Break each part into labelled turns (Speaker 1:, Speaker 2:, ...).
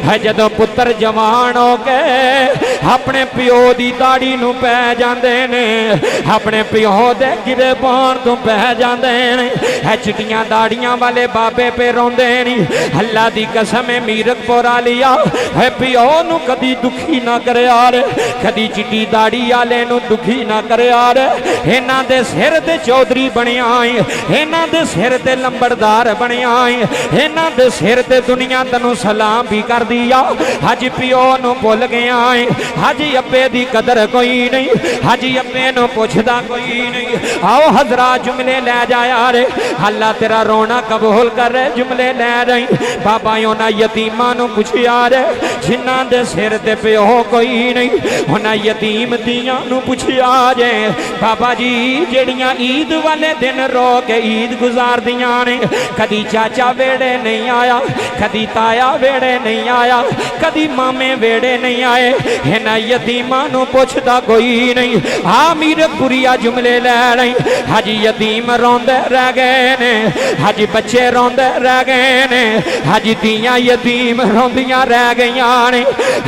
Speaker 1: है जदों पुत्र जवान हो के अपने प्यो दी दाड़ी नूं पै जांदे ने, अपने प्यो दे गिरबान तो पै जांदे ने, है चिट्टियां दाड़ियां वाले बाबे पे रोंदे नहीं। अल्लाह दी कसम है मीरकपुर आलिया है प्यो नूं कदी दुखी ना करे यार, कदी चिट्टी दाड़ी वाले नूं दुखी ना करे यार। इन्हां दे सिर ते चौधरी बनिया है, इन्हां दे सिर ते लंबड़दार बनिया है, इन्हां दे सिर ते दुनिया तैनूं सलाम भी कर दिया। अज प्यो नूं भुल गया है, अज अब्बे दी कदर कोई नहीं, अज अब्बे नूं पुछदा कोई नहीं। आओ हजरा जुमले लै जा यार, अल्लाह तेरा रोना कबूल कर, जुमले लै रही। बाबा उन्हां यतीमां नूं पुछया रे जिन्हां दे सिर ते प्यो कोई नहीं, उन्हां यतीम दियां नूं पुछया जे बाबा जी जेड़ियां ईद वाले दिन रो के ईद गुजारदियां ने, कदी चाचा वेड़े नहीं आया, कदी ताया वेड़े नहीं आया, कदी मामे वेड़े नहीं आए, इन्हां यतीमां नूं पुछदा कोई नहीं। आ मीरकपुरिया जुमले लै रही। हज यतीम रोंदे रह गए ने, हज बच्चे रोंदे रह गए ने, हज दियां यतीम रोंदियां रह गईयां ने।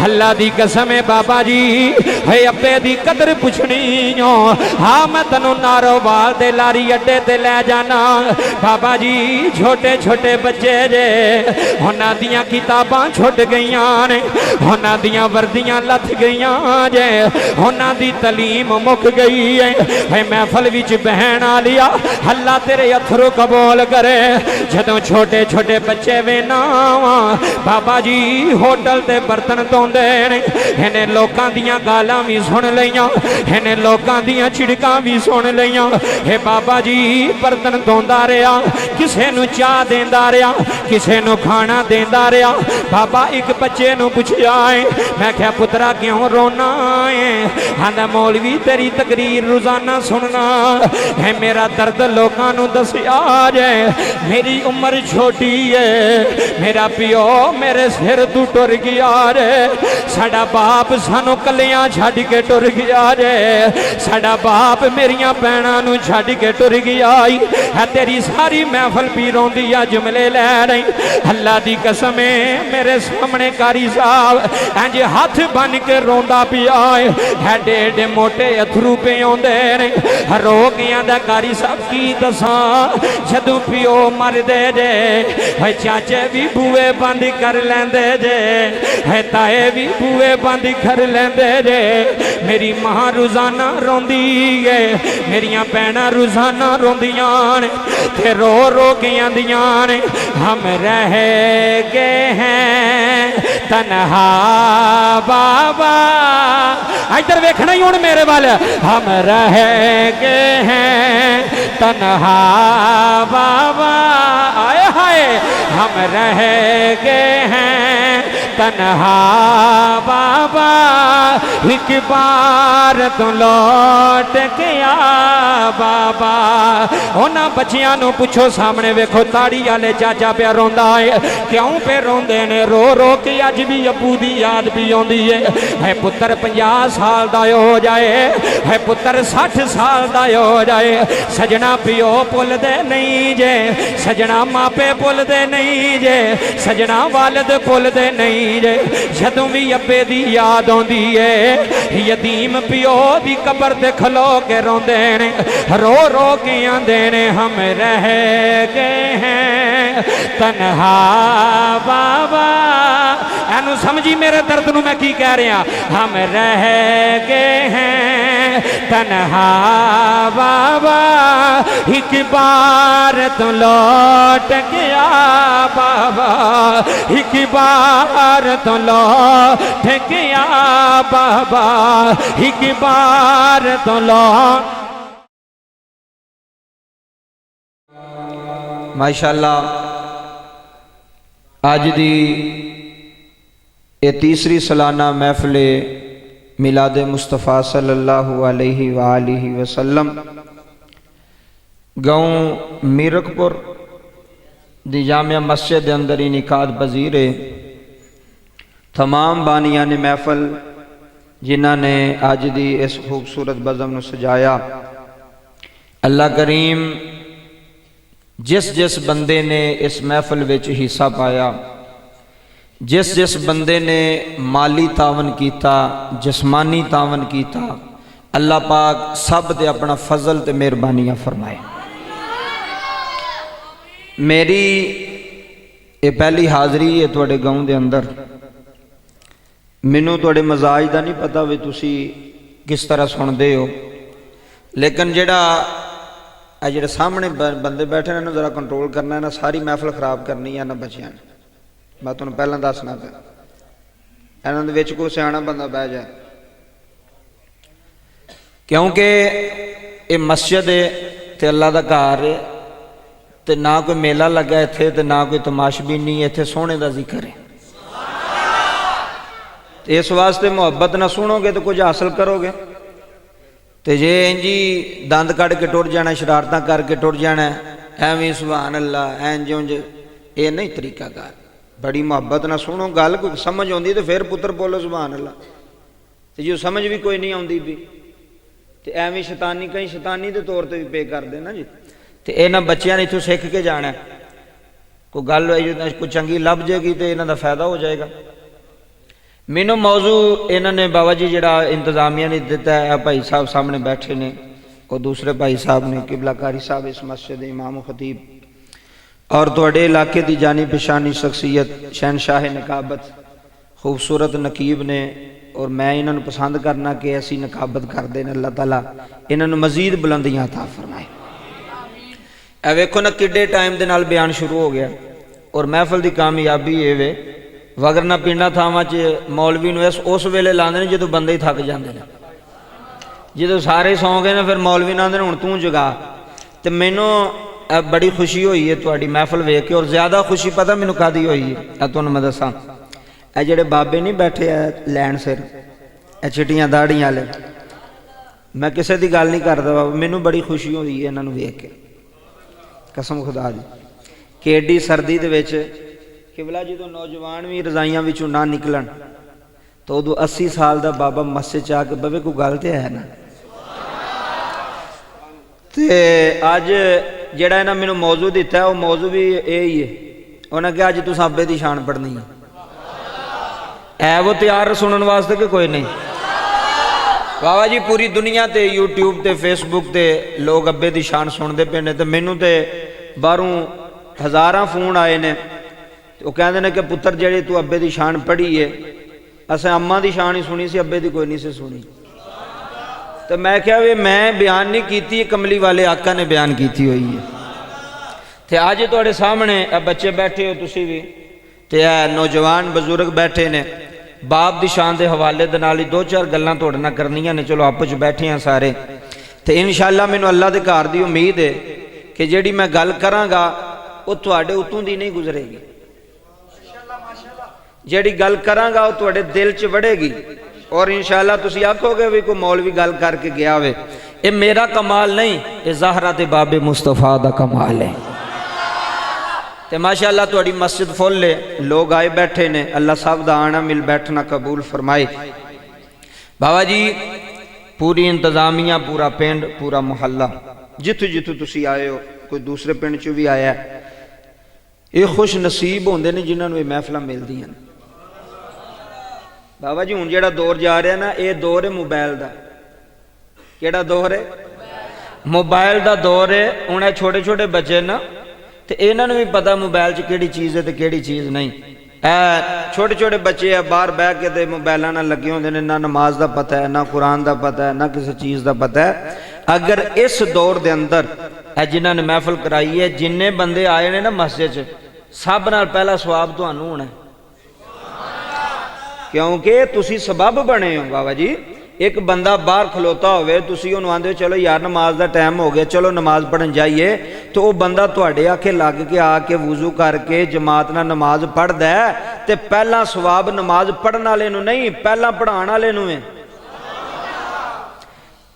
Speaker 1: अल्लाह दी कसम है बाबा जी है अब्बे दी कदर पुछनी हो। हाँ मैं तैनू नारोवाल दे लारी अड्डे ते लै जाना बाबा जी, छोटे छोटे बच्चे जे उन्हां दियां किताबां छुट गईयां ने, उन्हां दियां वर्दियां लथ गईयां जे, उन्हां दी तलीम मुक गई है। महफल विच बहन आ लिया, अल्लाह तेरे अथरू कबूल करे। जदों छोटे छोटे बच्चे वेना बाबा जी होटल ते बर्तन धोंदे ने, इन्हें लोकां दियां गालां भी सुन लईयां, इन्हें लोकां दियां छिड़कां भी सुन लईयां। हे बाबा जी बर्तन धोंदा रहा, किसे नूं चाह देंदा रहा, किसे नूं खाना देंदा रहा। बाबा एक बच्चे नूं पुछया है, मैं क्या पुत्रा क्यों रोना है? आंदा मौलवी तेरी तकरीर रोजाना सुनना है, मेरा दर्द लोकां नूं दस्या जे, मेरी उम्र छोटी है, मेरा प्यो मेरे सिर तू टुर गया रे, साडा बाप सानू कलियां छड्ड के टुर गया रे, साडा बाप मेरियां भैणां नूं छड्ड के टुर गया है। तेरी सारी महफल भी रोंदी आ जुमले लै रही। अल्लाह दी कसम है मेरे सामने कारी साहब इंज हाथ बन के रोंदा पिया है, एडे एडे मोटे अथरू पे आउंदे ने। रो गया दा कारी साहब की दसां, जदों प्यो मरदे जे है चाचे भी बूए बंद कर लेंदे जे, है ताए भी बूए बंद कर लेंदे जे। मेरी मां रोजाना रोंदी है, मेरियां भैणां रोजाना रोंदियां ने, ते रो रो के आंदियां ने हम रह गए हैं तन्हा बाबा। इधर वेखना ही हुण मेरे वाल, हम रह गए हैं तन्हा बाबा। आए हाय हम रह गए हैं तन्हा बाबा, एक बार तो लौट के आ बाबा। उन्हां बच्चियां नूं पुछो सामने वेखो ताड़ी वाले चाचा पे रोंदा है, क्यों पे रोंदे ने? रो रो के अज भी अबू दी याद भी आउंदी है। पुत्र 50 साल दा हो जाए, है पुत्र 60 साल दा हो जाए, सजना प्यो भुलदे नहीं जे, सजना मापे भुलदे नहीं जे, सजना वालिद भुलदे नहीं जे। जदों भी अब्बे दी याद आउंदी है, यतीम प्यो दी कबर ते खलो के रोंदे ने, रो रो के आंदे ने हम रह गए हैं तन्हा बाबा। एनू समझी मेरे दर्द नू मैं की कह रहा, हम रह गए हैं तन्हा बाबा, एक बार तो लौट गया बाबा, एक बार तो लौट गया बाबा, एक बार तो लौट।
Speaker 2: माशाअल्लाह अज दी ये तीसरी सालाना महफिल मिलाद मुस्तफ़ा सल्लल्लाहु अलैहि वालिहि वसल्लम गाँव मीरकपुर दी जामिया मस्जिद के अंदर इनिकाद पजीर है। तमाम बानिया ने महफल जिन्हों ने अज दी इस खूबसूरत बज़म नूं सजाया, अल्लाह करीम जिस जिस बंदे ने इस महफिल विच हिस्सा पाया जिस जिस बंदे ने माली तावन किया, जिस्मानी तावन किया, अल्लाह पाक सब ते अपना फजल ते मेहरबानियां फरमाए। मेरी ये पहली हाज़री है तुहाडे गाँव के अंदर। मैनू तुहाडे मजाज का नहीं पता भी तुसी किस तरह सुनते हो, लेकिन जेड़ा सामने बंदे बैठे ने जरा कंट्रोल करना है ना, सारी महफिल खराब करनी है ना बच्चों ने। मैं तुहानू पहला दसना पे इन्हां दे विच कोई सियाणा बंदा बह जाए, क्योंकि ये मस्जिद है ते अल्लाह दा घर है, ते ना कोई मेला लगा इत्थे ते ना कोई तमाशबीनी, इत्थे सोहणे दा जिक्र है। इस वास्ते मुहब्बत ना सुनोगे तो कुछ हासिल करोगे, तो जे इंजी दंद कड़ के टुर जाना, शरारतां करके टुर जाना, एवं सुभान अल्लाह इंज उंज, ये नहीं तरीकाकार। बड़ी मुहब्बत ना सुनो, गल कोई समझ आती तो फिर पुत्र बोलो सुभान अल्लाह, तो जो समझ भी कोई नहीं आती भी तो एवं शैतानी, कई शैतानी के तौर पर भी पे कर देना जी। तो इन्होंने बच्चों ने इतों सीख के जाना, कोई गल कोई चंगी लभ जाएगी तो इन्हों का फायदा हो जाएगा। मैनू मौजू इन्होंने बाबा जी जरा इंतजामिया ने दिता है, भाई साहब सामने बैठे ने और दूसरे भाई साहब ने किबला कारी साहब इस मस्जिद इमाम खतीब, और तुहाडे इलाके की जानी पछानी शख्सियत शहनशाह नकाबत खूबसूरत नकीब ने, और मैं इन्हों पसंद करना कि ऐसी नकाबत करते हैं। अल्लाह ताला इन्हों मजीद बुलंदियां अता फरमाए। ए वेखो ना किड्डे टाइम के नाल बयान शुरू हो गया, और महफिल की कामयाबी ये वे, वगरना पिंडा थावां च मौलवी नूं उस वेले लांदे ने जदों बंदे ही थक जाते हैं, जो सारे सौ गए ना फिर मौलवी नांदे हुण तूं जगा। तो मैनू बड़ी खुशी हुई है तुहाडी महफिल वेख के, और ज़्यादा खुशी पता मैनू कादी हुई है, तुहानूं मैं दसां, ए जिहड़े बाबे नहीं बैठे है लैन सिर, ए चिट्टियां दाड़ियां वाले, मैं किसी की गल नहीं करदा बाबा, मैनू बड़ी खुशी हुई है इन्हां नूं वेख के, कसम खुदा दी कि एडी सर्दी दे विच किबला जी तो नौजवान भी रजाइयां विचों ना निकलन, तो उदों 80 साल का बाबा मस्जिद च आके बवे, कोई गल तो है ना। तो अज जिहड़ा इन्हां मैनूं मौजू दिता है, वो मौजू भी यही है, उन्हें कहा अज तुस अब्बे की शान पढ़नी है वो तैयार सुनने वास्ते कि कोई नहीं। बाबा जी पूरी दुनिया ते यूट्यूब ते फेसबुक ते लोग अब्बे की शान सुनते पे ने, तो मैनू तो बाहरों हज़ारां फोन आए ने, वो कहते हैं कि पुत्र जेड़ी तू अब्बे की शान पढ़ी है, असें अम्मा की शान ही सुनी सी, अब्बे की कोई नहीं सी सुनी। तो मैं क्या भी मैं बयान नहीं की, कमली वाले आका ने बयान की हुई है। तो अज तुहाडे सामने बच्चे बैठे हो, तुसी भी तो नौजवान बजुर्ग बैठे ने, बाप की शान के हवाले दे नाल ही 2-4 गल्लां तुहाडे नाल करनियां ने। चलो आपस बैठे हैं सारे, तो इंशाअल्लाह मैनूं अल्लाह के घर की उम्मीद है कि जिहड़ी मैं गल करांगा वो तुहाडे उतों दी नहीं गुजरेगी, जिहड़ी गल करांगा वो तुहाडे दिल च वड़ेगी, और इंशाअल्लाह तुसी आखोगे भी कोई मौलवी गल करके गया वे। ये मेरा कमाल नहीं, ये ज़हरा ते बाबे मुस्तफा दा कमाल है। तो माशाअल्लाह तुहाडी मस्जिद फुल है, लोग आए बैठे ने, अल्लाह सब दा आना मिल बैठना कबूल फरमाए। बाबा जी पूरी इंतजामिया, पूरा पिंड, पूरा मुहल्ला, जिथों जिथों तुसी आए हो, कोई दूसरे पिंड चों भी आया, ये खुश नसीब होंदे ने जिन्होंने ये महफिल मिलदियां ने। बाबा जी हुण जिहड़ा दौर जा रहा ना, ये दौर है मोबाइल का। किहड़ा दौर है? मोबाइल का दौर है। हुण छोटे छोटे बच्चे ना, तो इन्होंने भी पता मोबाइल च किहड़ी चीज़ है तो किहड़ी चीज़ नहीं। छोटे छोटे बच्चे बाहर बह के ते मोबाइलों नाल लगे होंदे ने, ना नमाज का पता है, ना कुरान का पता है, ना किसी चीज़ का पता है। अगर इस दौर के अंदर जिन्होंने महफिल कराई है, जिन्ने बंदे आए ने ना मस्जिद च, सब नाल पहला सवाब तुहानूं होना, क्योंकि तुसी सबब बने हो। बाबा जी एक बंदा बाहर खलोता होवे, तुसी उहनूं आंदे हो चलो यार नमाज का टाइम हो गया, चलो नमाज पढ़न जाइए, तो वह बंदा तुहाडे आखे लग के आके वुजू करके जमात नाल नमाज पढ़दा है, तो पहला सवाब नमाज पढ़न वाले नूं नहीं, पहला पढ़ाउण वाले नूं है।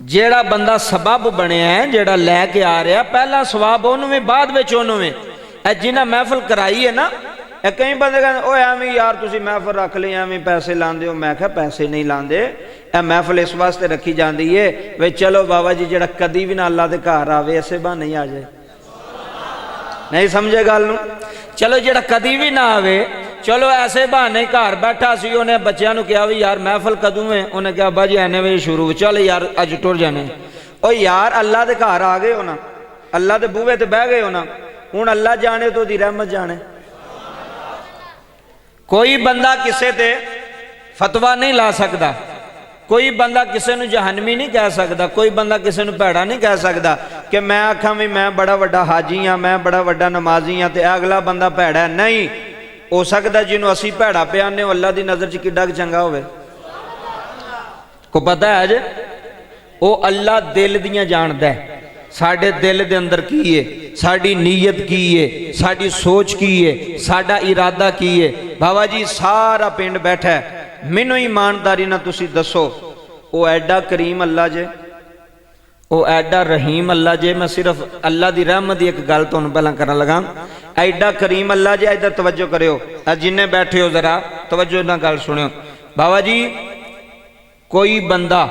Speaker 2: जेड़ा बंदा सबब बनिया है, जेड़ा लैके आ रहा, पहला सवाब उहनूं है, बाद विच उहनूं है। जिन्हें महफिल कराई है ना, कई बंदे कहते ओ एवं यार तुसी महफिल रख ली, एवं पैसे लांदे हो। मैं कहा पैसे नहीं लांदे, ए महफिल इस वास्ते रखी जाती है वे चलो बाबा जी जेड़ा कदी भी ना अल्लाह के घर आवे ऐसे बहाने ही आ जाए। नहीं समझे गल नूं? चलो जेड़ा कदी भी ना आवे चलो ऐसे बहाने घर बैठा सी, उन्हें बच्चों को कहा भी यार महफल कदों है, उन्हें कहा अब्बा जी इन्ने बजे शुरू, चल यार अज टुर जाने। ओ यार अल्लाह के घर आ गए हो ना, अल्लाह के बूहे ते बह गए हो ना, हुण अल्लाह जाने तो दी रहमत जाने। कोई बंदा किसे ते फतवा नहीं ला सकता, कोई बंदा किसी को जहनमी नहीं कह सकता, कोई बंदा किसी को भैड़ा नहीं कह सकता कि मैं आखा भी मैं बड़ा वड्डा हाजी हाँ, मैं बड़ा वड्डा नमाजी हाँ, तो अगला बंदा भैड़ा है। नहीं हो सकता जिन्होंने असी भैड़ा पे आने अल्लाह की नज़र च किड्डा चंगा होवे। को पता है जे वो अल्लाह दिल दियां जानदा है, साडे दिल दे अंदर की है, साडी नीयत की है, साडी सोच की है, साडा इरादा की है। बाबा जी सारा पिंड बैठा है, मैनू ईमानदारी ना तुसी दसो वो एडा करीम अल्लाह जे, वो एडा रहीम अल्लाह जे। मैं सिर्फ अल्लाह की रहमत की एक गल तुहानूं पहलां करन लगा, एडा करीम अल्लाह जे। इधर तवज्जो करियो, जिन्ने बैठे हो जरा तवज्जो नाल गल सुनियो। बाबा जी कोई बंदा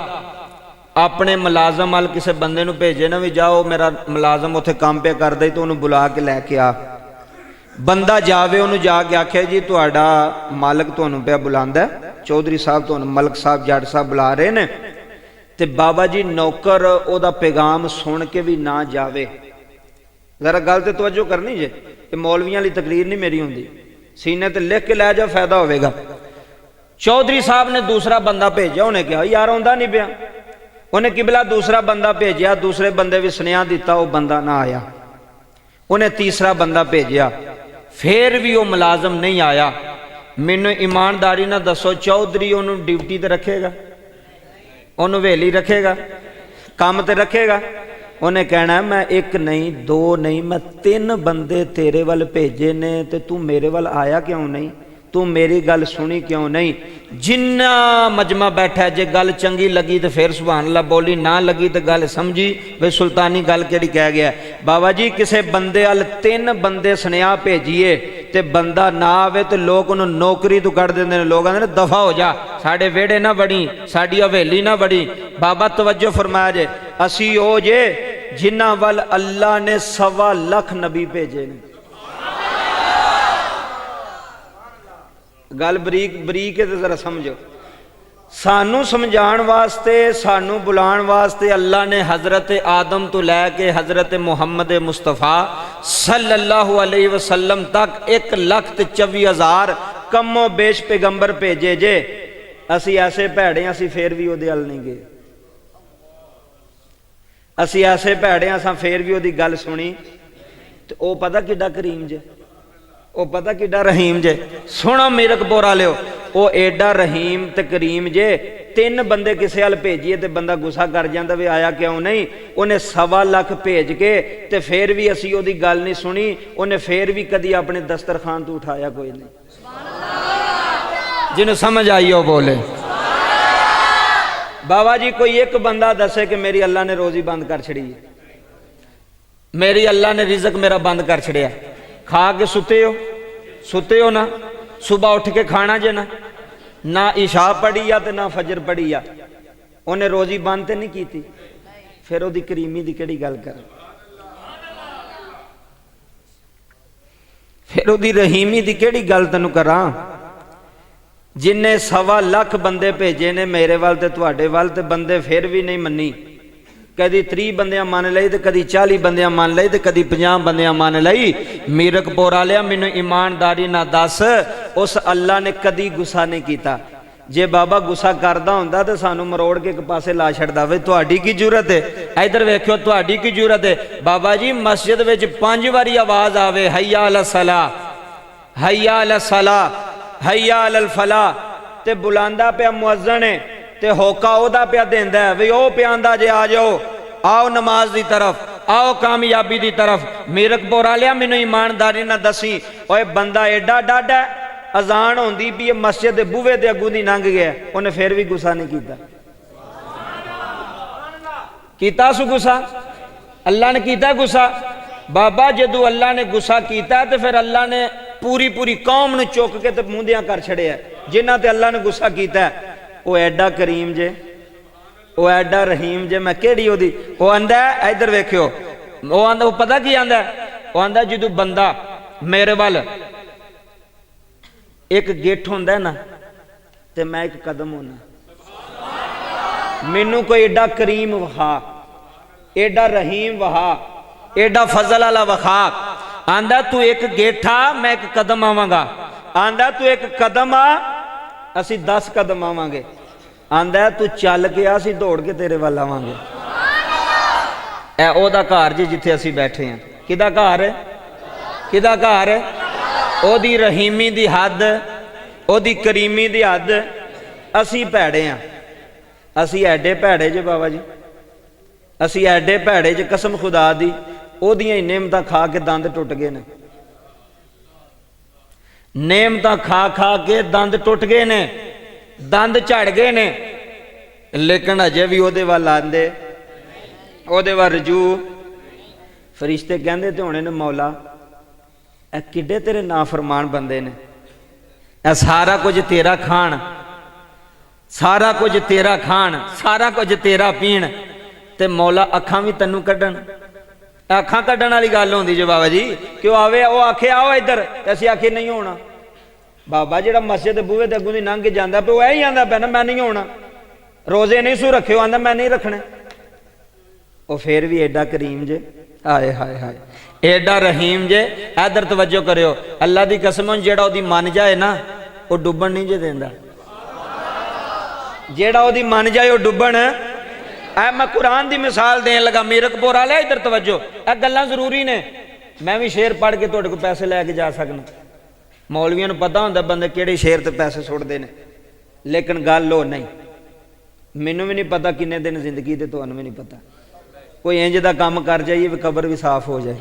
Speaker 2: अपने मुलाजम वाल किसी बंदे नूं भेजे ना भी जाओ मेरा मुलाजम उत्थे काम पे करदा ही, तो उन्होंने बुला के लैके आ। बंदा जावे उन्होंने जाके आख्या जी तुहाडा मालक तुहानूं पिया बुलांदा है, चौधरी साहब तुहानूं मलक साहब जट साहब बुला रहे ने। ते बाबा जी नौकर ओदा पैगाम सुन के भी ना जावे। जरा गल ते तवज्जो करनी जे, ये मौलवियां वाली तकरीर नहीं मेरी हुंदी, सीने ते लिख के लै जाओ फायदा होवेगा। चौधरी साहब ने दूसरा बंदा भेजा, उन्हें कहा यार आउंदा नहीं पिया, उन्हें किबला दूसरा बंदा भेजा, दूसरे बंदे भी सुनेहा दिता, वो बंदा ना आया। उन्हें तीसरा बंदा भेजा, फिर भी वो मुलाजम नहीं आया। मैनू ईमानदारी ना दसो चौधरी उन्होंने ड्यूटी ते रखेगा, उन्होंने वेली रखेगा, काम ते रखेगा? उन्हें कहना मैं एक नहीं दो नहीं मैं 3 बंदे तेरे वाल भेजे ने, ते तू मेरे वाल आया क्यों नहीं, तू मेरी गल सुनी क्यों नहीं? जिन्ना मजमा बैठा है, जे गल चंगी लगी तो फिर सुभान अल्लाह बोली, ना लगी तो गल समझी भाई सुल्तानी गल केड़ी कह गया। बाबा जी किसे बंदे वाल 3 बंदे सुनेहा भेजीए ते बंदा ना आवे तो लोग उन्होंने नौकरी तो कढ़ देंदे ने, लोग आंदे ने दफा हो जा, साडे वेड़े ना बड़ी, साडी हवेली ना बड़ी। बाबा तवज्जो फरमाया जे, असी ओ जे जिन्हां वल अल्लाह ने 1.25 लाख नबी भेजे ने। गल बरीक बरीक है तो जरा समझो, सानू समझाण वास्ते सानू बुलाण वास्ते अल्लाह ने हजरत आदम तो लैके हजरत मुहम्मद मुस्तफ़ा सल्लल्लाहु अलैहि वसल्लम तक 1,24,000 कमो बेश पैगंबर भेजे जे। असी ऐसे भैड़े असी फिर भी उहदे अल नहीं गए, असी ऐसे भैड़े असां फिर भी उहदी गल सुनी तो वह पता किड्डा करीम जे, वो पता किड्डा रहीम जे। सुनो मीरक बोरा लियो, वो एडा रहीम ते करीम जे। 3 बंदे किसी हल भेजिए तो बंदा गुस्सा कर जाता भी आया क्यों नहीं। उन्हें 1.25 लाख भेज के ते फिर भी असी ओदी गल नहीं सुनी, उन्हें फिर भी कदी अपने दस्तरखान तो उठाया कोई नहीं। जिन्हें समझ आई हो बोले बाबा जी। कोई एक बंदा दसे कि मेरी अल्लाह ने रोजी बंद कर छड़ी है, मेरी अल्लाह ने रिजक मेरा बंद कर छड़िया। खा के सुते हो ना, सुबह उठ के खाना जे ना इशा पढ़ी या तो ना फजर पढ़ी या, उन्हें रोजी बंद तो नहीं की, फिर वो करीमी की केड़ी गल कर, फिर वो रहीमी की केड़ी गल तेनू करा। जिन्हें 1.25 लाख बंदे भेजे ने मेरे वाल ते तुहाडे वाल, ते बंदे फिर भी नहीं मनी। कदी 30 बंदियां मान लई तो कदी 40 बंदियां मान लई तो कदी 50 बंदियां मान लई। मीरक बोरा लिया, मैनू ईमानदारी ना दस उस अल्लाह ने कदी गुस्सा नहीं किया। जे बाबा गुस्सा करदा हुंदा तो सानू मरोड़ के एक पासे ला छड़दा वे, तुहाडी की जरूरत है? इधर वेखियो तुहाडी की जरूरत है? बाबा जी मस्जिद विच 5 बारी आवाज आवे हय्या अला सला, हय्या अला सला, हय्या अल फला, ते बुलांदा पिया मुअज्जिन है ते होका ओदा पिया देंदा है वे ओ पिया आंदा जे आ जाओ, आओ नमाज की तरफ, आओ कामयाबी की तरफ। मीरक बोरा लिया, मैनू ईमानदारी ना दसी ओए बंदा एडा डाडा अजान होंदी भी मस्जिद के बूहे के अगू दी लंघ गया, उन्हें फिर भी गुस्सा नहीं कीता सु गुस्सा अल्लाह ने कीता गुस्सा। बाबा जदू अल्लाह ने गुस्सा किया तो फिर अल्लाह ने पूरी पूरी कौम नूं चुक के तो मूंदियां कर छड़िया, जिन्हां ते अल्लाह ने गुस्सा किया। वो एडा करीम जे, वो एडा रहीम जे। मैं केड़ी ओदी वो आंदा इधर वेखियो, वो आंदा वो पता की आंदा, वो आंदा जदू बंदा मेरे वाल एक गिठ होंदा ना ते मैं एक कदम होना। मैनू कोई एडा करीम वहा, एडा रहीम वहा, एडा फजल वाला वखा, आंदा तू एक गेठा मैं एक कदम आवांगा, आंदा तू एक कदम आ असी 10 कदम आवांगे, आंदा तू चल के असी दौड़ के तेरे वाल आवांगे। ए ओदा घर जी जिथे असी बैठे हैं, किदा घर है, किदा घर है, ओदी रहीमी दी हद, ओदी करीमी दी हद। असी भैड़े हाँ, असी एडे भैड़े जे बाबा जी, असी एडे भैड़े जे कसम खुदा दी, ओदियां नेमतां खा के दंद टुट गए ने, नेमतां खा खा के दंद टुट गए ने, दंद झड़ गए ने, लेकिन अजे भी ओदे वाल आंदे, ओदे वाल रजू। फरिश्ते कहंदे ते होने ने मौला ए किड्डे तेरे नाफरमान बंदे ने, ए सारा कुछ तेरा खान, सारा कुछ तेरा खान, सारा कुछ तेरा पीण, ते मौला अखां भी तैनूं कड्डण। अखां कड्डण वाली गल होंदी जे बाबा जी, कि आवे वो आखे आओ इधर, ते असीं आखे नहीं होना। बाबा जिहड़ा मस्जिद दे बूहे ते अगों दी लंघ के जांदा पे, वो ऐ ही आंदा पे ना मैं नहीं होना, रोजे नहीं सू रखे, आंदा मैं नहीं रखने। वो फिर भी एडा करीम जे, हाय हाय हाय, एडा रहीम जे। इधर तवज्जो करियो, अल्लाह दी कसम जेड़ा ओदी मन जाए ना वो डुबण नहीं जे देंदा, जेड़ा ओदी मन जाए वो डुबण। ऐ मैं कुरान दी मिसाल देन लगा, मीरकपुर वाले इधर तवज्जो, ए गल्लां जरूरी ने। मैं भी शेर पढ़ के तुहाडे कोल पैसे लैके जा सकना, मौलवियां नूं पता हुंदा बंदे किहड़े शेर ते पैसे सुटदे ने, लेकिन गल वो नहीं। मैनूं भी नहीं पता किन्ने दिन जिंदगी दे, तुहानूं भी नहीं पता। कोई इंज दा काम कर जाइए भी कबर भी साफ हो जाए,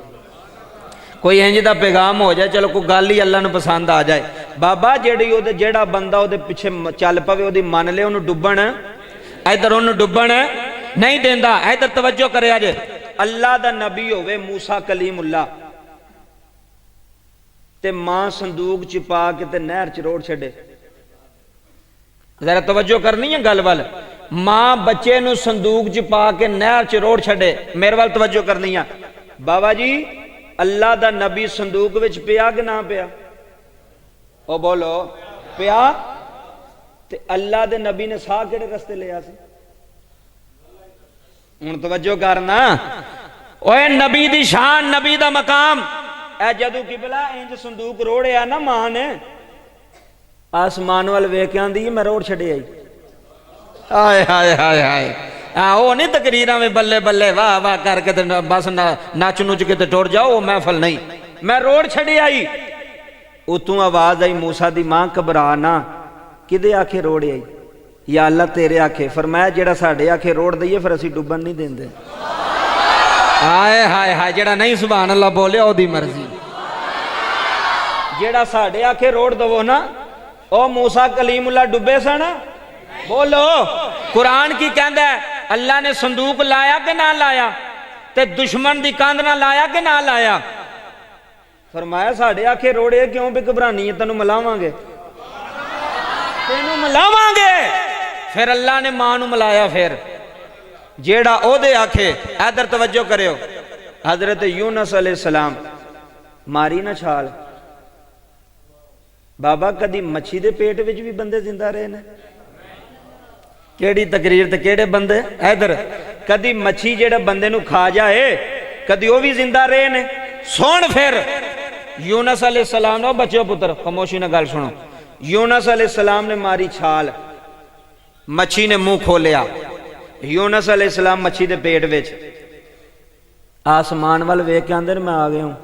Speaker 2: कोई इंज दा पैगाम हो जाए, चलो कोई गल ही अल्लाह नूं पसंद आ जाए। बाबा जेड़ी ओदे जेड़ा बंदा ओदे पिछे चल पवे, ओदी मन ले, ओनूं डुबण, इधर ओनूं डुबण नहीं देंदा। इधर तवज्जो करे, अज अल्लाह दा नबी होवे मूसा कलीमुल्लाह, ते मां संदूक च पा के ते नहर च रोड़ छड़े। जरा तवज्जो करनी है गल वाल, मां बच्चे नूं संदूक च पा के नहर च रोड़ छड़े, मेरे वाल तवज्जो करनी है। बाबा जी अल्लाह दा नबी संदूक विच पिया कि ना पिया, ओ बोलो पिया। ते अल्लाह दे नबी ने साह किहड़े रस्ते लिया सी, हुण तवज्जो करना। ओए नबी दी शान, नबी दा मकाम, ए जदों किबला इंज संदूक रोड़िया ना मां ने, आसमान वाल वेख के आंदी मैं रोड़ छड़े आई। हाय हाय हाय हाय, वो नहीं तकरीरां में बल्ले बल्ले वाह वाह करके ते बस नच नुच के ते टुर जाओ, महफल नहीं, मैं रोड़ छड़ी आई। उतों आवाज आई मूसा दी मां घबरा ना, किदे आखे रोड़ आई, या अल्लाह तेरे आखे। फरमाया जेड़ा साडे आखे रोड़ दईए फिर असीं डुबन नहीं देंदे। हाय हाय हाय, जेड़ा नहीं सुभान अल्लाह बोलिया ओदी मर्जी, जेड़ा साडे आखे रोड़ दवो ना, ओ मूसा कलीमुल्लाह डुबे सन। बोलो कुरान की कहंदा है, अल्लाह ने संदूक लाया कि ना लाया, ते दुश्मन दी कंध ना लाया कि ना लाया। फरमाया साडे आखे रोड़े क्यों भी घबरानी है, तेनू मिलावांगे, तेनू मिलावांगे। फिर अल्लाह ने मां नू मिलाया, फिर जेड़ा ओदे आखे। इधर तवज्जो करियो, हजरत यूनुस अलैहिस्सलाम मारी ना छाल। बाबा कदी मच्छी दे पेट विच भी बंदे जिंदा रहे ने, केड़ी तकरीर ते केड़े बंदे। इधर कदी मच्छी जेड़ा बंदे नू खा जाए, कदी वो भी जिंदा रहे ने। सुन फिर यूनुस अलैहिस्सलाम ने, बच्चो पुत्र खामोशी ना गल सुनो, यूनुस अलैहिस्सलाम ने मारी छाल, मच्छी ने मुंह खोलिया, यूनुस अलैहिस्सलाम मच्छी दे पेट विच, आसमान वाल वेख के आंदे मैं आ गया हूं,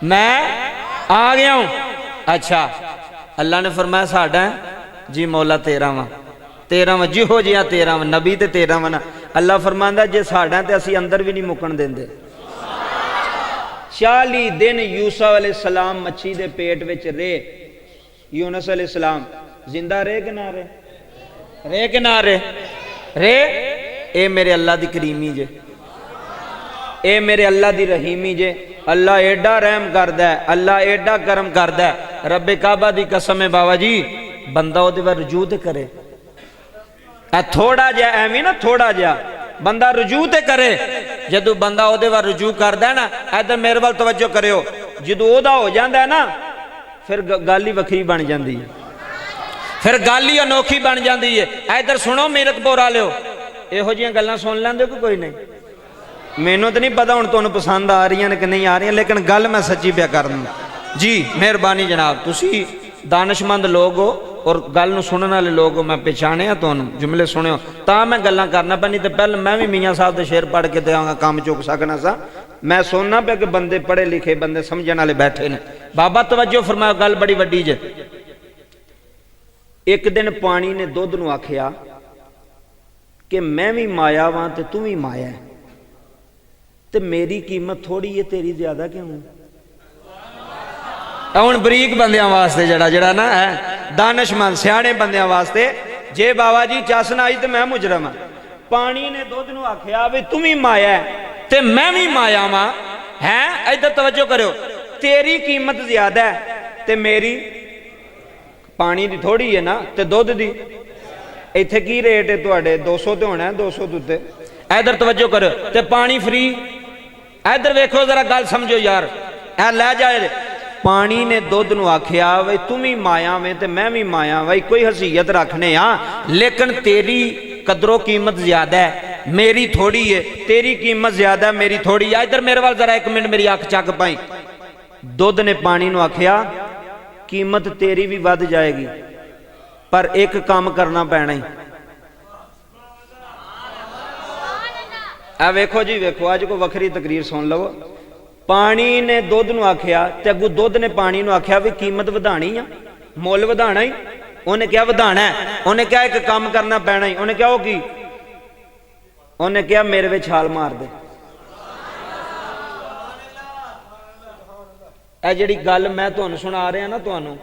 Speaker 2: मैं आ गया हूं। अच्छा अल्लाह ने फरमाया साडा जी मौला 13वां 13वां, जिहो जिहा 13वां नबी ते 13वां ना। अल्लाह फरमांदा जे साडा ते असीं अंदर भी नहीं मुकन देंदे। 40 दिन यूसुफ अलैहिस्सलाम मच्छी दे पेट विच रहे, यूनुस अलैहिस्सलाम जिंदा रहे कि ना रहे, रहे कि ना रहे, रहे। ए मेरे अल्लाह दी करीमी जे, ए मेरे अल्लाह दी रहीमी जे। अल्लाह एडा रहम करदा है, अल्लाह एडा करम करदा है। रब्बे काबा दी कसम है बाबा जी, बंदा ओदे वर रुजू ते करे, थोड़ा जिहा एवं ना, थोड़ा जिहा बंदा रुजू ते करे। जदों बंदा ओदे वर रुजू करदा है ना, इधर मेरे वाल तवज्जो करियो, जदों ओदा हो जांदा है ना, फिर गल ही वखरी बन जाती है, फिर गल ही अनोखी बन जाती है। इधर सुनो मीरकपुर वालिओ, इहो जिहियां गल्लां सुन लैंदे हो कि कोई नहीं? मैनू तो नहीं पता हुण तुहानूं पसंद आ रही ने कि नहीं आ रही, लेकिन गल मैं सच्ची पिया करना जी। मेहरबानी जनाब, तुसी दानिशमंद लोग हो और गल नूं सुनने वाले लोग हो, मैं पहचानिया तुहानूं, जुमले सुनियो तां मैं गल्लां करना पैनी। तो पहले मैं भी मियाँ साहब दे शेर पढ़ के ते काम चुक सकना सा। मैं सुनना पे कि बंदे पढ़े लिखे बंदे समझण वाले बैठे ने। बाबा तवज्जो फरमाओ, गल बड़ी वड्डी जे। एक दिन पानी ने दुध नूं आखिया कि मैं भी माया वां ते तू भी माया है, ते मेरी कीमत थोड़ी है तेरी ज्यादा क्यों? हुण बरीक बंदियां वास्ते जड़ा ना है दानिशमंद सियाणे बंदियां वास्ते, जे बाबा जी चस ना आई तो मैं मुजरम हाँ। पानी ने दुध नूं आखिया भी तू भी माया है ते मैं भी माया वां है। इधर तवज्जो करो, तेरी कीमत ज्यादा है ते मेरी पानी दी थोड़ी है ना, ते दुध दी इत्थे की रेट है तुहाडे? 200 ते होना है, 200 तो उत्ते। इधर तवज्जो करो, ते पानी फ्री। इधर वेखो जरा गल समझो यार, ऐ लै जाए। पानी ने दुध नूं आखिया वे तू भी माया वे ते मैं भी माया, वही कोई हसीयत रखने आ, लेकिन तेरी कदरों कीमत ज्यादा है, मेरी थोड़ी है। तेरी कीमत ज्यादा है, मेरी थोड़ी है। इधर मेरे वाल जरा एक मिनट मेरी अख चक पाई। दुध ने पानी नूं आखिया कीमत तेरी भी वध जाएगी, पर एक काम करना पैना ही। आ वेखो जी वेखो, अज को वखरी तकरीर सुन लो। पानी ने दुध नूं आखिया ते अगू दुध ने पानी नूं आखिया भी कीमत वधाणी आ, मुल वधाणा ही। उन्हें क्या वधाना है? उन्हें क्या एक काम करना पैना ही। उन्हें क्या हो की? उन्हें क्या मेरे विच छाल मार दे। ਇਹ ਜਿਹੜੀ ਗੱਲ मैं ਤੁਹਾਨੂੰ सुना रहा ना ਤੁਹਾਨੂੰ,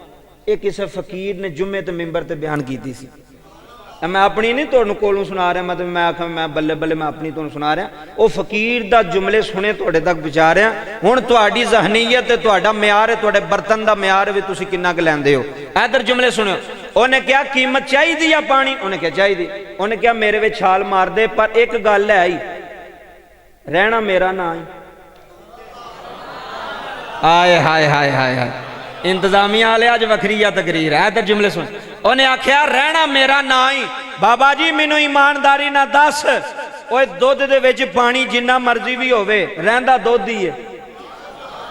Speaker 2: ਇਹ ਕਿਸੇ फकीर ने जुम्मे ते मिंबर ते बयान की सी। मैं अपनी नहीं ਤੁਹਾਨੂੰ ਕੋਲੋਂ सुना रहा, मतलब मैं आखा मैं बल्ले बल्ले मैं अपनी ਤੁਹਾਨੂੰ सुना रहा। वो फकीर दा जुमले सुने ਤੁਹਾਡੇ तक पहुंचा रहा। हुण ਤੁਹਾਡੀ ज़हनीयत ते ਤੁਹਾਡਾ ਮਿਆਰ है, ਤੁਹਾਡੇ बर्तन दा ਮਿਆਰ भी तुसीं किन्ना क लैंदे हो। इधर जुमले सुनो। उन्हें क्या कीमत चाहिए या पानी? उन्हें क्या चाहिए? उन्हें क्या मेरे विच छाल मार दे, पर एक गल है आई, रहना मेरा ना ही। हाय हाय हाय हाय हाय, इंतजामिया वाले अज वखरी तकरीर है। इधर जुमले सुन। उन्हें आख्या रहना मेरा ना ही। बाबा जी मैनू ईमानदारी ना दस, ओए दुध दे विच पानी जिन्ना मर्जी भी होवे, रहंदा दुध ही है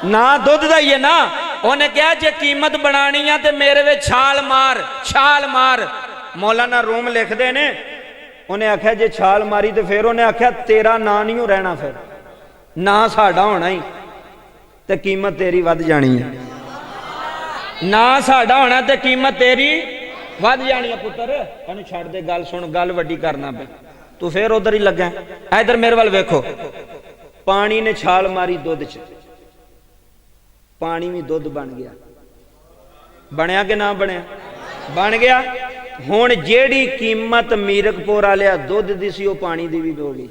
Speaker 2: ना, दुध दा ही है ना। उन्हें क्या जे कीमत बनानी है ते मेरे विच छाल मार, छाल मार। मौलाना रूम लिखते ने, उन्हें आख्या जे छाल मारी तो फिर उन्हें आख्या तेरा ना नहीं रहना, फिर ना साडा होना ही ते कीमत तेरी वध जानी है। ना साडा होना ते कीमत तेरी वध जानी है। पुत्र इहनूं छड्ड दे, गल सुन, गल वड्डी करना पे, तू फिर उधर ही लगा। इधर मेरे वाल वेखो। पानी ने छाल मारी दुध च, पानी भी दुध बन गया। बनया कि ना बनया? बन गया। हुण जेड़ी कीमत मीरकपुर वालिया दुध दी सी, वो पानी दी भी हो गई।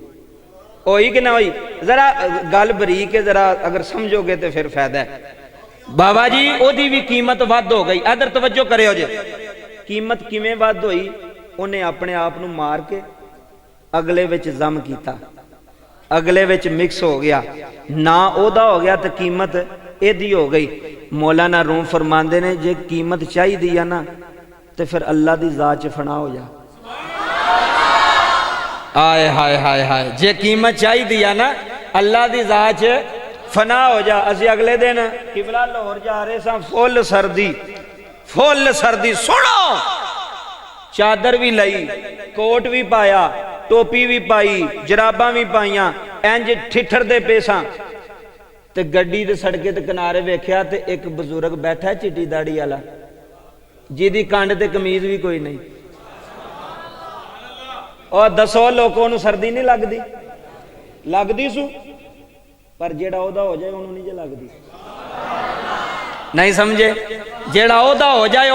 Speaker 2: होई कि ना होई? जरा गल बरीक है, जरा अगर समझोगे तो फिर फायदा है। बाबा जी ओदी भी कीमत वध हो गई। इधर तवज्जो करियो जे, कीमत किवें वध होई? उन्हें अपने आप नूं मार के अगले विच जम कीता, अगले विच मिक्स हो गया, ना ओदा हो गया तो कीमत एदी हो गई। मौलाना रूम फरमांदे ने जे कीमत चाहिदी है ना तो फिर अल्लाह दी जात च फना हो जा। आए हाय हाय हाय, जे कीमत चाहिदी है ना अल्लाह दी जात च फना हो जा। असी अगले दिन किबला लाहौर जा रहे सा, फुल सर्दी, फुल सर्दी। सुनो, चादर भी लई, कोट भी पाया, टोपी भी पाई, जराबां भी पाइया, इंज ठिठरदे पे सां ते गड्डी दे सड़के ते किनारे वेख्या ते एक बजुर्ग बैठा चिट्टी दाड़ी वाला, जिहदी कंड ते कमीज भी कोई नहीं। और दसो लोगों नूं सर्दी नहीं लगदी? लगदी सू, पर जेड़ा ओहदा हो जाए उन्होंने नहीं लगदी। नहीं समझे? जेड़ा ओहदा हो जाए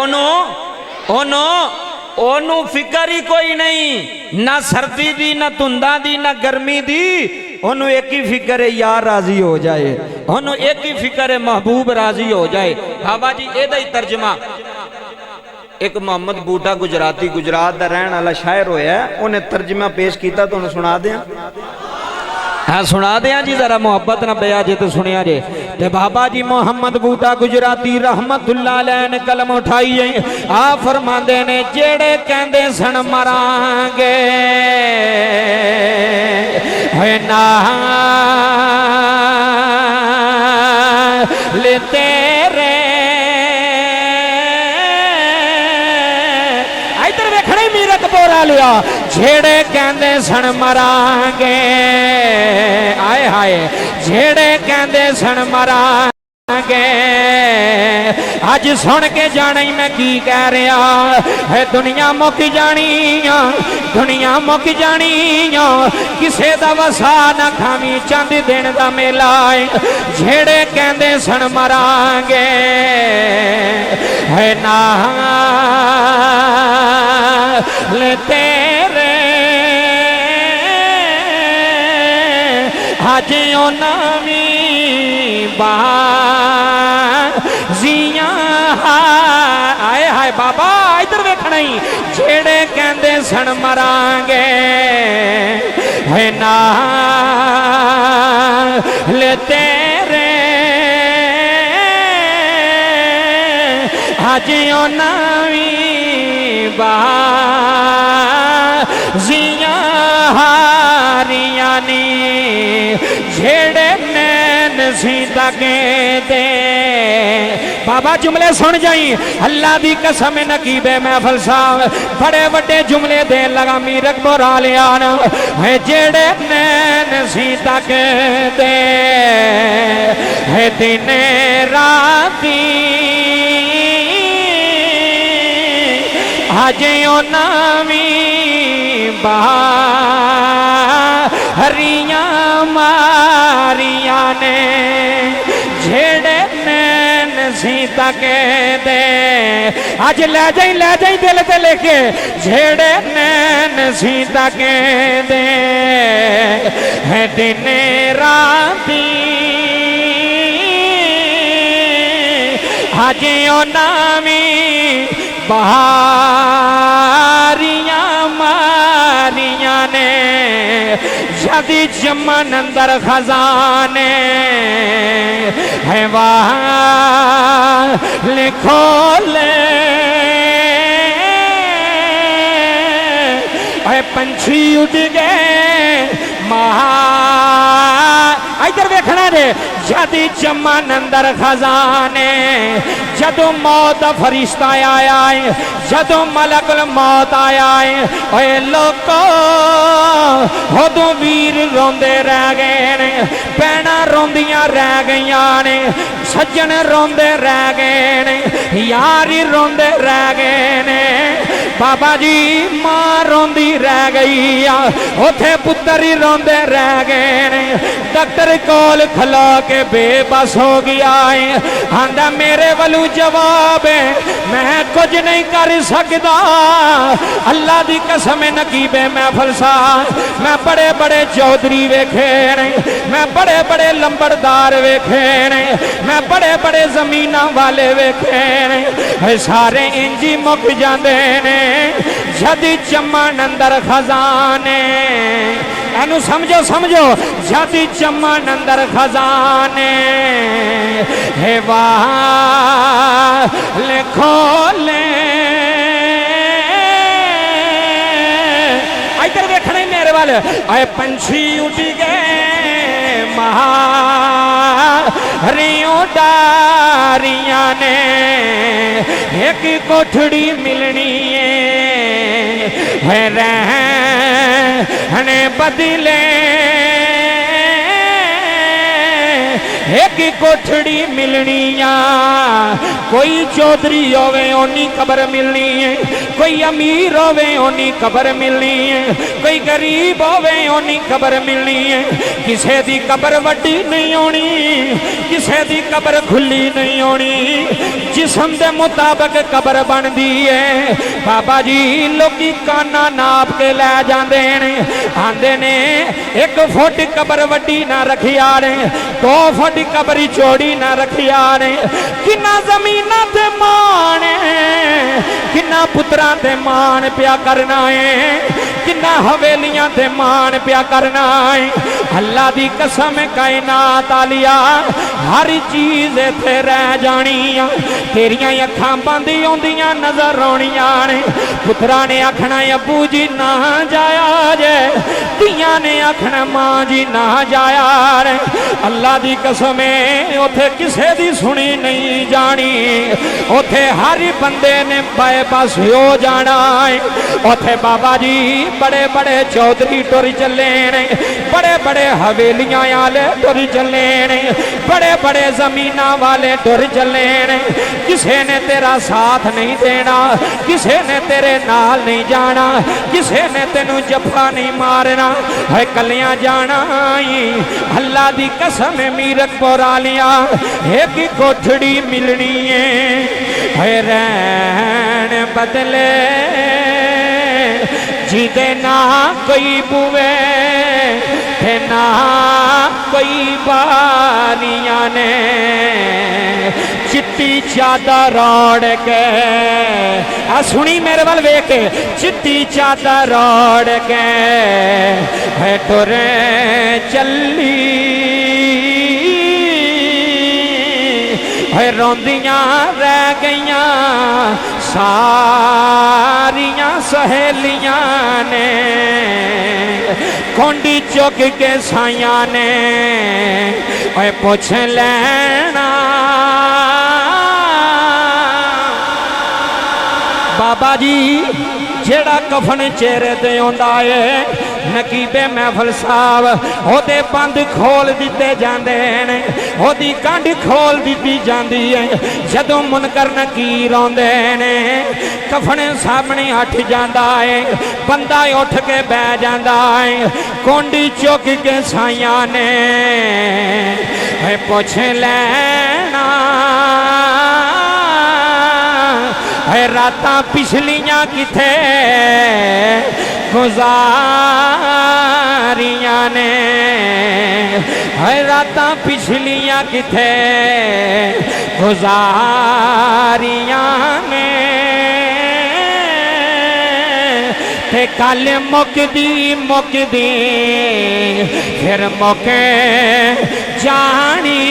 Speaker 2: ओनू फिक्र ही कोई नहीं, ना सर्दी दी, ना धुंदा दी, ना गर्मी दी। ओनू एक ही फिक्र है यार राजी हो जाए, ओनू एक ही फिक्र है महबूब राजी हो जाए। बाबा जी एदा ही तर्जमा एक मोहम्मद बूटा गुजराती, गुजरात का रहने वाला शायर होया, उन्हें तर्जमा पेश किया, तुहानूं सुना दियां
Speaker 1: हाँ सुना दिया जी जरा मोहब्बत न पिया जे तो सुनिया जे ते बाबा जी मोहम्मद बूटा गुजराती रहमतुल्लाह अलैह ने कलम उठाई है आ फरमांदे ने जेड़े कहंदे सन मरांगे है ना ले तेरे इधर वेखणे मीरत बोरा लिया जेड़े कहंदे सन मरांगे आए हाय जेड़े कहंदे सन मरांगे अज सुन के जाना ही मैं की कह रहा है दुनिया मुक जानी दुनिया मुक जानी किसे दा वसा ना खावी चंद दिन दा मेला जेड़े कहंदे सन मरांगे है ना ले तेरे आज नामी बाजियां आए हाय बाबा इधर वेखना ही जेड़े कहंदे सन मरांगे है ना ले तेरे आज नामी बाजियां हारियां नी जेड़े नैन सी तके दे बाबा जुमले सुन जाई अल्लाह दी कसम नकीबे महफल साहब बड़े बड़े जुमले दे लगा मीरक बोरा लियान है जेड़े नैन सी तके दे है दिन राती आज नामी हरियां मारिया ने जेड़े नैन सी तके दे आज ले जाई दिल ते लेके जेड़े नैन सी तके दे है दिन राती आज नामी बहारियां मारिया ने यदि जमन अंदर खजाने है वहाँ लिखो ले पंछी उड़ गए महा इधर वेखना रे यदि जमन अंदर खजाने जदों मौत फरिश्ता आया है जदों मलकुल मौत आया है ओए लोको उदों वीर रोंदे रह गए ने भैणां रोंदियां रह गईयां ने सज्जन रोंदे रह गए ने यार रोंदे रह गए ने बाबा जी मां रोंदी रह गई उथे पुत्र ही रोंदे रह गए ने डॉक्टर कोल खला के बेबस हो गया है आंदा मेरे वालू जवाब है मैं कुछ नहीं कर सकता अल्लाह दी कसम नकीबे महफल साहब मैं बड़े बड़े चौधरी वेखे ने मैं बड़े बड़े लंबड़दार वेखे ने मैं बड़े बड़े जमीना वाले वेखे ने सारे इंजी मुक जाते ने यदि चमन अंदर खजाने एनु समझो समझो यदि चमन अंदर खजाने हे वाह लिखो ले इधर देखना ही मेरे वाले आए पंछी उड़ गए हरियों डारियां ने एक कोठड़ी मिलनी है रहने बदले एक कोठड़ी मिलनी कोई चौधरी होवे ओनी कबर मिलनी है कोई अमीर होवे ओनी कबर मिलनी है कोई गरीब होवे ओनी कबर मिलनी है किसे दी कबर वड्डी नहीं होनी किसे दी कबर खुली नहीं होनी जिस्म दे मुताबिक कबर बनती है बाबा जी लोकी काना नाप के लै जाते ने आंदे ने 1 फुट कबर वड्डी ना रखिया ने 2 फुट कबरी चौड़ी ना रखिया ने किन्ना जमीना ते माने किन्ना पुत्रां ते मान पिया करना है, किन्ना हवेलियां ते मान पिया करना है। अल्लाह दी कसम कायनात आलिया हर चीज इत्थे रह जानी आ, तेरियां अखां बंद होंदियां नजर आउणियां ने। पुत्रा ने आखना अबू जी ना जाया जे, धीआं ने आखना मां जी ना जाया रे। अल्लाह दी कसम उथे किसे दी सुनी नहीं जानी, उथे हर बंदे ने बाईपास हो जाना है। उथे बाबा जी बड़े बड़े चौधरी टुर चले ने, बड़े बड़े हवेलियां वाले टुर चले ने, बड़े बड़े जमीना वाले टुर चले ने। किसे ने तेरा साथ नहीं देना, किसे ने तेरे नाल नहीं जाना, किसे ने तेनू जफा नहीं मारना है, कलियां जाना ही। अल्लाह दी कसम मीरकपुर आलिया एक कोठड़ी मिलनी है रहन बदले जिदे ना कोई बुवे थे ना कोई बारियां ने। चिट्टी चादर ओढ़ के आ सुनी मेरे वाल वेख के, चिट्टी चादर ओढ़ के है टुरे चली है, रोंदियां रह गईयां सारियां सहेलियां ने। खोंडी चुक के साइया ने पुछ लेना बाबा जी जेड़ा कफन चेहरे ते आंदा है, नकीबे महफल साहब ओदे बंद खोल दिते जांदे ने, ओदी कंड खोल दी जाती है। जदों मुनकर नकीर आंदे ने कफन सामने हट जाता है, बंदा उठ के बह जाता है। कोंडी चुक के साइया ने पुछ लेना है रातां पिछलियां किथे गुजारियां ने, है रातां पिछलियां किथे गुजारियां ने। ते कल मुकदी मुकदी फिर मुके जानी।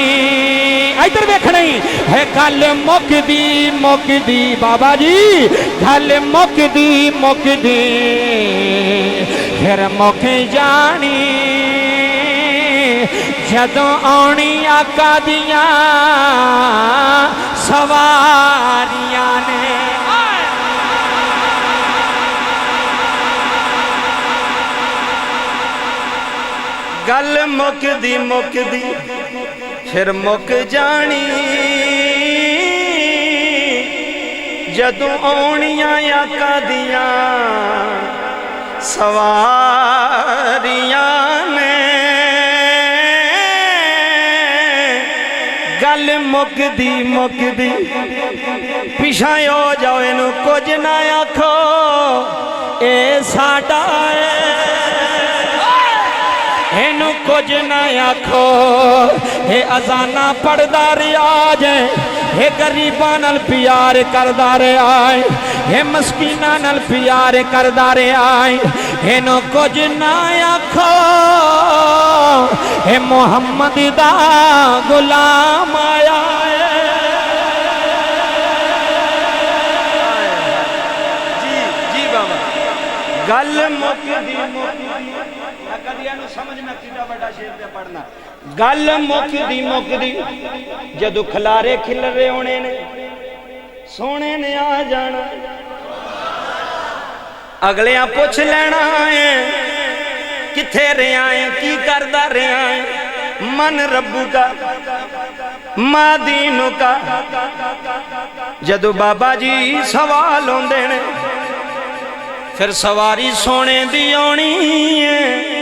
Speaker 1: इधर वेखना ही है कल मुकदी मुकदी बाबा जी, कल मुकदी मुकदी फिर मुक जानी। जदों आनी आका दियां सवारियां ने।
Speaker 2: गल मुकदी मुकदी फिर मुक जानी, जदों आउणियां आका दियां सवारियां ने। गल मुकदी मुकदी पिछा हो जाओ, इनू कुछ ना आखो ए साडा इनू कुछ ना आखो, ये अजाना पढ़दा रहा जे, ये गरीबां नाल प्यार करदा रहा है, ये मस्कीनां नाल प्यार करदा रहा है। इनू कुछ ना आखो, ये मुहम्मद दा गुलाम आया है। जी जी बाबा गल मुकदी समझना कितना बड़ा शेर पे पढ़ना। गल मुकदी मुकदी जदों खलारे खिल रहे होने ने, सोने ने आ जाना, अगलियां पुछ लेना है किथे रहा है, की करदा रहा है, मन रब्बू का मां दीनू का। जदों बाबा जी सवाल होंदे ने, फिर सवारी सोने दी आनी है।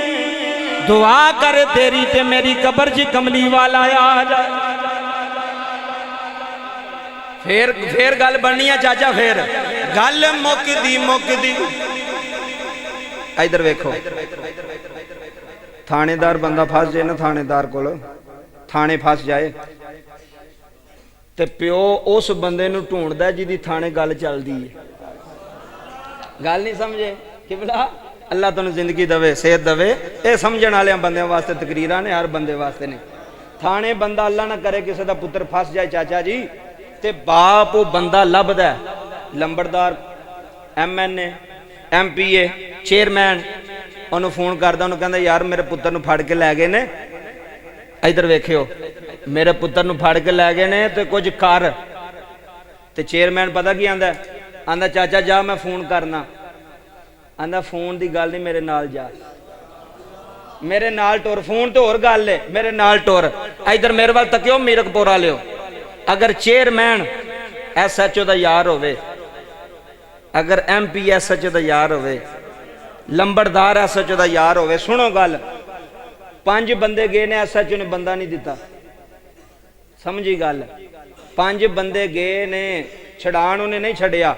Speaker 2: दुआ कर तेरी ते मेरी कब्र च कमली वाला आ जाए। फिर गल बननी है चाचा, फिर गल मुकदी मुकदी। इधर वेखो, थानेदार बंदा फस जाए ना, थानेदार कोल थाने फस जाए ते प्यो उस बंदे नूं ढूंढदा जिहदी थाने गल चलदी है। गल नहीं समझे किबला अल्लाह तुहानू जिंदगी दवे सेहत दवे ये समझण वाले बंदे वास्ते तकरीरां ने हर बंदे वास्ते ने थाने बंदा अल्लाह ना करे किसी का पुत्र फस जाए चाचा जी ते बाप वो बंदा लभदा लंबड़दार MNA MPA चेयरमैन उन्होंने फोन करदा उन्होंने कहंदा यार मेरे पुत्र नूं फड़ के लै गए ने इधर वेखियो मेरे पुत्र नूं फड़ के लै गए ने ते कुछ कर ते चेयरमैन पता की आंदा आंदा चाचा जा मैं फोन करना आंदा फोन की गल नहीं मेरे नाल जा मेरे नाल टुर फोन तो होर गल है मेरे नाल टुर इधर मेरे वाल तकियो मीरकपुर वालियो अगर चेयरमैन SHO का यार होवे अगर MP SHO का यार होवे लंबड़दार SHO का यार होवे सुनो गल 5 बंदे गए ने SHO ने बंदा नहीं दिता समझी गल 5 बंदे गए ने छड़ान उन्हें नहीं छड़िया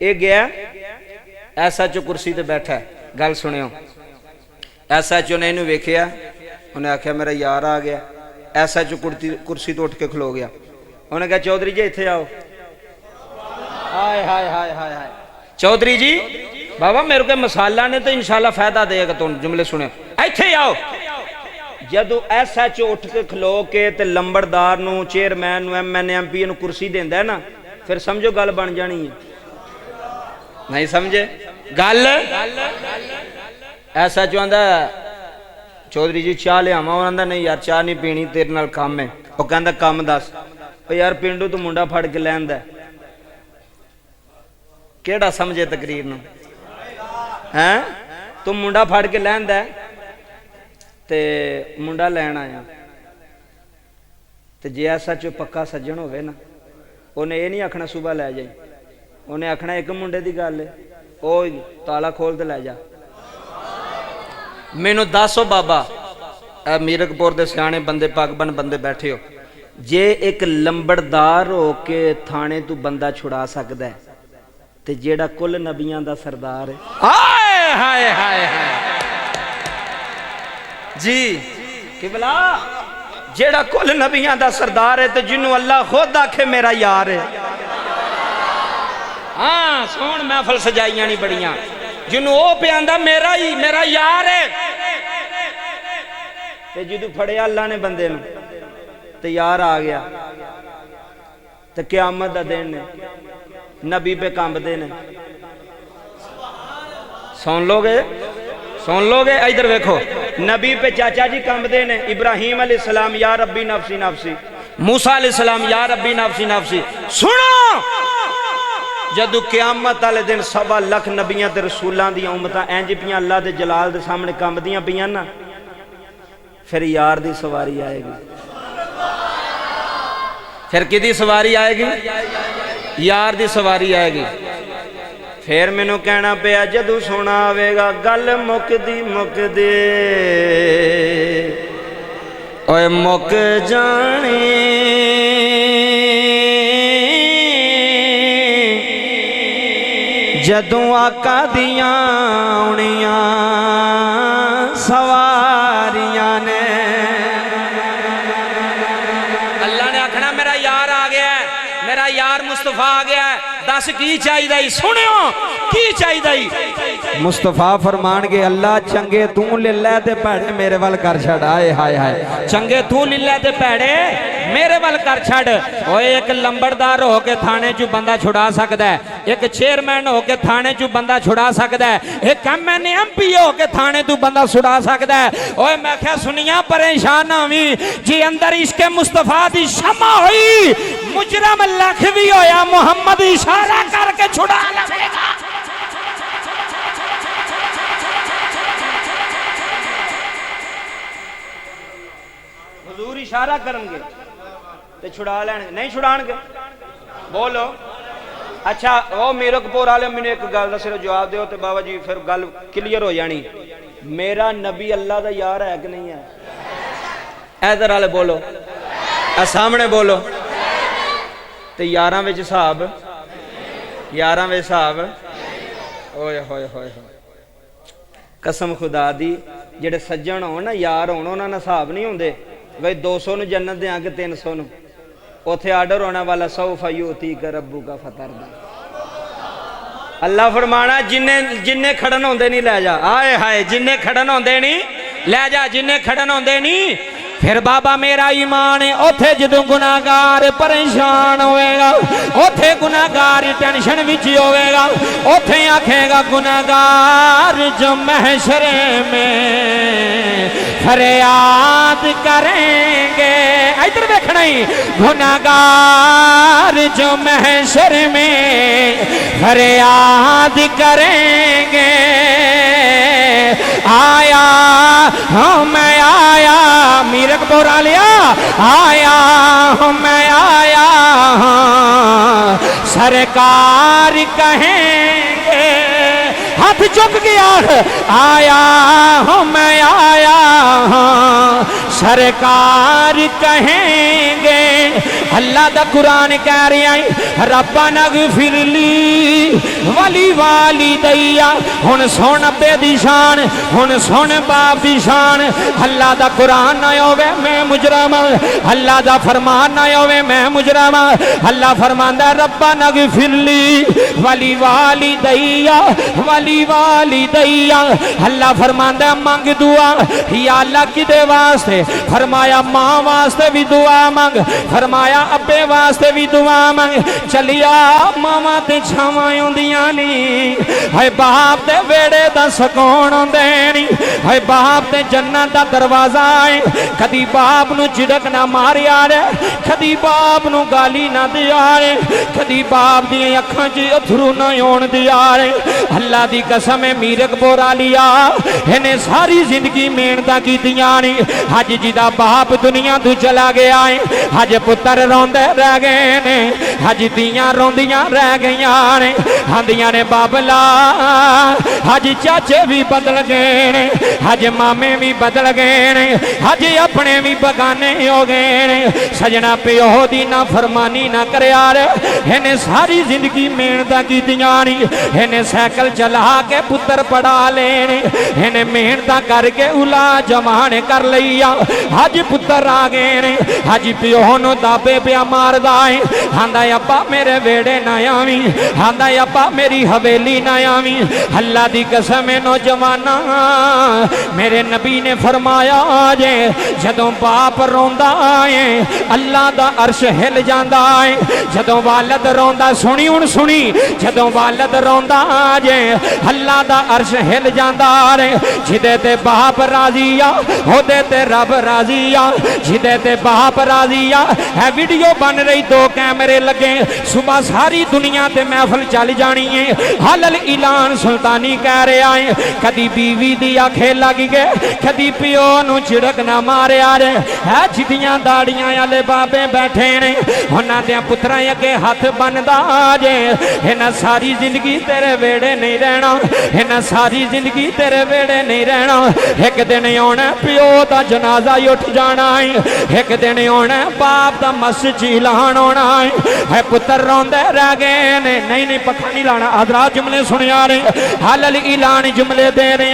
Speaker 2: ये गया SHO कुर्सी ते बैठा है गल सुनियो SHO ने इन्हू वेखिया उन्हें आख्या मेरा यार आ गया SHO कुर्सी तो उठ के खलो गया उन्हें कहा चौधरी जी इत्थे आओ हाय हाय हाय हाय हाय चौधरी जी बाबा मेरे को मसाला ने तो इंशाल्लाह फायदा देगा तुम जुमले सुने इत्थे आओ जदों SHO उठ के खलो के ते लंबड़दार नू चेयरमैन नू MNA MP नू कुर्सी देंदा है ना फिर समझो गल बन जानी है नहीं समझे गल SHO आंदा चौधरी जी चाह ले आवा आंदा नहीं यार चाह नहीं पीनी तेरे नाल काम है वो कहंदा काम दस यार पिंडू तू मुंडा फड़ के लैंदा केड़ा समझे तकरीर नू हैं तू मुंडा फड़ के लैंदा ते मुंडा लैन आया ते जे SHO पक्का सज्जन होवे ना उन्हें ये नहीं आखना सुबह लै जाई उन्हें आखना एक मुंडे की गल है ओ ताला खोल ते लै जा मैनू दसो बाबा मीरकपुर दे सियाणे बंदे पगबन बंदे बैठे हो जे एक लंबड़दार हो के थाने तू बंदा छुड़ा सकदा है ते जेड़ा कुल नबियां दा सरदार है हाय हाय हाय हाय जी किबला जेड़ा कुल नबियां दा सरदार है ते जिन्नू अल्लाह खुद आखे मेरा यार है हाँ सोन महफल सजाइयां नहीं बड़ियां जिन्नू ओ पे आंदा मेरा यार है ते जिदू फड़िया अल्लाह ने बंदे नू ते यार आ गया ते क़यामत दा दिन ने नबी पे कंबदे ने सुन लोगे इधर वेखो नबी पे चाचा जी कंबदे ने इब्राहिम अलैहिस्सलाम या रब्बी नफसी नफसी मूसा अलैहिस्सलाम या रब्बी नफसी नफसी सुनो जदू क़यामत वाले दिन 1.25 लाख नबियां ते रसूलां दी उम्मतां इंज पियां अल्लाह दे जलाल दे सामने कंबदियां पियां ना फिर यार दी सवारी आएगी फिर किदी सवारी आएगी यार दी सवारी आएगी फिर मैनू कहना पिया जदू सोना आवेगा गल मुकदी मुकदे ओए मुक जाने जदू आका दियां आउणियां सवारियां ने अल्लाह ने आखना मेरा यार आ गया है मेरा यार मुस्तफा आ गया है दस की चाहिए सुनियो की चाहिए मुस्तफा फरमान के अल्लाह चंगे तू ले लै ते भैड़े मेरे वाल कर छड़ आए हाय हाय चंगे तू ले लै ते भैड़े मेरे वाल कर छड़ ओए एक लंबड़दार हो के थाने चू बंदा छुड़ा सकदा है एक चेयरमैन हो के थाने चू बंदा छुड़ा सकदा है एक MNA MP हो के थाने तू बंदा छुड़ा सकदा है ओए मैं क्या सुनिया परेशान ना होवी जी अंदर इसके मुस्तफा दी शमा हुई मुजरम लख भी होया मुहम्मद इशारा करके छुड़ा लवेगा हुजूर इशारा करेंगे ते छुड़ा लेंगे नहीं छुड़ाएंगे बोलो अच्छा वो मीरकपुर वाले मैंने एक गल का सिर्फ जवाब दो तो बाबा जी फिर गल क्लीयर हो जानी मेरा नबी अल्लाह का यार है कि नहीं है इधर वाले बोलो सामने बोलो तो यारां विच हिसाब यारां विच हिसाब ओए होए होए कसम खुदा दी जेड़े सज्जन हो ना यार होण उन्हां नाल हिसाब नहीं हुंदे बई 200 नूं जन्नत देंगे 300 नूं उथे आर्डर होने वाला 100 फयूती का रब्बू का फतरदा अल्लाह फरमाना जिन्ने जिन्ने खड़न होंदे नहीं लै जा। आए हाय जिन्ने खड़न होंदे नहीं लै जा, जिन्ने खड़न होंदे नहीं।
Speaker 1: फिर बाबा मेरा ईमान है उथे जदों गुनाहगार परेशान होएगा, उथे गुनाहगार टेंशन विच होएगा, उथे आखेगा गुनाहगार जो महशरे में फरियाद करेंगे। इधर देखना ही, गुनाहगार जो महशर में फरियाद करेंगे। आया हूँ मैं आया, मीरक बोरा लिया, आया हूँ मैं आया हूँ सरकार कहेंगे। हाथ चुक गया, आया हूँ मैं आया हूँ सरकार कहेंगे। अल्लाह दा कुरान कह रहा है रब्बा नगफिरली वली वाली दैया। हुन सुन अब्बे दी शान, हुन सुन बाप दी शान। अल्लाह दा कुरान ना होवे मैं मुजरम, अल्लाह दा फरमान ना होवे मैं मुजरम। अल्लाह फरमांदा रब्बा नगफिरली वली वाली दैया, वली वाली दैया। अल्लाह फरमांदा मंग दुआ, या अल्लाह किदे वास्ते? फरमाया मां वास्ते भी दुआ मंग, फरमाया अब्बे वास्ते भी दुआ मंग। चलिया मावा ते छावां आउंदियां नी, हाय बाप दे वेड़े दा सकून आउंदे नी, हाय बाप ते जन्नत दा दरवाजा है। कदी बाप नू झिड़क ना मारिया रे, कदी बाप नू गाली ना दिया रे, कदी बाप दी अखां च अथरू ना आउण दिया रे। अल्लाह दी कसम है मीरक बोरा लिया, इन्हें सारी जिंदगी मेहनतां कीतियां नी। अज जिदा बाप दुनिया तू चला गया है, अज पुत्र रोंदे रह गए ने, अज दियां रोंदियां रह गईयां ने। आंदियां ने बाबला अज चाचे भी बदल गए ने, अज मामे भी बदल गए ने, अज अपने भी बगाने हो गए ने। सजना प्यो दी ना फरमानी ना करया रे, इन्हें सारी जिंदगी मेहनतां कीतियां नी। इन्हें साइकिल चला के पुत्र पढ़ा लेने, इन्हें मेहनतां करके उला जमान कर लिया। अज पुत्र आ गए ने, अज प्यो नू दाबे पिया मारदा है। आंदा अब्बा मेरे वेड़े ना आवी, आंदा अब्बा मेरी हवेली ना आवी। अल्लाह दी कसम है नौजवाना, मेरे नबी ने फरमाया जे जदों बाप रोंदा है अल्लाह दा अर्श हिल जांदा है। जदों वालद रोंदा, सुनी हुण सुनी, जदों वालद रोंदा जे अल्लाह दा अर्श हिल जांदा है। जिदे ते बाप राजी आ ओदे ते रब राजी आ, जिदे ते बाप राजी आ। है वीडियो बन रही, 2 कैमरे लगे, सुबह सारी दुनिया ते महफिल चल जानी है। हलल ऐलान सुल्तानी कह रहा है, कदी बीवी दी आखे लग गए, कदी प्यो नू झिड़क ना मारिया रे। है जिदियां दाड़ियां वाले बाबे बैठे ने, उन्हां दे पुत्रां अगे हथ बनदा जे इन्हां सारी जिंदगी तेरे वेड़े नहीं रहना, इन्हां सारी जिंदगी तेरे वेड़े नहीं रहना। एक दिन आना प्यो दा जनाजा ही उठ जाना है, एक दिन आना बाप दा मस्जिद ऐलान होना है। पुत्र रोंदे रह गए ने, नहीं नहीं पक्का नहीं लाना, आदरा जुमले सुनिया रे, हलल ऐलान जुमले दे रहे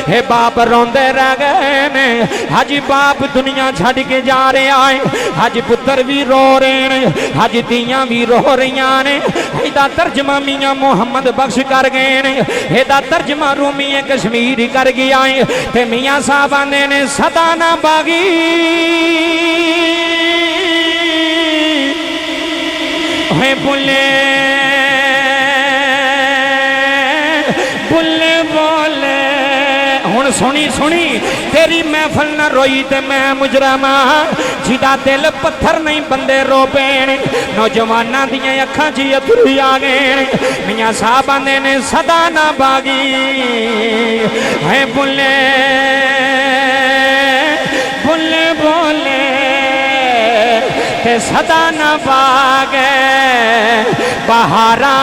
Speaker 1: हे बाप रोंदे रह गए ने। अज बाप दुनिया छड़ के जा रहा है, अज पुत्र भी रो रहे ने, अज धीयां भी रो रही ने। इहदा तर्जमा मियां मुहम्मद बख्श कर गए ने, इहदा तर्जमा रूमी कश्मीर कर गया है। ते मियां साहब आंदे ने सदा ना बागी है बुले बुले बोले। हुण सुनी सुनी तेरी महफल न रोई ते मैं मुजरम, जिदा दिल पत्थर नहीं बंदे रो पैने। नौजवाना दियां अखां च अथरू आ गए। मियां साहब आंदे ने सदा ना बागी है बुले बुले बोले ते सदा ना बागे बहारा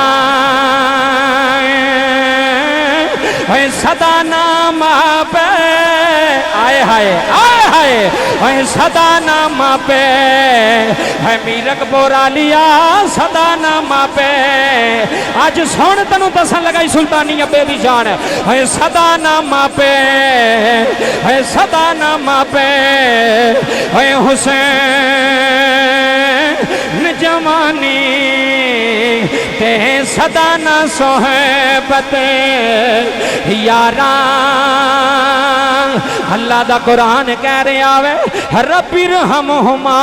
Speaker 1: सदा नाम पे। आए हाय आए हाय सदा नाम पे है मीरक बोरा लिया सदा नाम पे। अज सुन तेन दसन लगाई सुल्तानी अब्बे दी जान है सदा नाम पे है सदा नाम पे है हुसैन न जवानी ते सदा न सोहबत यारा। अल्लाह दा कुरान कह रहा वे रब्बी रहमहुमा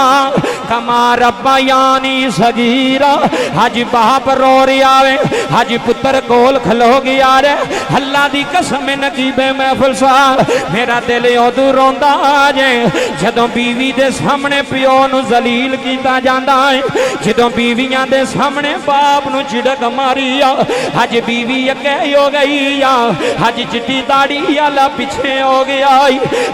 Speaker 1: कमा रब्बयानी सगीरा। हज बाप रो रहा वे, हज पुत्र कोल खलो गया रे। अल्लाह दी कसम नकीबे महफिल साहब मेरा दिल उदू रोंदा जे जदों बीवी दे सामने प्यो नू जलील कीता जांदा है, जदों बीवियां दे सामने बाप नू झिड़क मारी आ। हज बीवी अगे हो गई आ, हज चिट्टी दाड़ी आला पिछे हो गया,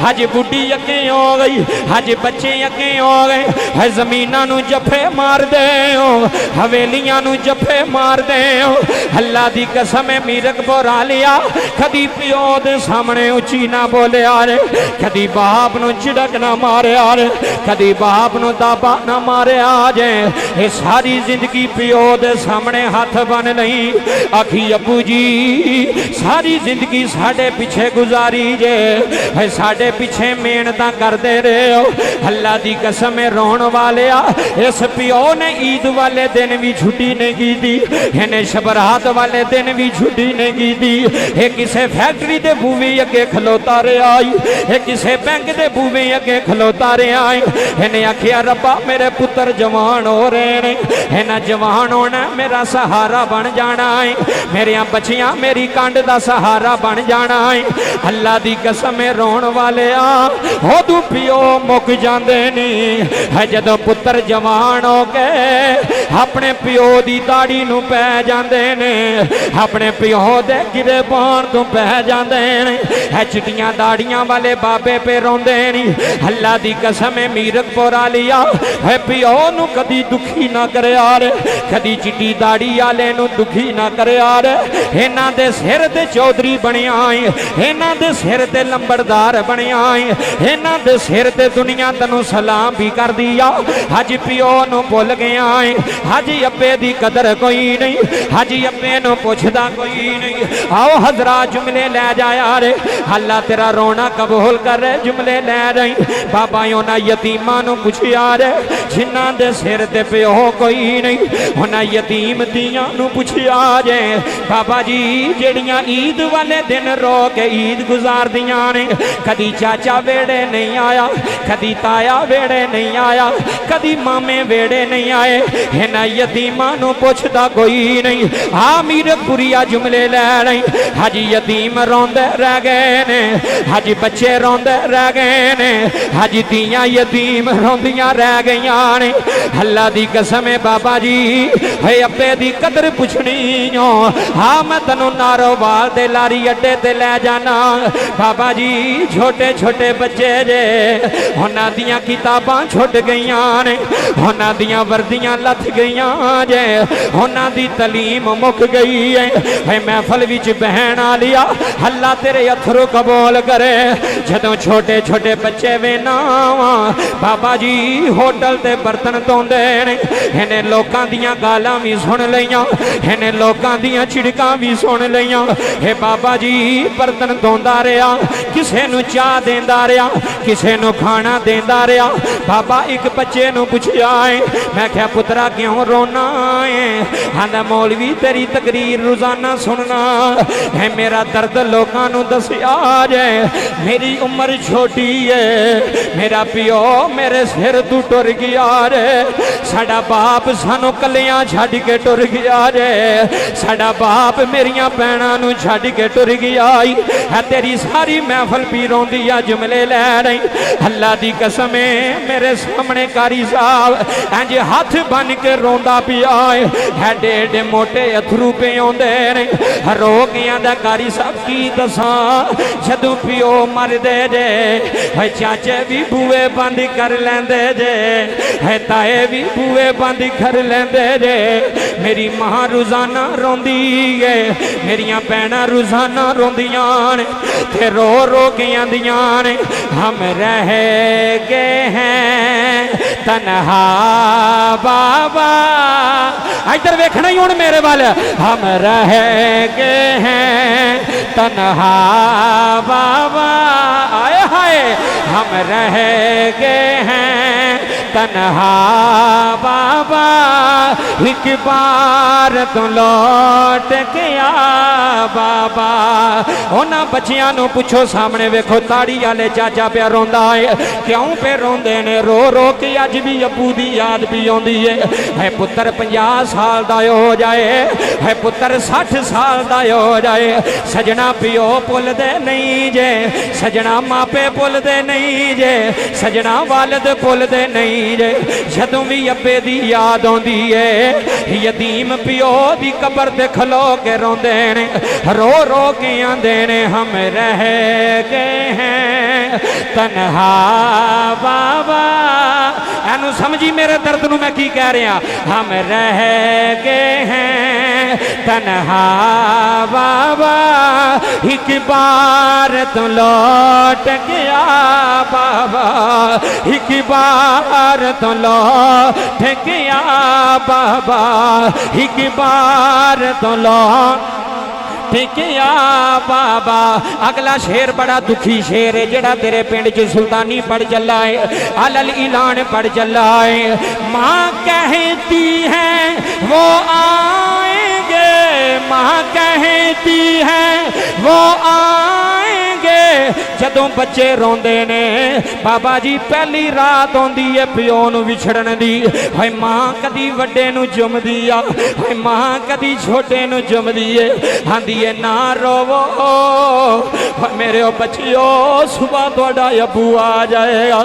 Speaker 1: हज बुढ़ी अगे हो गई, हज बच्चे अगे हो गए। है जमीना नू जफे मार दे हो, हवेलियां नू जफे मार दे हो। अल्लाह दी कसम मीरक बोरा लिया कदी प्यो दे सामने उची ना बोलिया रे, कदी बाप नू झिड़क ना मारिया रे, कदी बाप नू दाबा ना मारिया जे। ये सारी जिंदगी प्यो दे सामने हाथ बन नहीं आखी अबू जी सारी जिंदगी साडे पीछे गुजारी जे, है साडे पीछे मेहनतां करदे रहे हो। अल्लाह दी कसम रोण वाले आ इस प्यो ने ईद वाले दिन भी छुट्टी नहीं की दी, इन्हें शबरात वाले दिन भी छुट्टी नहीं की दी। ये किसे फैक्ट्री दे बूवे अगे खलोता रहा आई, ये किसे बैंक दे बूवे अगे खलोता रहा आई। इन्हें आखिया रब्बा मेरे पुत्र जवान हो रहे ने, इन्हें जवान होना मेरा सहारा बन जाना है, मेरिया बच्चियां मेरी कंड दा सहारा बन जाना है। अल्लाह दी कसम रोण वाले आ उदू प्यो मुक जांदे नहीं है जदों पुत्र जवान हो के अपने प्यो दी दाड़ी नू पै जांदे ने, अपने प्यो दे गिरबान तो पै जांदे ने। है चिट्टियां दाड़ियां वाले बाबे पे रोंदे नहीं। अल्लाह दी कसम मीरकपुर लिया है प्यो नू कदी दुखी ना करया रे, कदी चिट्टी दाड़ी वाले नू दुखी ना करया रे। इन्हां दे सिर ते चौधरी बनिया इन्हां दे सिर ते लंबड़दार बनिया, इन्हां दे सिर ते दुनिया तैनू सलाम भी कर दिया। हज प्यो नू भुल गया है, हज अब्बे दी कदर कोई नहीं, हज अब्बे नू पुछदा कोई नहीं। आओ हजरा जुमले लै जाया रे, अल्लाह तेरा रोना कबूल कर रे जुमले लै रही। बाबा उन्हां यतीमां नू पुछया रे जिन्हां दे सिर ते प्यो कोई नहीं, उन्हां यतीम दियां नू पुछया जे बाबा जी जेड़ियां ईद वाले दिन रो के ईद गुजार दियां ने, कदी चाचा वेड़े नहीं आया, कदी ताया वेड़े नहीं आया, कदी मामे वेड़े नहीं आए। इन्हां यतीमां नू पुछदा कोई नहीं। आ मीरपुरिया जुमले लै रही, हज यतीम रोंदे रह गए ने, हज बच्चे रोंदे रह गए ने, हज दियां यतीम रोंदियां रह गईयां ने। अल्लाह दी कसम बाबा जी है अब्बे दी कदर पुछनी हो। हाँ मैं तैनू नारोवाल दे लारी अड्डे ते लै जाना। बाबा जी छोटे छोटे बच्चे जे उन्हां दियां किताबां छुट गईयां ने, उन्हां दियां वर्दियां लथ गईयां जे, उन्हां दी तलीम मुक गई है। महफल विच बहन आ लिया अल्लाह तेरे अथरू कबूल करे। जदों छोटे छोटे बच्चे वेना बाबा जी होटल ते बर्तन धोंदे ने, इन्हें लोकां दियां गालां भी सुन लईयां, इन्हें लोकां दियां छिड़कां भी सुन लईयां। हे बाबा जी बर्तन धोंदा रहा, किसे नू चाह देंदा रहा, किसे नू खाना देंदा रहा। बाबा एक बच्चे नू पुछया है, मैं क्या पुत्रा क्यों रोना है? आंदा मौलवी तेरी तकरीर रोजाना सुनना है, मेरा दर्द लोकां नू दसिया जे। मेरी उम्र छोटी है, मेरा प्यो मेरे सिर तू टुर गया रे, साडा बाप सानू कलियां छड्ड के टुर गया रे, साडा बाप मेरियां भैणां नू छड्ड के टुर गया है। तेरी सारी महफल भी रोंदी आ जुमले लै रही। अल्लाह दी कसम मेरे सामने कारी साहब इंज हाथ बन के रोंदा पिया है, एडे एडे मोटे अथरू पे आउंदे ने। रो गया दा कारी साहब की दसां जदों पिओ मरदे जे, है चाचे भी बूए बंद कर लेंदे जे, है ताए भी बूए बंद कर लेंदे जे। मेरी मां रोजाना रोंदी है, मेरियां भैणां रोजाना रोंदियां ने ते रो रो के आंदियां ने हम रह गए हैं तन्हा बाबा। इधर वेखना ही हुण मेरे वाल, हम रह गए हैं तन्हा बाबा। आए हाय हम रह गए हैं तन्हा बाबा, एक बार तो लौट के आ बाबा। उन्हां बच्चियां नूं पुछो, सामने वेखो ताड़ी वाले चाचा पे रोंदा है, क्यों पे रोंदे ने? रो रो के अज भी अबू दी याद भी आउंदी है पुत्र 50 साल दा हो जाए, है पुत्र 60 साल दा हो जाए, सजना पिओ भुलदे नहीं जे, सजना मापे भुलदे नहीं जे, सजना वालद भुलदे नहीं जे। जदों भी अब्बे दी याद आउंदी है, यतीम पिओ दी कबर ते खलो के रोंदे ने, रो रो के आंदे ने हम रह गए हैं तन्हा बाबा। एनू समझी मेरे दर्द नू मैं की कह रहा, हम रह गए हैं तन्हा बाबा, एक बार तो लौट गया बाबा, एक बार तो लौट गया बाबा, एक बार तो लौट टिकिया बाबा। अगला शेर बड़ा दुखी शेर है, जड़ा तेरे पिंड च सुल्तानी पढ़ चला है, अलल ऐलान पढ़ चला है। माँ कहती है वो आएंगे, माँ कहती है वो आएंगे, जदों बच्चे रोंदे ने बाबा जी पहली रात आउंदी है पिओ नूं विछड़न दी। हाय मां कदी वड्डे नूं चुमदी आ, हाय मां कदी छोटे नूं चुमदी है, आंदी है ना रोवो मेरे बच्चियो, सुबह तुहाडा अबू आ जाएगा,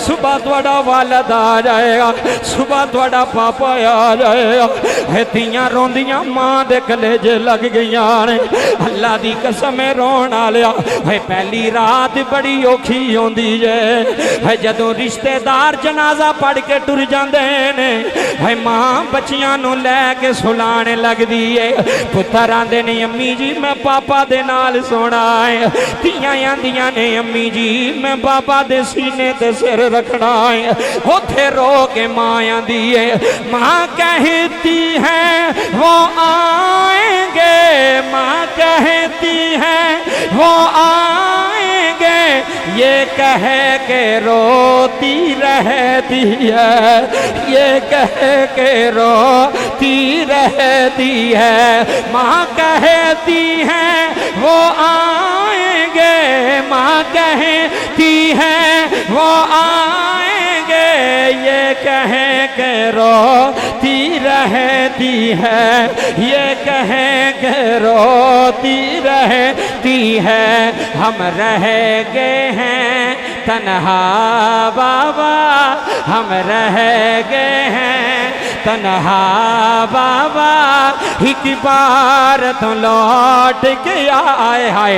Speaker 1: सुबह तुहाडा वालद आ जाएगा, सुबह तुहाडा पापा आ जाएगा। है तियां रोंदियां मां दे कलेजे लग गईयां ने, अल्लाह दी कसम रोण वालिया। है पहली रात बड़ी औखी होंदी है, जदों रिश्तेदार जनाजा पढ़ के टुर जाते हैं, है मां बच्चियां नूं लैके सुलाने लगदी है। पुत्तर आंदे ने अम्मी जी मैं पापा दे नाल सोना है, तियां आंदियां ने अम्मी जी मैं बाबा दे सीने ते सिर रखना है। उथे रो के मां आंदी है, मां कहती है वो आएंगे, मां कहती है वो आएंगे, ये कह के रोती रहती है, ये कह के रोती रहती है। माँ कहती है वो आएंगे, माँ कहती है वो आएंगे, ये कह के रोती रहती है, ये कह के रोती रहती है। हम रह गए हैं तन्हा बाबा, हम रह गए हैं तन्हा बाबा, एक बार तो लौट के आए हाय,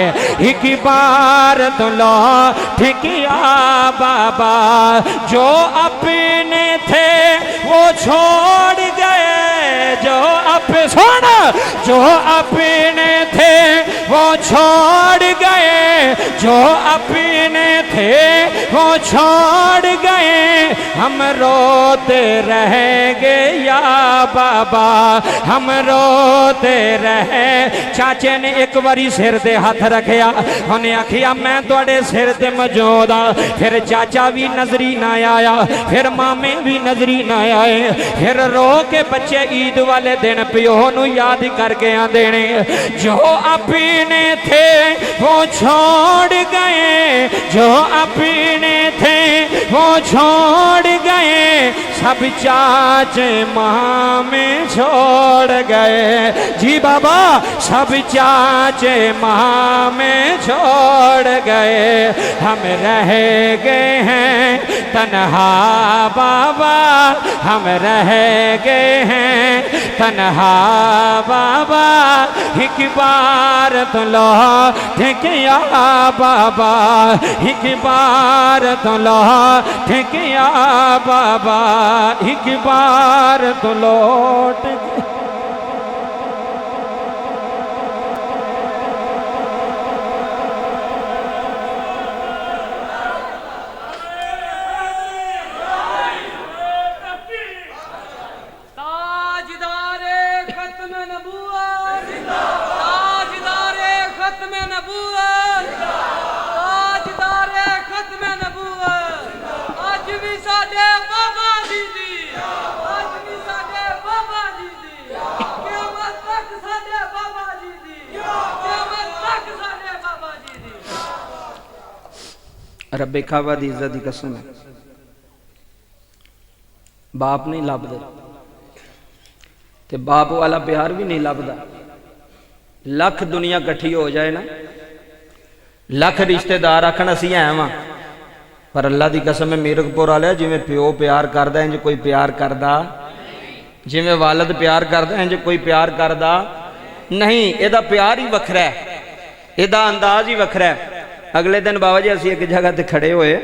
Speaker 1: एक बार तो लौट के आ बाबा। जो अपने थे वो छोड़ गए, जो अपने सुन, जो अपने थे वो छोड़ गए, जो अपने थे वो छोड़ गए, हम रोते रह गए या बाबा, हम रोते रहे। चाचे ने एक बारी सिर ते हाथ रखिया, उन्हें आखिया मैं तुहाडे सिर ते मौजूद हाँ। फिर चाचा भी नजरी ना आया, फिर मामे भी नजरी ना आए, फिर रो के बच्चे ईद वाले दिन पिओ नूं याद करके आंदे ने, जो अपने थे वो छोड़ गए, जो अपने थे वो छोड़ गए, सब चाचे मामे छोड़ गए। जी बाबा सब चाचे मामे छोड़ गए, हम रह गए हैं तन्हा बाबा, हम रह गए हैं तन्हा बाबा। एक बार तो लौट के आ बाबा, एक बार तो लौट के आ बाबा, एक बार तो लौट के।
Speaker 2: रब्बे काबा दी इज्जत दी कसम है, बाप नहीं लभदे ते बाप वाला प्यार भी नहीं लभदा। लख दुनिया कट्ठी हो जाए ना, लख रिश्तेदार आखन असीं है वां, पर अल्लाह दी कसम है मीरकपुर वाले जिवें प्यो प्यार करदा इंज कोई प्यार करदा, जिवें वालद प्यार करदा इंज कोई प्यार करदा नहीं। इहदा प्यार ही वखरा है, इहदा अंदाज ही वखरा है। अगले दिन बाबा जी असीं एक जगह ते खड़े होए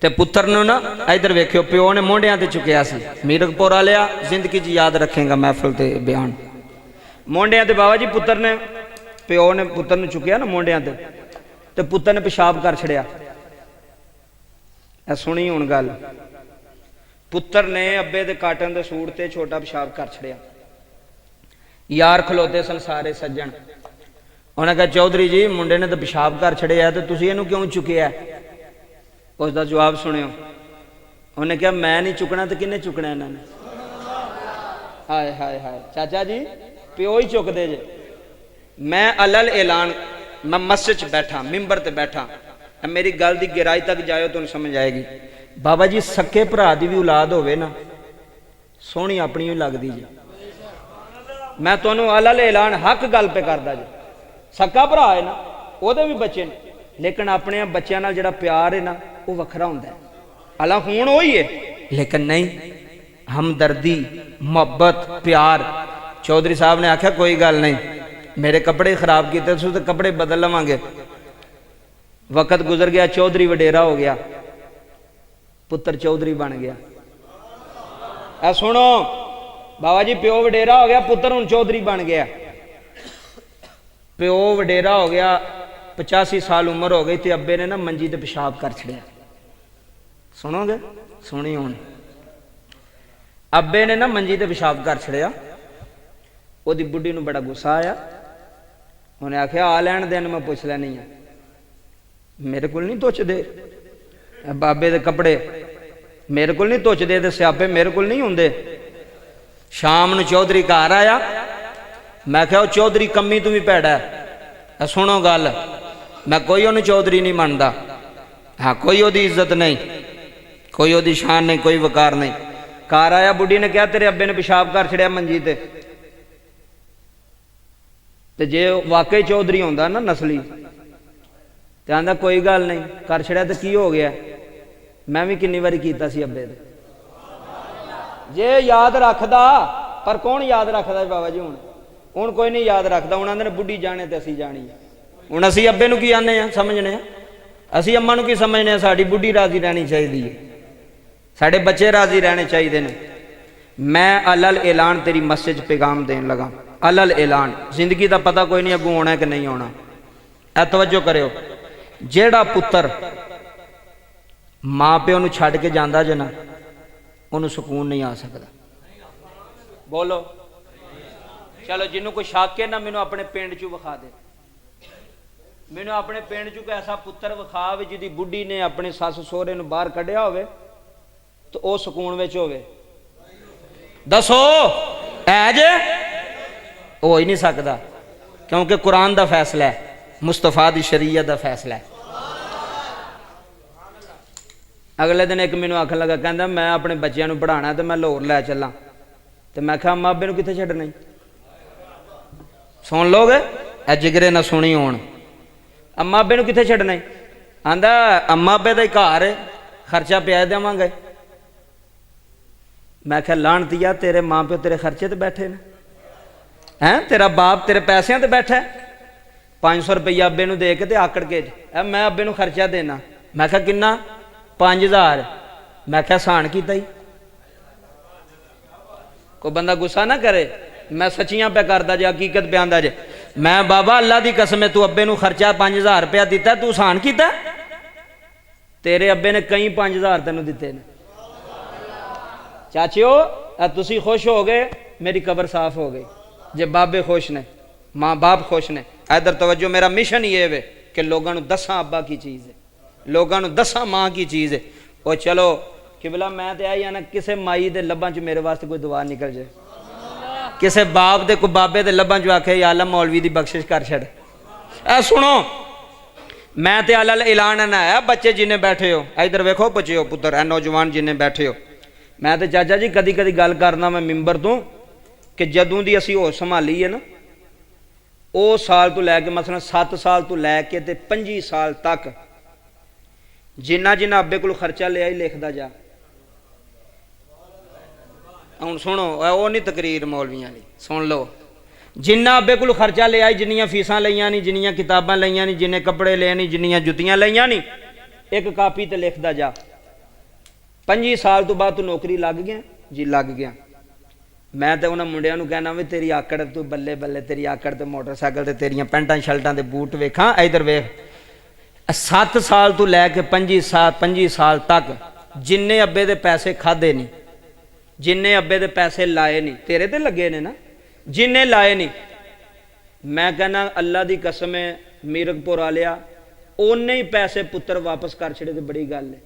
Speaker 2: ते पुत्र नूं ना इधर वेखियो प्यो ने मोंढियां ते चुकिया सी। मीरकपुर वालिया जिंदगी च याद रखेगा महफिल ते बयान। मोंढियां ते बाबा जी पुत्र ने प्यो ने पुत्र नूं चुकिया ना मोंढियां ते पुत्र ने पेशाब कर छड़िया। सुनी हुण गल, पुत्र ने अब्बे दे काटन दे सूट ते छोटा पेशाब कर छड़िया। यार खलोते सन सारे सज्जन, उन्हें कहा चौधरी जी मुंडे ने तो पेशाब कर छड़िया तो तुसीं इहनूं क्यों चुकिया? उसका जवाब सुनियो, उन्हें कहा मैं नहीं चुकना तो किन्ने चुकना इन्होंने? हाय हाय हाय चाचा जी प्यो ही चुकदे जे। मैं अलल ऐलान, मैं मस्जिद च बैठा, मिंबर ते बैठा, मेरी गल की गहराई तक जाओ तुम समझ आएगी। बाबा जी सक्के भरा की भी औलाद होवे ना सोहनी अपनी ही लगती जी। मैं तुहानू अलल ऐलान हक गल पे करदा जी। सक्का भरा है ना, ਉਹਦੇ भी बच्चे ने, लेकिन अपने बच्चों नाल जिहड़ा प्यार है ना वो वखरा हुंदा है। हालांकि हुण वही है, लेकिन नहीं हमदर्दी मुहब्बत प्यार। चौधरी साहब ने आख्या कोई गल नहीं, मेरे कपड़े खराब किए तो कपड़े बदल लवांगे। वक्त गुजर गया, चौधरी वडेरा हो गया, पुत्र चौधरी बन गया। ऐ सुनो बाबा जी, प्यो वडेरा हो गया, पुत्र हुण चौधरी बन गया। प्यो वडेरा हो गया, 85 साल उम्र हो गई तो अब्बे ने ना मंजी ते पेशाब कर छड़िया। सुनोगे? सुनी हुण। अब्बे ने ना मंजी ते पेशाब कर छड़िया। ओदी बुढ़ी नूं बड़ा गुस्सा आया, उन्हें आख्या आ लैण देन, मैं पुछ लैनी है, मेरे को नहीं धुचदे बाबे दे कपड़े, मेरे को नहीं धुचदे ते स्यापे मेरे को नहीं हुंदे। शाम नूं चौधरी घर आया, मैं क्या चौधरी कमी तू भी भैड़ा है। सुनो गल, मैं कोई उन्हें चौधरी नहीं मानता, हाँ कोई ओदी इज्जत नहीं, कोई ओदी शान नहीं, कोई वकार नहीं। घर आया, बुढ़ी ने कहा तेरे अब्बे ने पेशाब कर छड़िया मंजी ते जे वाकई चौधरी होंदा ना नस्ली ते आंदा कोई गल नहीं, कर छड़िया तो की हो गया? मैं भी किन्नी बारी कीता सी अब्बे दे। जे याद रखदा, पर कौन याद रखदा बाबा जी? हुण कोई नहीं याद रखदा। हुण आंदे ने बुढ़ी जाने ते असीं जानी है। हुण असीं अब्बे नूं की आने आ समझने आ, असीं अम्मा नूं की समझने आ? साडी बुढ़ी राजी रहनी चाहिदी है, साडे बच्चे राजी रहने चाहिए ने। मैं अलल ऐलान तेरी मस्जिद पैगाम देन लगा। अलल ऐलान, जिंदगी का पता कोई नहीं अगू होना है कि नहीं होना। ऐ तवज्जो करियो, जेड़ा पुत्र माँ प्यो नूं छड्ड के जांदा जे ना, उन्होंने सुकून नहीं आ सकता। बोलो चलो, जिन्हों कोई शक है ना, मैनू अपने पिंड चू विखा दे, मैनू अपने पिंड चू कोई ऐसा पुत्र विखा भी जिहदी बुढ़ी ने अपने सस सोहरे नूं बाहर कढ़िया होवे तो वह सुकून विच होवे। दसो है जे? हो ही नहीं सकता, क्योंकि कुरान का फैसला है, मुस्तफा दी शरीयत का फैसला है। अगले दिन एक मैनू आखन लगा, कहता मैं अपने बच्चों को पढ़ाना तो मैं लाहौर लै चला। तो मैं कहा अम्मा अब्बे नूं कित्थे छड्डना? सुन लोगे ए जिगरे ना सुनी होण, अम्मा अब्बे नूं कित्थे छड्डना? आंदा अम्मा अब्बे दा घर है, खर्चा पिया देवांगे। मैं क्या लाणतिया, तेरे माँ प्यो तेरे खर्चे ते बैठे ने हैं, तेरा बाप तेरे पैसों ते बैठा है। 500 रुपया अब्बे नूं दे के ते आकड़ के मैं अब्बे नूं खर्चा देना। मैं क्या किन्ना? 5000। मैं क्या सहन कीता ही? कोई बंदा गुस्सा ना करे, मैं सच्चियां पे करदा जे, हकीकत बयानदा जे। मैं बाबा अल्लाह दी कसम है, तू अब्बे नूं खर्चा 5000 रुपया दिता, तू सहन कीता? तेरे अब्बे ने कई 5000 तेनों दिते ने। चाचियो तुसी खुश हो गए, मेरी कबर साफ हो गई। जे बाबे खुश ने, माँ बाप खुश ने। इधर तवज्जो, मेरा मिशन ये है कि लोगों को दसा अब्बा की चीज़ है, लोगों को दसा माँ की चीज़ है। और चलो किबला मैं तो आई ना, किसी माई के लब्बां च मेरे वास्ते कोई दुआ निकल जाए, किसी बाप दे कोई बाबे के लब्बां च आखे या अल्लाह मौलवी की बख्शिश कर छड़। ऐ सुनो, मैं ते अल ऐलान आया बच्चे जिन्ने बैठे हो इधर वेखो बच्चे पुत्र है नौजवान जिन्ने बैठे हो मैं तो चाचा जी कदी कदी गल करना मैं मिंबर तो कि जदों दी असी होश संभाली है ना ਉਹ ਸਾਲ ਤੋਂ ਲੈ ਕੇ ਮਸलन 7 ਸਾਲ ਤੋਂ ਲੈ ਕੇ ਤੇ 25 ਸਾਲ ਤੱਕ ਜਿੰਨਾ ਜਿੰਨਾ ਅੱਬੇ ਕੋਲ ਖਰਚਾ ਲਿਆ ਹੀ ਲਿਖਦਾ ਜਾ ਹੁਣ ਸੁਣੋ ਉਹ ਨਹੀਂ ਤਕਰੀਰ ਮੌਲਵੀਆਂ ਦੀ ਸੁਣ ਲਓ ਜਿੰਨਾ ਅੱਬੇ ਕੋਲ ਖਰਚਾ ਲਿਆ ਜਿੰਨੀਆਂ ਫੀਸਾਂ ਲਈਆਂ ਨਹੀਂ ਜਿੰਨੀਆਂ ਕਿਤਾਬਾਂ ਲਈਆਂ ਨਹੀਂ ਜਿੰਨੇ ਕੱਪੜੇ ਲਏ ਨਹੀਂ ਜਿੰਨੀਆਂ ਜੁੱਤੀਆਂ ਲਈਆਂ ਨਹੀਂ ਇੱਕ ਕਾਪੀ ਤੇ ਲਿਖਦਾ ਜਾ 25 ਸਾਲ ਤੋਂ ਬਾਅਦ ਤੂੰ ਨੌਕਰੀ ਲੱਗ ਗਿਆ ਜੀ ਲੱਗ ਗਿਆ मैं तो उन्होंने मुंडिया कहना भी तेरी आकड़ तू बल्ले बल्ले तेरी आकड़ तो मोटरसाइकिल ते तेरिया पेंटा शर्टां ते बूट वेखा इधर वेख 7 साल तो लैके 25 साल तक जिन्ने अब्बे दे पैसे खादे नहीं जिन्ने अब्बे दे पैसे लाए नहीं तेरे ते लगे ने ना जिन्ने लाए नहीं मैं कहना अल्लाह दी कसम है मीरकपुर वालिया ओने ही पैसे पुत्र वापस कर छड़े ते बड़ी गल है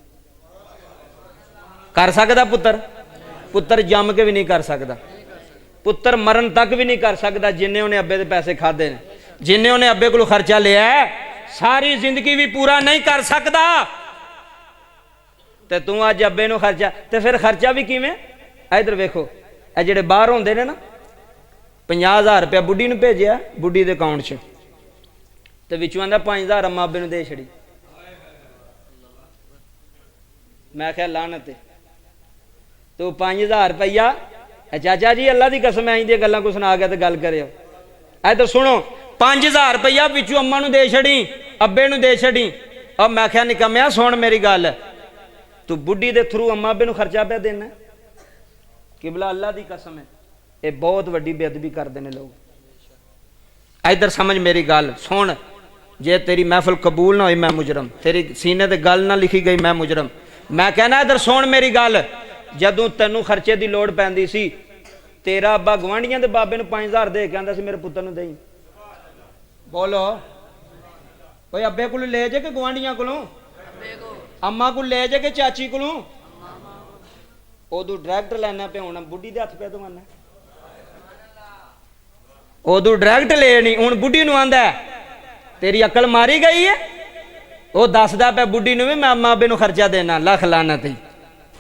Speaker 2: कर सकदा पुत्र जम के भी नहीं कर सकता पुत्र मरण तक भी नहीं कर सकता जिन्हें उन्हें अब्बे के पैसे खादे ने जिन्हें उन्हें अब्बे को खर्चा लिया है सारी जिंदगी भी पूरा नहीं कर सकता तो तू अज अब्बे नूं खर्चा तो फिर खर्चा भी किवें इधर वेखो ये जिहड़े बाहर होंदे ने ना 50,000 रुपया बुढ़ी नूं भेजिया बुढ़ी दे अकाउंट च तो विचों आंदा 5,000 अम्मा अब्बे नूं दे छड़ी मैं क्या लानत तो 5,000 रुपया चाचा जी अल्लाह की कसम आई दी गल्लां को सुना गया तो गल करियो इधर सुनो 5,000 रुपया पिछू अम्मा नूं दे छड़ी अब्बे नूं दे छड़ी और मैं क्या निकम्या सुन मेरी गल तू बुढ़ी दे थ्रू अम्मा अब्बे नूं खर्चा पे देना किबला अल्लाह की कसम है ये बहुत वड्डी बेअदबी करते हैं लोग इधर समझ मेरी गल सुन जे तेरी महफिल कबूल ना हुई मैं मुजरम तेरी सीने ते गल ना लिखी गई मैं मुजरम मैं कहना इधर सुन मेरी गल जदों तैनू खर्चे की लोड़ पैंदी सी तेरा अब्बा गवांढियां दे बाबे नूं 5,000 दे के आंदा सी मेरे पुत्तर नूं देई बोलो कोई अब्बे कोल ले जे के गवांढियां कोलों अम्मा को ले जे के चाची कोलों उदों डायरैक्ट लैना पे होना बुढ़ी दे हत्थ पे दवाना उदों डायरैक्ट ले नहीं हुण बुढ़ी नूं आंदा तेरी अकल मारी गई है वो दसदा पे बुढ़ी नूं भी मैं अम्मा अब्बे नूं खर्चा देना लख लानत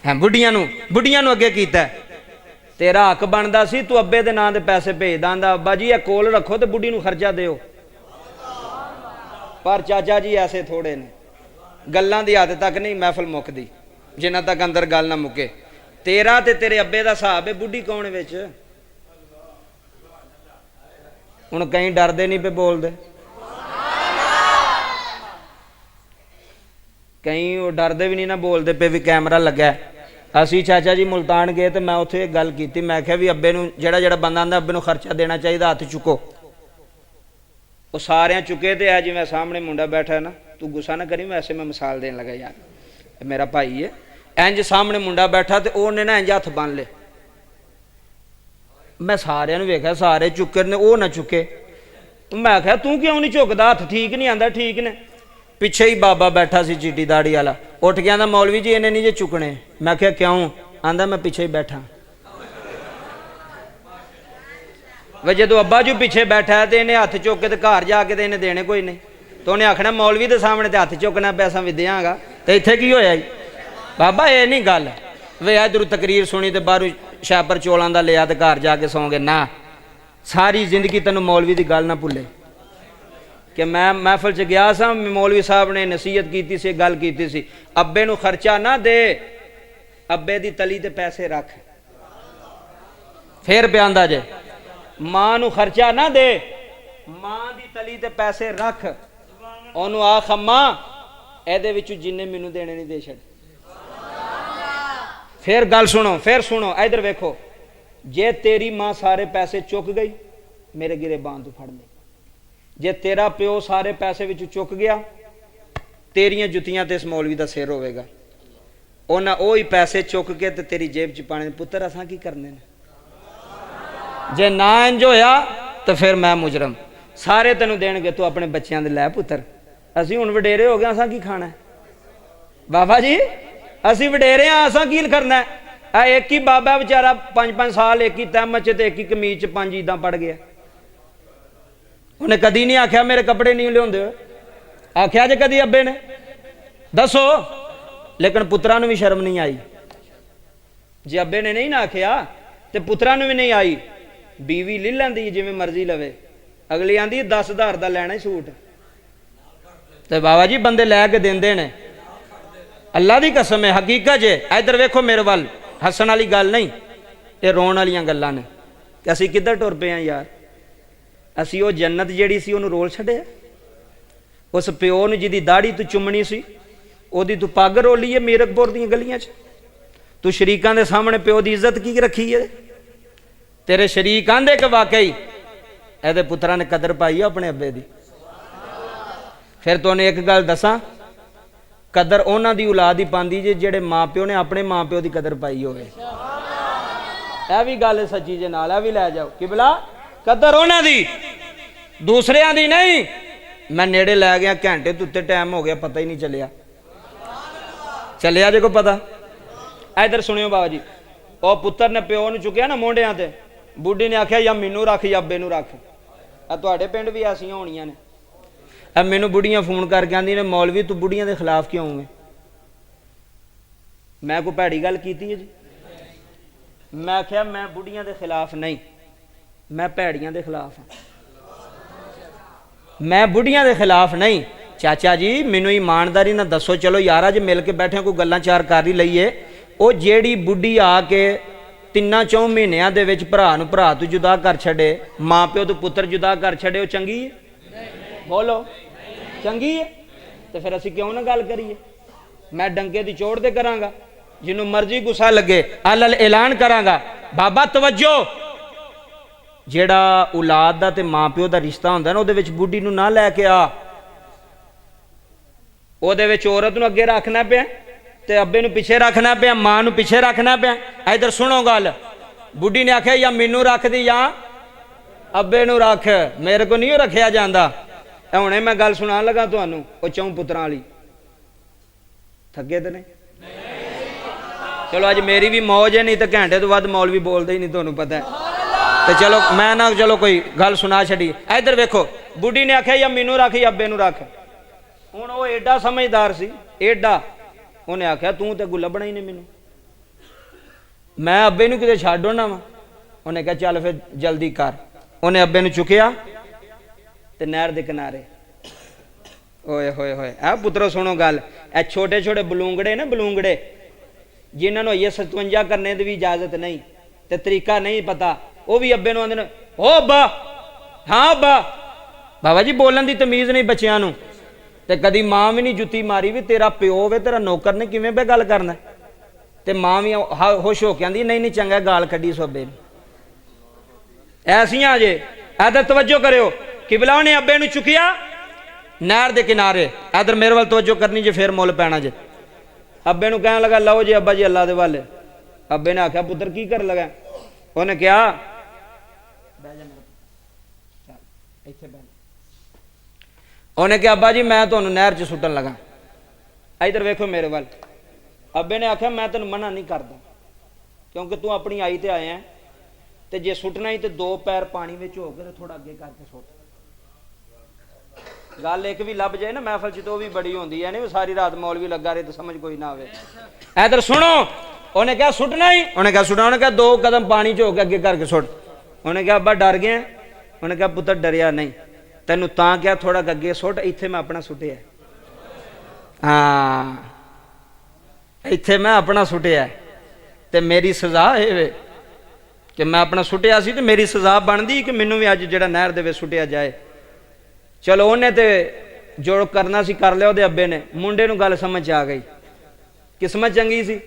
Speaker 2: है बुढ़िया अगे किया तेरा हक बनता सी तू अब्बे दे नां दे पैसे भेजदा आंदा अब्बा जी कोल रखो तो बुढ़ी नूं खर्चा दिओ पर चाचा जी ऐसे थोड़े ने गल्लां दी हद तक नहीं महफिल मुकदी जिन्ना तक अंदर गल ना मुके तेरा ते तेरे अब्बे दा हिसाब है बुढ़ी कौन विच हुण कई डरदे नहीं पे बोलदे कई वो डरदे भी नहीं ना बोलते पे भी कैमरा लगा असी चाचा जी मुल्तान गए तो मैं उत्थे गल की मैं क्या भी अब्बे नूं जेड़ा जेड़ा बंदा आंदा अब्बे नूं खर्चा देना चाहिए हथ चुको वो सारे चुके तो है जिवें सामने मुंडा बैठा है ना तू गुस्सा ना करी वैसे मैं मिसाल देन लगा यार मेरा भाई है इंज सामने मुंडा बैठा तो उन्हें ना इंज हथ बन ले मैं सारे वेख्या सारे चुके ने वो ना चुके मैं क्या तू क्यों नहीं झुकदा हथ ठीक नहीं आंदा ठीक ने पिछे ही बाबा बैठा सी चीटी दाड़ी वाला उठ के आंदा मौलवी जी इन्हें नहीं जे चुकने मैं क्या क्यों आंदा मैं पिछे ही बैठा वे जो अब्बा जी पिछे बैठा है तो इन्हें हथ चुक के घर जाके तो इन्हें देने कोई नहीं तो उन्हें आखना मौलवी के सामने तो हथ चुकना पैसा भी देंगा तो इत्थे की होया जी बाबा ये नहीं गल वे इधरों तकरीर सुनी तो बाहरों शापर चौलों का लिया तो घर जाके सौ गए ना सारी जिंदगी तेन मौलवी की गल ना भुले कि मैं महफिल च गया सा मौलवी साहब ने नसीहत की सी गल की सी अब्बे नूं खर्चा ना दे अब्बे दी तली ते पैसे रख फिर पे आंदा जे मां नूं खर्चा ना दे मां दी तली ते पैसे रख ओनू आख अम्मा एदे विचों जिन्ने मैनूं देने नहीं दे छड़ फिर गल सुनो इधर वेखो जे तेरी मां सारे पैसे चुक गई मेरे गिरेबान तो फड़ ले जे तेरा प्यो सारे पैसे विच चुक गया तेरियां जुतियां ते इस मौलवी दा सिर होवेगा उन्हें वो ही पैसे चुक के ते तेरी जेब च पाने पुत्र असां की करने ने जे ना इंज होया तो फिर मैं मुजरम सारे तेनों देणगे तू अपने बच्चों दे लै पुत्र असीं हुण वडेरे हो गए असां की खाना है बाबा जी असीं वडेरे हाँ असां की करना है एक ही बाबा बेचारा 5-5 साल एक ही तहमत च ते एक ही कमीज च 5 ईदां पड़ गया उन्हें कदी नहीं आख्या मेरे कपड़े नहीं लियाउंदे आख्या जे कदी अब्बे ने? दसो। लेकिन पुत्रा भी शर्म नहीं आई। जे अब्बे ने नहीं ना आख्या तो पुत्रा भी नहीं आई। बीवी ले लैंदी जिवें मर्जी लवे, अगली आंदी 10,000 का लैना ही सूट, तो बाबा जी बंदे लैके देंदे ने। अल्लाह की कसम है, हकीकत है। इधर वेखो मेरे वाल, हसन वाली गल नहीं, ये रोन वालियां गल्लां ने कि असीं किधर टुर पे हैं यार। असीं वो जन्नत जिहड़ी सी उहनूं रोल छड्डिया। उस प्यो नूं जिहदी दाढ़ी तू चुमनी सी ओहदी तू पग रोली है मीरकपुर दी गलियां च। तू शरीकां दे सामने प्यो की इज्जत की रखी है? तेरे शरीक आंदे कि वाकई इहदे पुत्रा ने कदर पाई है अपने अब्बे दी। फिर तुहानूं एक गल दसां, कदर उन्हां दी औलाद ही पांदी जे जिहड़े माँ प्यो ने अपने माँ प्यो की कदर पाई होवे। यह भी गल सच्ची जे नाल, भी लै जाओ किबला, कदर उन्हां दी, दूसरियां दी नहीं। मैं नेड़े लै गया, घंटे तो उत्ते टाइम हो गया, पता ही नहीं चलिया। चलिया जे को पता? इधर सुनियो बाबा जी, वह पुत्र ने प्यो नूं चुकिया ना मोंडियां ते, बुढ़ी ने आख्या या मैनू रख या अब्बे नूं रख। तुहाडे पिंड भी ऐसियां होणियां ने। अब मैनू बुढ़ियां फोन करके आंदी ने, मौलवी तू बुढ़ियां के खिलाफ क्यों है? मैं कोई भैड़ी गल कीती है जी? मैं आख्या मैं बुढ़ियां के खिलाफ नहीं, मैं भैड़ियां के खिलाफ हाँ। मैं बुढ़ियां के खिलाफ नहीं। चाचा जी मैनू ईमानदारी ना दसो, चलो यार अज मिल के बैठे कोई गल्लां चार कर ही लईए। वो जेड़ी बुढ़ी आके 3-4 महीनों दे विच भरा नूं भरा तू जुदा कर छड़े, माँ प्यो तो पुत्र जुदा कर छड़े, वो चंगी है? बोलो चंगी है? तो फिर असीं क्यों ना गल करिए? मैं डंके की चोड़ ते करांगा, जिन्हों मर्जी गुस्सा लगे अल ऐलान करांगा। बाबा तवज्जो, जेड़ा औलाद दा ते माँ प्यो दा रिश्ता हुंदा ना, उहदे विच बुढ़ी नूं ना लैके आ, उहदे विच औरत नूं अगे रखना पिया ते अब्बे नूं पिछे रखना पिया, माँ नूं पिछे रखना पिया। इधर सुनो गल, बुढ़ी ने आख्या या मैनू रख दी या अब्बे नूं रख, मेरे को नहीं रखिया जांदा। हुणे मैं गल सुनान लगा तुहानूं, वो 4 पुत्रां वाली। थके तो नहीं? चलो अज मेरी भी मौज है, नहीं तो घंटे तो बाद मौलवी बोलते ही नहीं, तुहानूं पता है। तो चलो मैं ना चलो कोई गल सुना छड़ी। इधर वेखो, बुढ़ी ने आख्या या मैनू रख या अब्बे नूं रख। हुण वो एडा समझदार सी, एडा, उन्हें आख्या तू तो लभना ही नहीं मैनू, मैं अब्बे नूं किते छड्ड आउणा वा। उन्हें कहा चल फिर जल्दी कर। उन्हें अब्बे नूं चुकिया ते नहर दे किनारे। ओए होए होए, आ पुत्रो सुनो गल, ए छोटे छोटे बलूंगड़े ने, बलूंगड़े जिन्होंने ये 57 करने की भी इजाजत नहीं ते तरीका नहीं पता, वो भी अब्बे नूं आंदे ने ओ अब्बा, हाँ अब्बा। बाबा जी बोलन की तमीज़ नहीं बच्चियां नूं, ते कदी मां भी नहीं जुत्ती मारी भी तेरा प्यो वे तेरा नौकर ने किवें बे गल करना, ते मां भी खुश होके आंदी नहीं नहीं चंगा गाल कड्डी सोबे ने। ऐसियां जे इधर तवज्जो करियो, किबला ने अब्बे नूं चुकिया नहर दे किनारे। इधर मेरे वाल तवज्जो करनी जे, फिर मुल पैना जे। अब्बे नूं कहण लगा लो जी अब्बा जी अल्लाह दे वाले। अब्बे ने आख्या पुत्र की कर लगा? उन्हें कहा उन्हें कहा अब्बा जी मैं तुहानूं नहर च सुट्टन लगा। इधर वेखो मेरे वाल। अब्बे ने आख्या मैं तेन मना नहीं करदा, क्योंकि तू अपनी आई ते आया है, ते जे सुटना ही तो 2 पैर पानी में हो के थोड़ा अगे करके सुट। गल एक भी लभ जाए ना महफल च तो भी बड़ी होंदी है, नहीं सारी रात मौलवी लगा रहे तो समझ कोई ना आवे। इधर सुनो, उन्हें कहा सुटना ही? उन्हें कहा सुटना। उन्हें कहा 2 कदम पानी च हो के अगे करके सुट। उन्हें कहा अब्बा डर गया? उन्हें कहा पुत्र डरिया नहीं, तेनू तां क्या थोड़ा अगे सुट, इत्थे मैं अपना सुटिया। हाँ इत्थे मैं अपना सुटिया ते मेरी सजा है वे कि मैं अपना सुटिया सी, ते मेरी सजा बनती कि मैनू भी अज जिहड़ा नहर दे विच सुटिया जाए। चलो उन्हें ते जो करना सी कर लिया। उहदे अब्बे ने, मुंडे नूं गल समझ आ गई, किस्मत चंगी सी।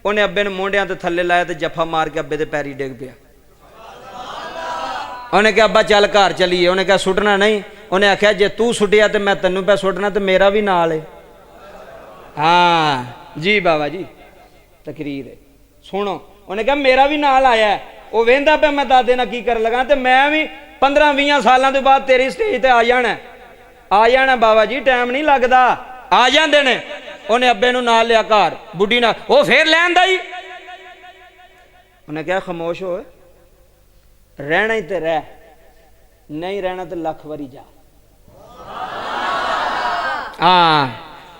Speaker 2: उन्हें अब्बे ने मोंडियां ते थल्ले लाया ते जफा मार के अब्बे दे पैरी डिग पिया। उन्हें कहा अब्बा चल घर चलीए। उन्हें कहा सुटना नहीं। उन्हें आख्या जे तू सुटिया तो मैं तेनू पे सुटना, तो मेरा भी नाल है। हाँ जी बाबा जी तकरीर है, सुनो। उन्हें कहा मेरा भी नाल आया है, वो वेंदा पे मैं दादे ना की कर लगा, तो मैं भी 15-20 सालों के बाद तेरी स्टेज पर आ जाना बाबा जी, टाइम नहीं लगता, आ जाते ने। उन्हें अब्बे नूं नाल लिया घर, बुढ़ी ना वो फिर लैन दा ही। उन्हें कहा खामोश हो, रहना ही तो रह, नहीं रहना तो लख वारी जा। हाँ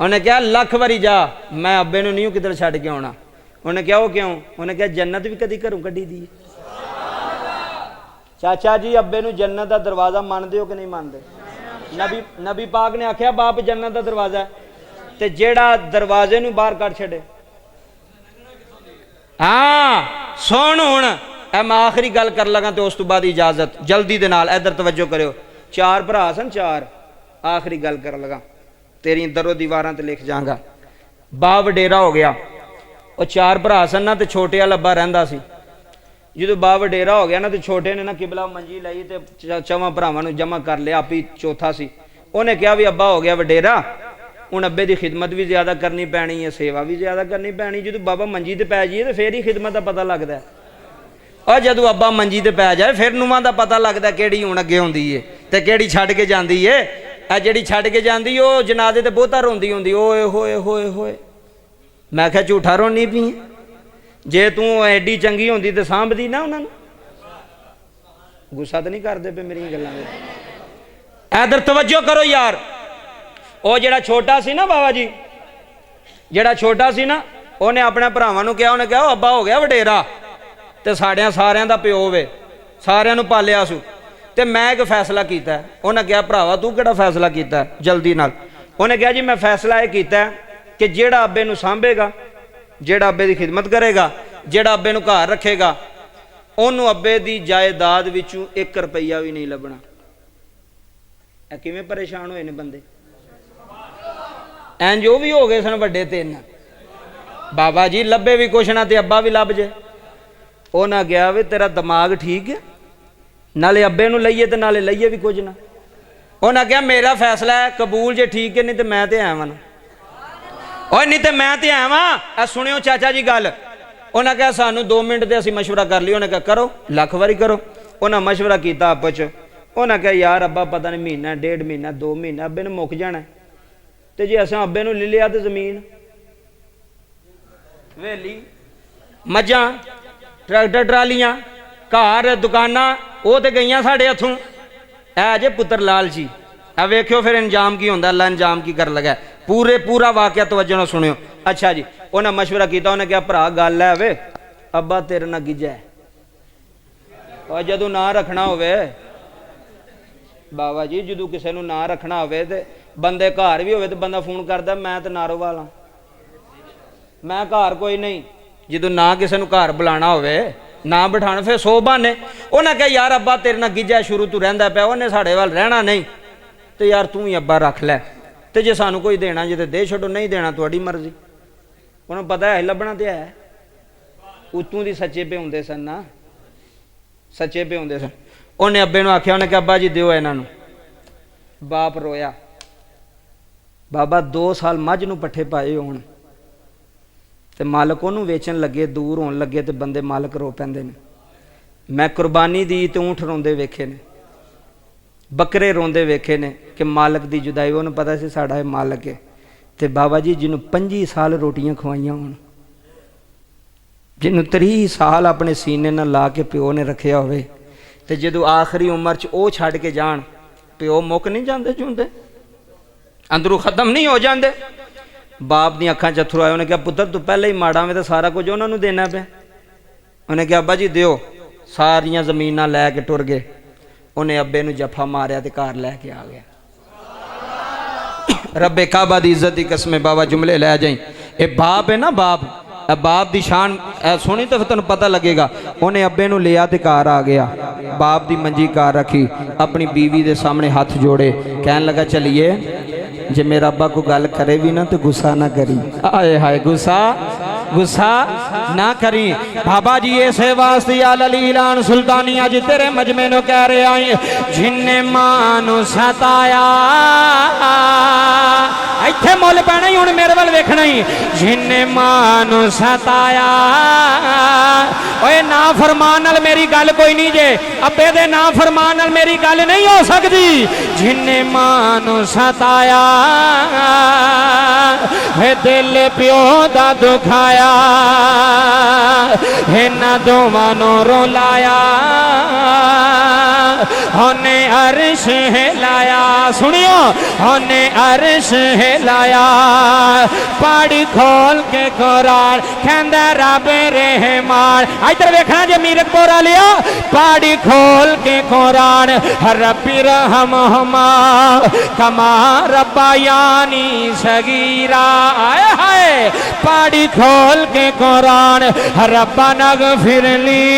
Speaker 2: उन्हें क्या लख वारी जा, मैं अब्बे नूं नहीं किधर छड़ के आना। उन्हें क्या, वो क्यों? उन्हें क्या जन्नत भी कदी घरों कड्ढी दी। चाचा जी अब्बे नूं जन्नत का दरवाजा मानते हो कि नहीं मानते? नबी पाक ने आख्या बाप जन्नत का दरवाजा है, ते जेड़ा दरवाजे नूं बाहर कढ़ छड़े। हाँ सुन हुण मैं आखिरी गल कर लगा तो उस तो बाद इजाजत जल्दी दे नाल इधर तवज्जो करियो। 4 भरा सन 4, आखिरी गल कर लगा, तेरी दरों दीवारां ते लिख जाऊंगा। बा वडेरा हो गया, वो 4 भरा सन ना, तो छोटे वाला अब्बा रहिंदा सी। जो बा वडेरा हो गया ना, तो छोटे ने ना किबला मंजी लाई ते 4 भरावां नूं जमा कर लिया, आप ही चौथा सी। उन्हें कहा भी अब्बा हो गया वडेरा, हुण अब्बे की खिदमत भी ज्यादा करनी पैनी है, सेवा भी ज्यादा करनी पैनी। जो बाबा मंजी ते पै जाइए तो फिर ही खिदमत का पता लगता है। और जदों अब्बा मंजी ते पै जाए फिर नुआं दा पता लगता किहड़ी हुण अगे हुंदी है ते किहड़ी छड्ड के जांदी है। आ जिहड़ी छड्ड के जांदी ओ जनाजे ते बहुता रोंदी हुंदी, ओए होए होए होए। मैं आख्या झूठा रोनी पई, जे तू एडी चंगी हुंदी ते सांभदी ना उन्हां नूं। गुस्सा तो नहीं करदे पे मेरी गल्लां दे? इधर तवज्जो करो यार। ਉਹ ਜਿਹੜਾ ਛੋਟਾ ਸੀ ਨਾ ਬਾਬਾ ਜੀ, ਜਿਹੜਾ ਛੋਟਾ ਸੀ ਨਾ, ਉਹਨੇ ਆਪਣੇ ਭਰਾਵਾਂ ਨੂੰ ਕਿਹਾ, ਉਹਨੇ ਕਿਹਾ ਉਹ ਅੱਬਾ ਹੋ ਗਿਆ ਵਡੇਰਾ ਤੇ ਸਾਰਿਆਂ ਦਾ ਪਿਓ ਵੇ, ਸਾਰਿਆਂ ਨੂੰ ਪਾਲਿਆ ਸੂ, ਤੇ ਮੈਂ ਇੱਕ ਫੈਸਲਾ ਕੀਤਾ। ਉਹਨੇ ਕਿਹਾ ਭਰਾਵਾ ਤੂੰ ਕਿਹੜਾ ਫੈਸਲਾ ਕੀਤਾ? ਜਲਦੀ ਨਾਲ ਉਹਨੇ ਕਿਹਾ ਜੀ ਮੈਂ ਫੈਸਲਾ ਇਹ ਕੀਤਾ ਕਿ ਜਿਹੜਾ ਅੱਬੇ ਨੂੰ ਸਾਂਭੇਗਾ, ਜਿਹੜਾ ਅੱਬੇ ਦੀ ਖਿਦਮਤ ਕਰੇਗਾ, ਜਿਹੜਾ ਅੱਬੇ ਨੂੰ ਘਰ ਰੱਖੇਗਾ, ਉਹਨੂੰ ਅੱਬੇ ਦੀ ਜਾਇਦਾਦ ਵਿੱਚੋਂ 1 ਰੁਪਈਆ ਵੀ ਨਹੀਂ ਲੱਭਣਾ। ਇਹ ਕਿਵੇਂ ਪਰੇਸ਼ਾਨ ਹੋਏ ਨੇ ਬੰਦੇ। इंज वो भी हो गए सन वड्डे 3 बाबा जी, लभे भी कुछ ना ते अब्बा भी लभ जे। उन्हें गया वे तेरा दिमाग ठीक है, नाले अब्बे नूं लईए ते नाले लईए भी कुछ ना। उन्हें कहा मेरा फैसला है, कबूल जे ठीक है, नहीं तो मैं ते आवां ना, और नहीं तो मैं ते आवां। सुनियो चाचा जी गल। उन्हें कहा सानू 2 मिनट ते असीं मशवरा कर लियो। उन्हें कहा करो, लख वारी करो। उन्हें मशवरा किया आपस च। उन्हें कहा यार अब्बा पता नहीं महीना 1.5 महीना 2 महीना अब्बे ने मुक जाना, तो जे असां अब्बे नूं ले लिया तो जमीन वेली मझां ट्रैक्टर ट्रालियां घर दुकानां वो तो गईयां साढ़े हथों। है जे पुत्र लालची। आ वेख्यो फिर इंजाम की होंदा, अल्लाह इंजाम की कर लगा। पूरा वाकया तवज्जो नाल सुनियो। अच्छा जी, उन्हें मशवरा किया। उन्हें कहा भरा गल है वे अब्बा तेरे नाल गिज्झा है, और जदों ना रखना होवे बाबा जी, जदों किसी नूं ना रखना होवे ते बंदे घर भी होवे तो बंदा फोन करदा मैं तो नारोवाल हाँ, मैं घर कोई नहीं। जो ना किसी को घर बुलाना होवे ना बिठाना, फिर 100 बहाने। उन्हें कहा यार अब्बा तेरे नाल गिज्झा शुरू तो रहिंदा पिया, उन्हें साढ़े वाल रहना नहीं, तो यार तू ही अब्बा रख लै, तो जे सानू कोई देना जे तो दे छड्डो, नहीं देना तुहाडी मर्जी। उन्हें पता है लभना तो है, उत्तों दी सच्चे पे हुंदे सन ना, सच्चे पे हुंदे सन। उन्हें अब्बे नूं आख्या, उन्हें कहा अब्बा जी दिओ इन्हां नूं। बाप रोया। बाबा 2 साल मझ नूं पट्ठे पाए होण ते मालक उहनूं वेचण लगे, दूर होण लगे तो बंदे मालक रो पैंदे ने। मैं कुर्बानी दी ते ऊँठ रोंदे वेखे ने, बकरे रोंदे वेखे ने कि मालक दी जुदाई। उन्हें पता सी साडा ये मालक है। ते बाबा जी जिन्हों 25 साल रोटियां खवाइयां होण, जिन्हों 30 साल अपने सीने नाल ला के प्यो ने रखिया होवे, ते जदों आखिरी उम्र च ओह छड्ड के जाण, प्यो मुक नहीं जांदे जुंदे, अंदरों खत्म नहीं हो जाते। बाप दी अखां च अथरू आए। उन्हें कहा पुत्र तू पहले ही माड़ा में तो सारा कुछ उन्होंने देना पे। उन्हें कहा अब्बा जी दिओ। सारियां जमीनां लैके टुर गए। उन्हें अब्बे नूं जफा मारिया तो घर लैके आ गया। रब्बे काबा दी इज्जत दी कसम बाबा जुमले लै जाई। ये बाप है ना, बाप दी शान सुनी तो फिर तुहानूं पता लगेगा। उन्हें अब्बे नूं लिया ते घर आ गया, बाप दी मंजी घर रखी, अपनी बीवी दे सामने हाथ जोड़े, कहन लगा चलिए जे मेरा अब्बा को गल करे भी ना तो गुस्सा ना करी। आए हाय गुस्सा ना करी। बाबा जी ऐसे वास्ते अलीलान सुल्तानिया जी तेरे मजमे नो कह रहे आई, जिन्ने मां नू सताया
Speaker 1: इत्थे मुल पैना ही, हुण मेरे वाल वेखना ही। जिन्ने मां नूं सताया, ओए ना फरमान नाल मेरी गल कोई नहीं जे, अब्बे दे ना फरमान नाल मेरी गल नहीं हो सकती। जिन्ने मां नूं सताया, है दिल प्यो दा दुखाया, इन्हां दोवां नूं रुलाया, होने अर्श हिलाया। सुनियो, होने अर्श हिलाया। पढ़ खोल के कुरान कहंदा रब रहमान। इधर वेखना जे मीरकपुर लिया, पढ़ खोल के कुरान रब्बी रहमहुमा कमा रब्बायानी सगीरा। आए हाय, पढ़ खोल के कुरान रब्बना गफिरली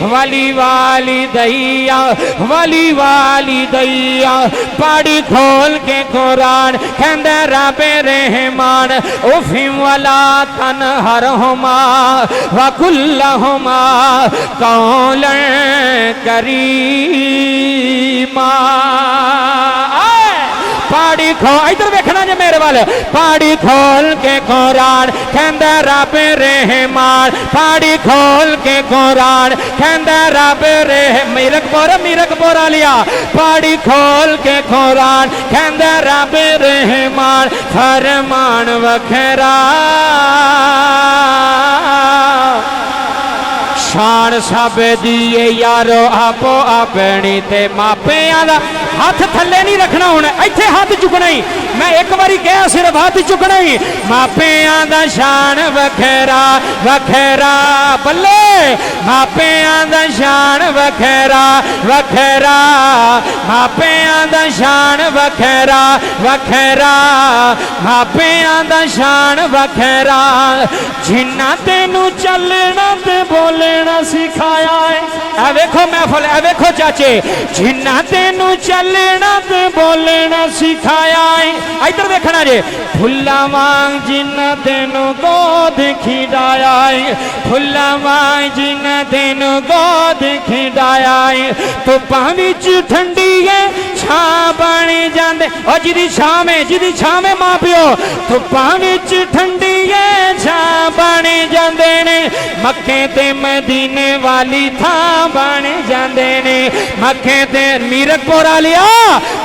Speaker 1: वली वाली दैया, वली वाली दैया। पढ़ खोल के कुरान कहंदा रब्बे रहमान उफी वला तनहरहुमा व कुल्लहुमा कौलन करीमा। पाड़ी खो, इधर वेखना जे मेरे वाल, पाड़ी खोल के कुरान कहंदा रब रहमान। पाड़ी खोल के कुरान कहंदा रब मीरकपुर लिया। पाड़ी खोल के कुरान कहंदा रब रहमान फरमान वखरा। शान सब दिए यारो आपो अपनी ते मापियां दा हाथ थले नहीं रखना। हुण इत्थे हाथ चुकना ही, मैं एक बारी कहा सिर्फ हाथ चुकना ही। मापियां दा शान वखेरा वखेरा, बल्ले मापियां दा शान वखेरा वखेरा, मापियां दा शान वखेरा वखेरा, मापियां दा शान वखेरा। जिन्ना तेनू चलना ते बोलना सिखाया है। ए वेखो महफल, ए वेखो चाचे, जिन्ना तेनू चलना ते बोलना सिखाया है। इधर देखना जे, फुल्ला वांग जिन्ना तेनू गोद खिडाया है, फुल्ला वांग जिन्ना तेनू गोद खिडाया है। धुप्पां विच ठंडी है छां बन जांदे, ओ जिदी छां में मां प्यो, धुप्पां विच ठंडी है छां बन जांदे ने। मक्के ते मदीने वाली थां बन जांदे ने, मक्के ते मीरकपुर लिया,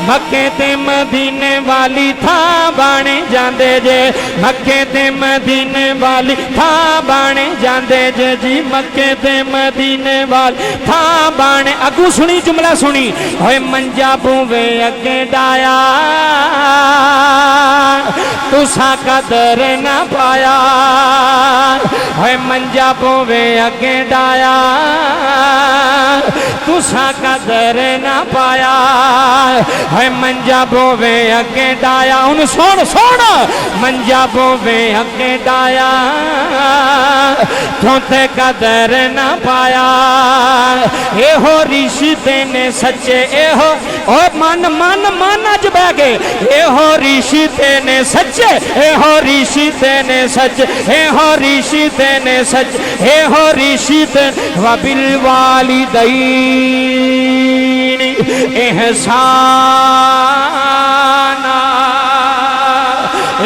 Speaker 1: मक्के ते मदीने वाली थां बन जांदे जे, मक्के ते मदीने वाली थां बन जांदे जे जी, मक्के ते मदीने वाली थां बन। अगू सुनी जुमला सुनी, होए मंजा बूवे अगे डाया तुसा कदर ना पाया, होए मंजा बूवे अगे डाया तुसा कदर ना पाया, है मंजा बोवे अगे डाया। उन सुन सुन, मंजा बोवे अगे डाया थोते कदर ना पाया। एहो रिश्ते ने सच्चे, एहो ओ मन मन मन अज बह गए, एहो रिश्ते ने सच्चे, एहो रिश्ते ने सच, एहो रिश्ते ने सच, एहो रिश्ते वबिल वाली दईनी एहसाना।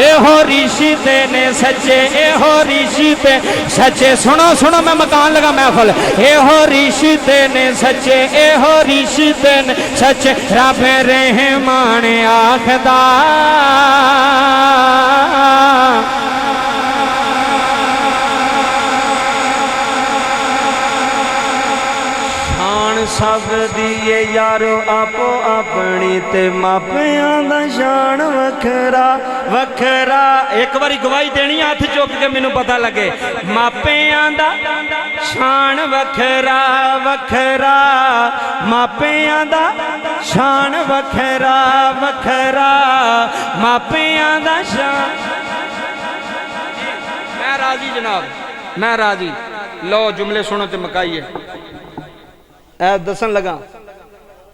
Speaker 1: एहो रिश्ते ने सच्चे, एहो रिश्ते सच्चे। सुनो सुनो, मैं मकान लगा महफल। एहो रिश्ते ने सच्चे, एहो रिश्ते ने सच्चे, रब रहमान आखदा। सब दिए यारो आपो अपनी ते मापियां दा शान वखरा वखरा। एक बारी गवाही देनी हाथ चुक के मैनू पता लगे। मापियां दा शान वखरा वखरा, मापियां दा शान वखरा वखरा, मापियां दा शान। मैं राजी जनाब, मैं राजी। लो जुमले सुनो ते मकाइए। ऐ दसन लगा,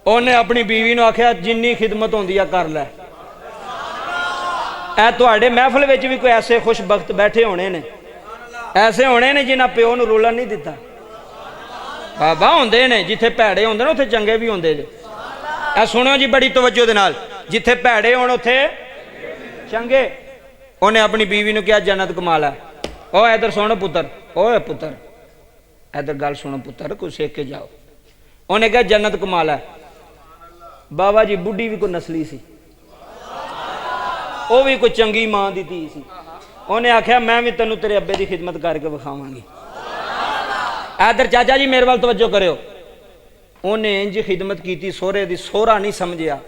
Speaker 1: उन्हें अपनी बीवी ने आख्या जिन्नी खिदमत होंदी है कर लै। ऐ तुहाडे महफल विच भी कोई ऐसे खुशबख्त बैठे होने ने, ऐसे होने ने जिन्हां प्यो नूं रोलन नहीं दिता। बाबा होंदे ने जिथे भैड़े होंदे ने उत्थे चंगे भी होंदे ने।
Speaker 2: ਇਹ ਸੁਣਿਓ ਜੀ ਬੜੀ ਤਵੱਜੋ ਦੇ ਨਾਲ, ਜਿੱਥੇ ਭੈੜੇ ਹੋਣ ਉੱਥੇ ਚੰਗੇ। ਉਹਨੇ ਆਪਣੀ ਬੀਵੀ ਨੂੰ ਕਿਹਾ ਜੰਨਤ ਕਮਾ ਲੈ। ਓਏ ਇਧਰ ਸੁਣ ਪੁੱਤਰ, ਓਏ ਪੁੱਤਰ ਇਧਰ ਗੱਲ ਸੁਣੋ ਪੁੱਤਰ, ਕੁਛ ਸਿੱਖ ਕੇ ਜਾਓ। ਉਹਨੇ ਕਿਹਾ ਜੰਨਤ ਕਮਾ ਲੈ। ਬਾਬਾ ਜੀ ਬੁੱਢੀ ਵੀ ਕੋਈ ਨਸਲੀ ਸੀ, ਉਹ ਵੀ ਕੋਈ ਚੰਗੀ ਮਾਂ ਦੀ ਧੀ ਸੀ। ਉਹਨੇ ਆਖਿਆ ਮੈਂ ਵੀ ਤੈਨੂੰ ਤੇਰੇ ਅੱਬੇ ਦੀ ਖਿਦਮਤ ਕਰਕੇ ਵਿਖਾਵਾਂਗੀ। ਇਧਰ ਚਾਚਾ ਜੀ ਮੇਰੇ ਵੱਲ ਤਵੱਜੋ ਕਰਿਓ। ਉਹਨੇ ਇੰਜ ਖਿਦਮਤ ਕੀਤੀ ਸਹੁਰੇ ਦੀ, ਸਹੁਰਾ ਨਹੀਂ ਸਮਝਿਆ,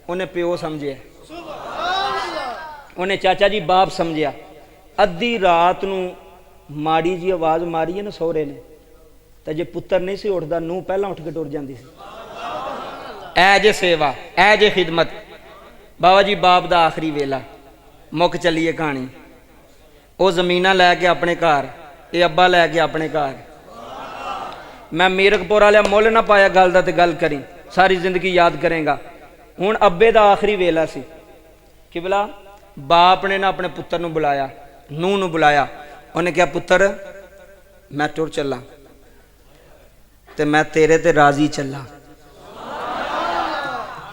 Speaker 2: ਉਹਨੇ ਪਿਓ ਸਮਝਿਆ, ਉਹਨੇ ਚਾਚਾ ਜੀ ਬਾਪ ਸਮਝਿਆ। ਅੱਧੀ ਰਾਤ ਨੂੰ ਮਾੜੀ ਜੀ ਆਵਾਜ਼ ਮਾਰੀ ਹੈ ਨਾ ਸਹੁਰੇ ਨੇ, ਤਾਂ ਜੇ ਪੁੱਤਰ ਨਹੀਂ ਸੀ ਉੱਠਦਾ, ਨੂੰਹ ਪਹਿਲਾਂ ਉੱਠ ਕੇ ਟੁਰ ਜਾਂਦੀ ਸੀ। ਐ ਜੇ ਸੇਵਾ, ਐ ਜੇ ਖਿਦਮਤ। ਬਾਬਾ ਜੀ ਬਾਪ ਦਾ ਆਖਰੀ ਵੇਲਾ, ਮੁੱਕ ਚੱਲੀਏ ਕਹਾਣੀ। ਉਹ ਜ਼ਮੀਨਾਂ ਲੈ ਕੇ ਆਪਣੇ ਘਰ, ਇਹ ਅੱਬਾ ਲੈ ਕੇ ਆਪਣੇ ਘਰ। ਮੈਂ ਮੀਰਕਪੁਰ ਵਾਲਿਆ ਮੁੱਲ ਨਾ ਪਾਇਆ ਗੱਲ ਦਾ, ਤੇ ਗੱਲ ਕਰੀ ਸਾਰੀ ਜ਼ਿੰਦਗੀ ਯਾਦ ਕਰੇਗਾ। ਹੁਣ ਅੱਬੇ ਦਾ ਆਖਰੀ ਵੇਲਾ ਸੀ। ਕਿਬਲਾ ਬਾਪ ਨੇ ਨਾ ਆਪਣੇ ਪੁੱਤਰ ਨੂੰ ਬੁਲਾਇਆ, ਨੂੰਹ ਨੂੰ ਬੁਲਾਇਆ। ਉਹਨੇ ਕਿਹਾ ਪੁੱਤਰ ਮੈਂ ਟੁਰ ਚੱਲਾਂ ਤੇ ਮੈਂ ਤੇਰੇ ਤੇ ਰਾਜ਼ੀ ਚੱਲਾਂ।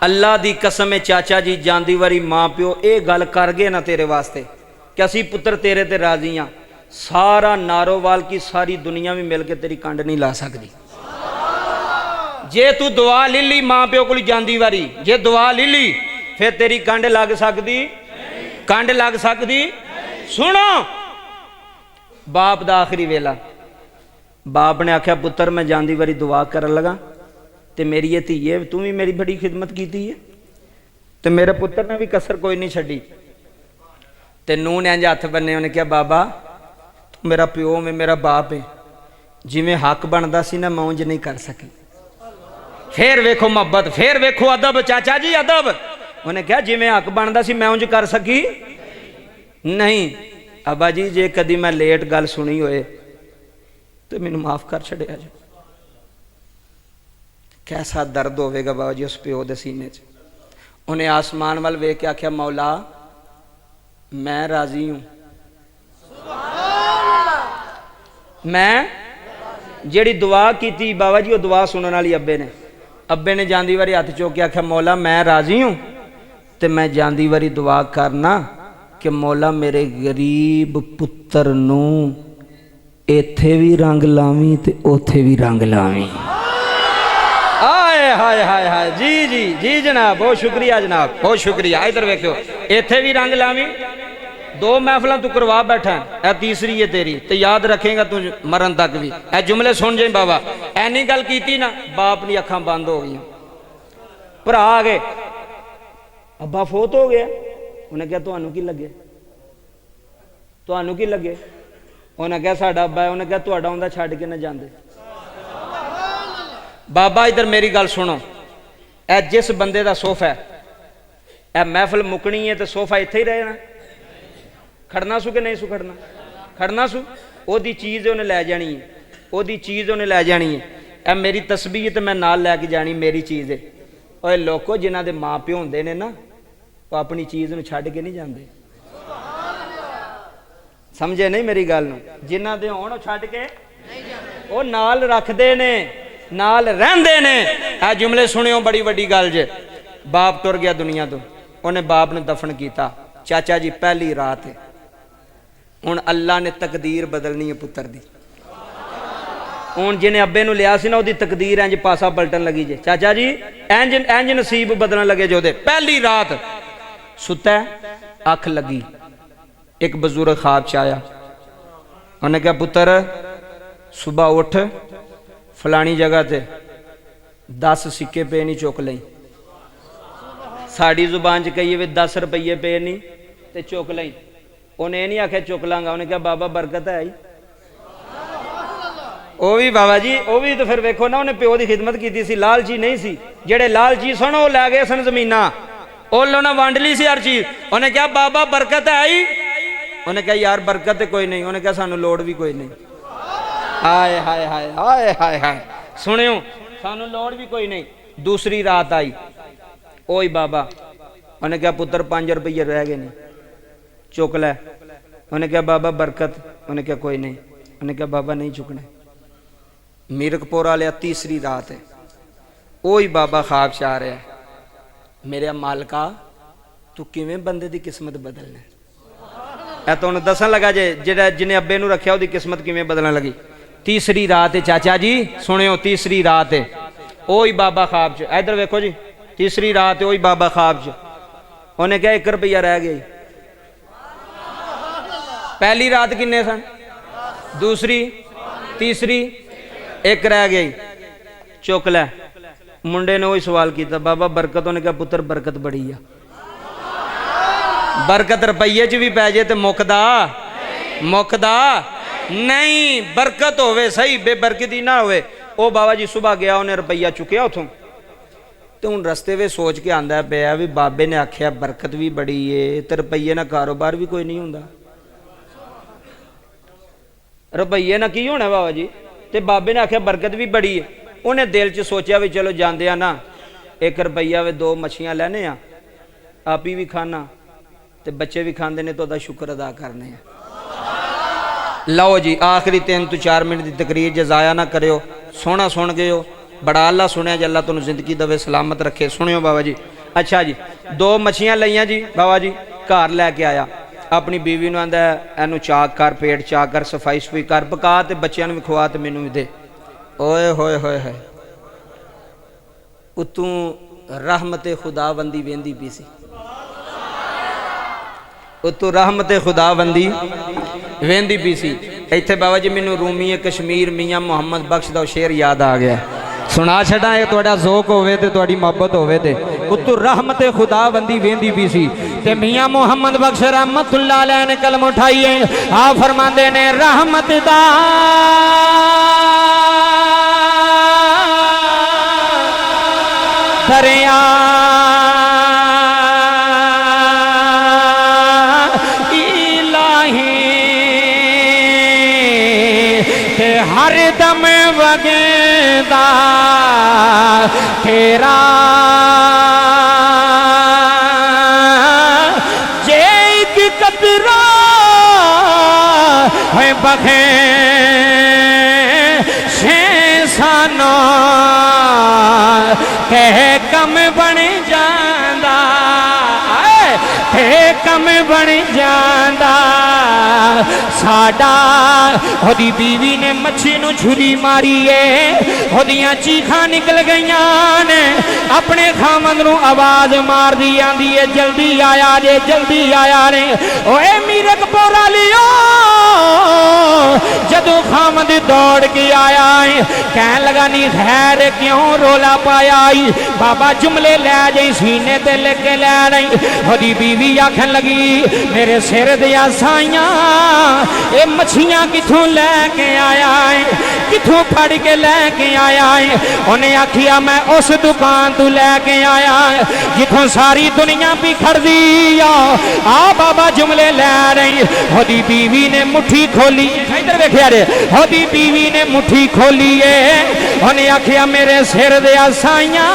Speaker 2: ਅੱਲਾ ਦੀ ਕਸਮ ਹੈ ਚਾਚਾ ਜੀ, ਜਾਂਦੀ ਵਾਰੀ ਮਾਂ ਪਿਓ ਇਹ ਗੱਲ ਕਰ ਗਏ ਨਾ ਤੇਰੇ ਵਾਸਤੇ ਕਿ ਅਸੀਂ ਪੁੱਤਰ ਤੇਰੇ ਤੇ ਰਾਜ਼ੀ ਹਾਂ, ਸਾਰਾ ਨਾਰੋਵਾਲ ਕੀ ਸਾਰੀ ਦੁਨੀया ਵੀ ਮਿਲ ਕੇ ਤੇਰੀ ਕੰਡ ਨਹੀਂ ਲਾ ਸਕਦੀ। ਜੇ ਤੂੰ ਦੁਆ ਲੈ ਲਈ ਮਾਂ ਪਿਓ ਕੋਲ ਜਾਂਦੀ ਵਾਰੀ, ਜੇ ਦੁਆ ਲੈ ਲਈ ਫਿਰ ਤੇਰੀ ਕੰਡ ਲੱਗ ਸਕਦੀ, ਕੰਡ ਲੱਗ ਸਕਦੀ। ਸੁਣੋ ਬਾਪ ਦਾ ਆਖਰੀ ਵੇਲਾ। ਬਾਪ ਨੇ ਆਖਿਆ ਪੁੱਤਰ ਮੈਂ ਜਾਂਦੀ ਵਾਰੀ ਦੁਆ ਕਰਨ ਲਗਾ ਤੇ ਮੇਰੀ ਇਹ ਧੀਏ ਤੂੰ ਵੀ ਮੇਰੀ ਬੜੀ ਖਿਦਮਤ ਕੀਤੀ ਹੈ ਤੇ ਮੇਰੇ ਪੁੱਤਰ ਨੇ ਵੀ ਕਸਰ ਕੋਈ ਨਹੀਂ ਛੱਡੀ। ਤੇ ਨੂੰਹ ਨੇ ਇੰਜ ਹੱਥ ਬੰਨੇ, ਉਹਨੇ ਕਿਹਾ ਬਾਬਾ ਤੂੰ ਮੇਰਾ ਪਿਓ ਮੈਂ, ਮੇਰਾ ਬਾਪ ਹੈ, ਜਿਵੇਂ ਹੱਕ ਬਣਦਾ ਸੀ ਨਾ ਮੈਂ ਉਂਝ ਨਹੀਂ ਕਰ ਸਕੀ। ਫੇਰ ਵੇਖੋ ਮੁਹੱਬਤ, ਫੇਰ ਵੇਖੋ ਅਦਬ ਚਾਚਾ ਜੀ, ਅਦਬ। ਉਹਨੇ ਕਿਹਾ ਜਿਵੇਂ ਹੱਕ ਬਣਦਾ ਸੀ ਮੈਂ ਉਂਝ ਕਰ ਸਕੀ ਨਹੀਂ। ਅੱਬਾ ਜੀ ਜੇ ਕਦੀ ਮੈਂ ਲੇਟ ਗੱਲ ਸੁਣੀ ਹੋਏ ਤੇ ਮੈਨੂੰ ਮਾਫ ਕਰ ਛੱਡਿਆ ਜੀ। कैसा दर्द होवेगा बाबा जी उस प्यो दे सीने च। उन्हें आसमान वाल वेख के आख्या मौला मैं राजी हूं, मैं जेड़ी दुआ की बाबा जी वो दुआ सुनने वाली अब्बे ने जांदी वारी हथ चुक के आख्या मौला मैं राजी हूं ते मैं जांदी वारी दुआ करना कि मौला मेरे गरीब पुत्र नू इत्थे भी रंग लावी ते ओथे भी रंग लावी। हाय हाय हाय हाय जी जी जी जनाब, बहुत शुक्रिया जनाब, बहुत शुक्रिया। इधर वेखो इत्थे भी रंग लावी। दो महफिल तू करवा बैठा, ए तीसरी है तेरी, तो याद रखेगा तू मरन तक भी। ए जुमले सुन जाए बाबा, ऐनी गल की ना बाप दी अखां बंद हो गई। भरा आ गए, अब्बा फोत हो गया। उन्हें कहा तुहानू की लगे, तुहानू की लगे? उन्हें कहा साडा अब्बा है। उन्हें कहा तुहाडा हुंदा छड्ड के ना जांदे। बाबा इधर मेरी गल सुनो, ए जिस बंदे दा सोफा है, ए महफिल मुकनी है तो सोफा इत्थे ही रहना, खड़ना सू कि नहीं सू खड़ना? खड़ना सू। ओदी चीज़ उन्हें लै जानी है, ओदी चीज़ उन्हें लै जानी है। ए मेरी तस्बीह तो मैं नाल लैके जानी, मेरी चीज़ है। ओए लोको जिन्हां दे माँ प्यो हुंदे ने ना, वो अपनी चीज़ नूं छड्ड के नहीं जांदे। समझे नहीं मेरी गल नूं? जिन्हां दे होण छड्ड के वो नाल रखदे ने, नाल रहंदे ने। आ जुमले सुनियो, बड़ी वड्डी गल जे। बाप तुर गया दुनिया तो, उन्हें बाप ने दफन किया। चाचा जी पहली रात है, हुण अल्लाह ने तकदीर बदलनी है पुत्र दी। हुण जिन्हें अब्बे नूं लिया सी ना, उहदी तकदीर इंज पासा पलटन लगी जे। चाचा जी इंज इंज नसीब बदलण लगे जो दे। पहली रात सुता अख लगी, एक बजुर्ग ख्वाब च आया। उन्हें कहा पुत्र सुबह उठ, फलानी जगह ते 10 सिक्के पे नहीं चुक लई। साड़ी जुबान च कही 10 रुपये पे नहीं ते चुक लई। उन्हें नहीं आख्या चुक लांगा, उन्हें कहा बाबा बरकत है आई। वो भी बाबा जी, वो भी तो फिर वेखो ना, उन्हें प्यो की खिदमत की सी, लालची नहीं सी। जेड़े लालची सन वो लै गए सन जमीना, उन्होंने वंड ली सी हर चीज। उन्हें कहा बाबा बरकत है आई। उन्हें कहा यार बरकत कोई नहीं। उन्हें कहा सानू लोड़ भी कोई नहीं। हाय हाय हाय हाय हाय हाय, सुनियो सानू लोड़ भी कोई नहीं। दूसरी रात आई, ओई बाबा। उन्हें कहा पुत्र 5 रुपये रह गए नहीं, चुक लै। उन्हें कहा बाबा बरकत। उन्हें कहा कोई नहीं। उन्हें कहा बाबा नहीं चुकने। मीरकपुर वाले तीसरी रात है, ओही बाबा ख्वाब च आ रहा है। मेरे मालका तू किवें बंदे दी किस्मत बदलना। ਇਹ ਤੁਹਾਨੂੰ ਦੱਸਣ ਲੱਗਾ ਜੇ ਜਿਹੜਾ ਜਿਹਨੇ ਅੱਬੇ ਨੂੰ ਰੱਖਿਆ ਉਹਦੀ ਕਿਸਮਤ ਕਿਵੇਂ ਬਦਲਣ ਲੱਗੀ। ਤੀਸਰੀ ਰਾਤ ਹੈ ਚਾਚਾ ਜੀ, ਸੁਣਿਓ, ਤੀਸਰੀ ਰਾਤ ਹੈ ਉਹੀ ਬਾਬਾ ਖਾਬ 'ਚ। ਇੱਧਰ ਵੇਖੋ ਜੀ, ਤੀਸਰੀ ਰਾਤ ਹੈ ਉਹੀ ਬਾਬਾ ਖਾਬ 'ਚ। ਉਹਨੇ ਕਿਹਾ 1 ਰੁਪਈਆ ਰਹਿ ਗਿਆ। ਪਹਿਲੀ ਰਾਤ ਕਿੰਨੇ ਸਨ? दूसरी तीसरी एक रह गई। चुक लै। मुंडे ने वही सवाल किया, बाबा बरकत? उन्हें कहा पुत्र बरकत बड़ी आ। बरकत रुपये च भी पै जाए तो मुकदा नहीं। बरकत होवे सही, बेबरकती ना होवे। ओ बाबा जी सुबह गया, उन्हें रुपया चुकया उथों तो हूँ रस्ते में सोच के आंदा पिया भी बाबे ने आख्या बरकत भी बड़ी है तो रुपये ना कारोबार भी कोई नहीं होंदा। रुपये ना की होना बाबा जी, तो बाबे ने आख्या बरकत भी बड़ी है। उन्हें दिल च सोचा भी चलो जाते ना 1 रुपया वे 2 मछियाँ लैने आ, आप ही भी खाना तो बच्चे भी खाते हैं तो उसका शुक्र अदा करने। लो जी आखिरी 3 तो 4 मिनट की तकरीर जे जाया ना करो। सोना सुन गए हो, बड़ा अल्लाह सुनिया जी, अल्लाह तुहानू जिंदगी दवे, सलामत रखे। सुनियो बाबा जी। अच्छा जी, 2 मछियाँ लईयां जी बाबा जी, घर लैके आया, अपनी बीवी नूं आंदा इनू चाक कर, पेट चाक कर, सफाई सफाई कर, पका ते बच्चों भी खवा तो मैनू भी दे। ओए होए होए है उतों रहमते खुदाबंदी वेंदी पी सी, उतों रहमते खुदाबंदी वेंदी पी सी। इत्थे बाबा जी मैनू रूमी कश्मीर मियाँ मुहम्मद बख्श दा शेर याद आ गया, सुना छड़ा। ये तुहाडा ज़ौक होवे ते तुहाडी मोहब्बत होवे ते उत्तों रहमत खुदाबंदी वेंदी पी सी। ते मियाँ मुहम्मद बख्श रहमतुल्लाह अलैह ने कलम उठाई है। आ फरमांदे ने रहमत दा दरिया इलाही ते हर दम वगेदा तेरा जे एक कतरा है बखे शेसाना कह कम बन जांदा, कम बन जांदा साडा। ओदी बीवी ने मच्छी नू छुरी मारी है, ओदियां चीखां निकल गईयां ने। अपने खामंद नू आवाज मार दी आंदी है जल्दी आया जे, जल्दी आया ने। ओए मीरक पोरा लियो। जदों खामंद दौड़ के आया है, कहन लगा नी खैर क्यों रोला पाया? बाबा जुमले लै जाई, सीने ते लेके लै रही। ओदी बीवी आखन लगी मेरे सिर दिया साइयां ये मछियां किथों लैके आया है, किथों फड़ के लैके आया है? उन्हें आखिया मैं उस दुकान तू लैके आया है जिथों सारी दुनिया भी खड़दी आ बाबा जुमले लै रही। ओदी बीवी ने मुट्ठी खोली, इधर वेखिया रे, ओदी बीवी ने मुट्ठी खोली है। उन्हें आखिया मेरे सिर दिया साइयां,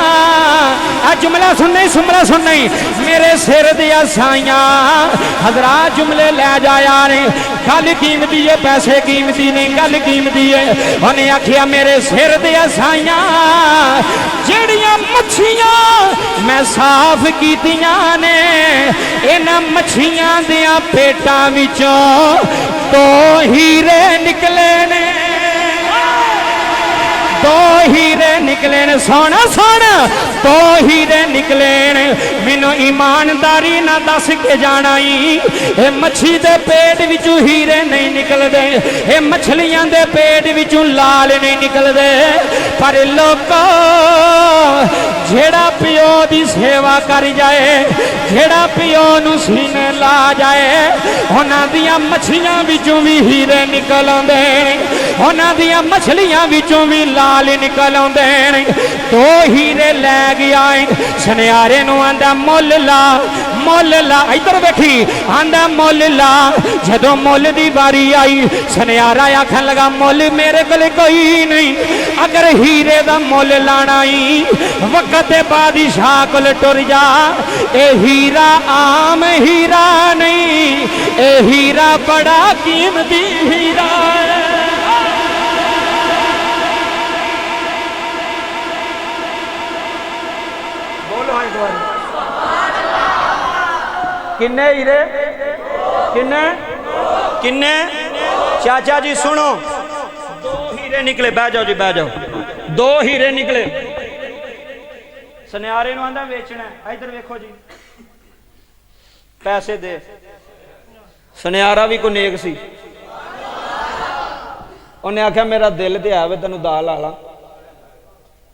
Speaker 2: आ जुमला सुन नहीं, जुमला सुन नहीं, मेरे सिर दिया साइयां हजरात जुमले लै जाया ने। गल कीमती है, पैसे कीमती नहीं, गल कीमती है। उन्हें आखिया मेरे सिर दिया साइयां जेड़ियां मच्छियां मैं साफ कीतियां ने, इन्हां मच्छियां दियां पेटां विचों 2 हीरे निकले ने, 2 हीरे निकले ने। सोना सोना 2 हीरे निकले ने। मैनू ईमानदारी ना दस के जाना ही, ये मच्छी दे पेट विचों हीरे नहीं निकलते, ये मछलियां दे पेट विचों लाल नहीं निकलते। पर लोगों जेड़ा पिओ दी सेवा कर जाए, जेड़ा पिओ नू सीने ला जाए, उन्हां दियां मछलियां विचों भी हीरे निकल आउंदे, उन्हां दियां मछलियां विचों भी लाल निकल आउंदे। 2 हीरे लै गया सुनियारे नू आंदा मुल ला, मुल ला। इधर देखी आंदा मुल ला। जदों मुल दी बारी आई सुनियारा आखन लगा मुल मेरे कोल कोई नहीं, अगर हीरे दा मुल लाना ही वक्त बादशाह कोल टुर जा। ए हीरा आम हीरा नहीं, ए हीरा बड़ा कीमती हीरा है। किन्ने हीरे किन्ने किन्ने चाचा जी सुनो 2 हीरे निकले बह जाओ जी बह जाओ 2 हीरे निकले सुनियारे नूं आंदा वेचना इधर वेखो जी पैसे दे सुनियारा भी कोई नेक सी उन्हें आख्या मेरा दिल तो है वे तेन दा ला ला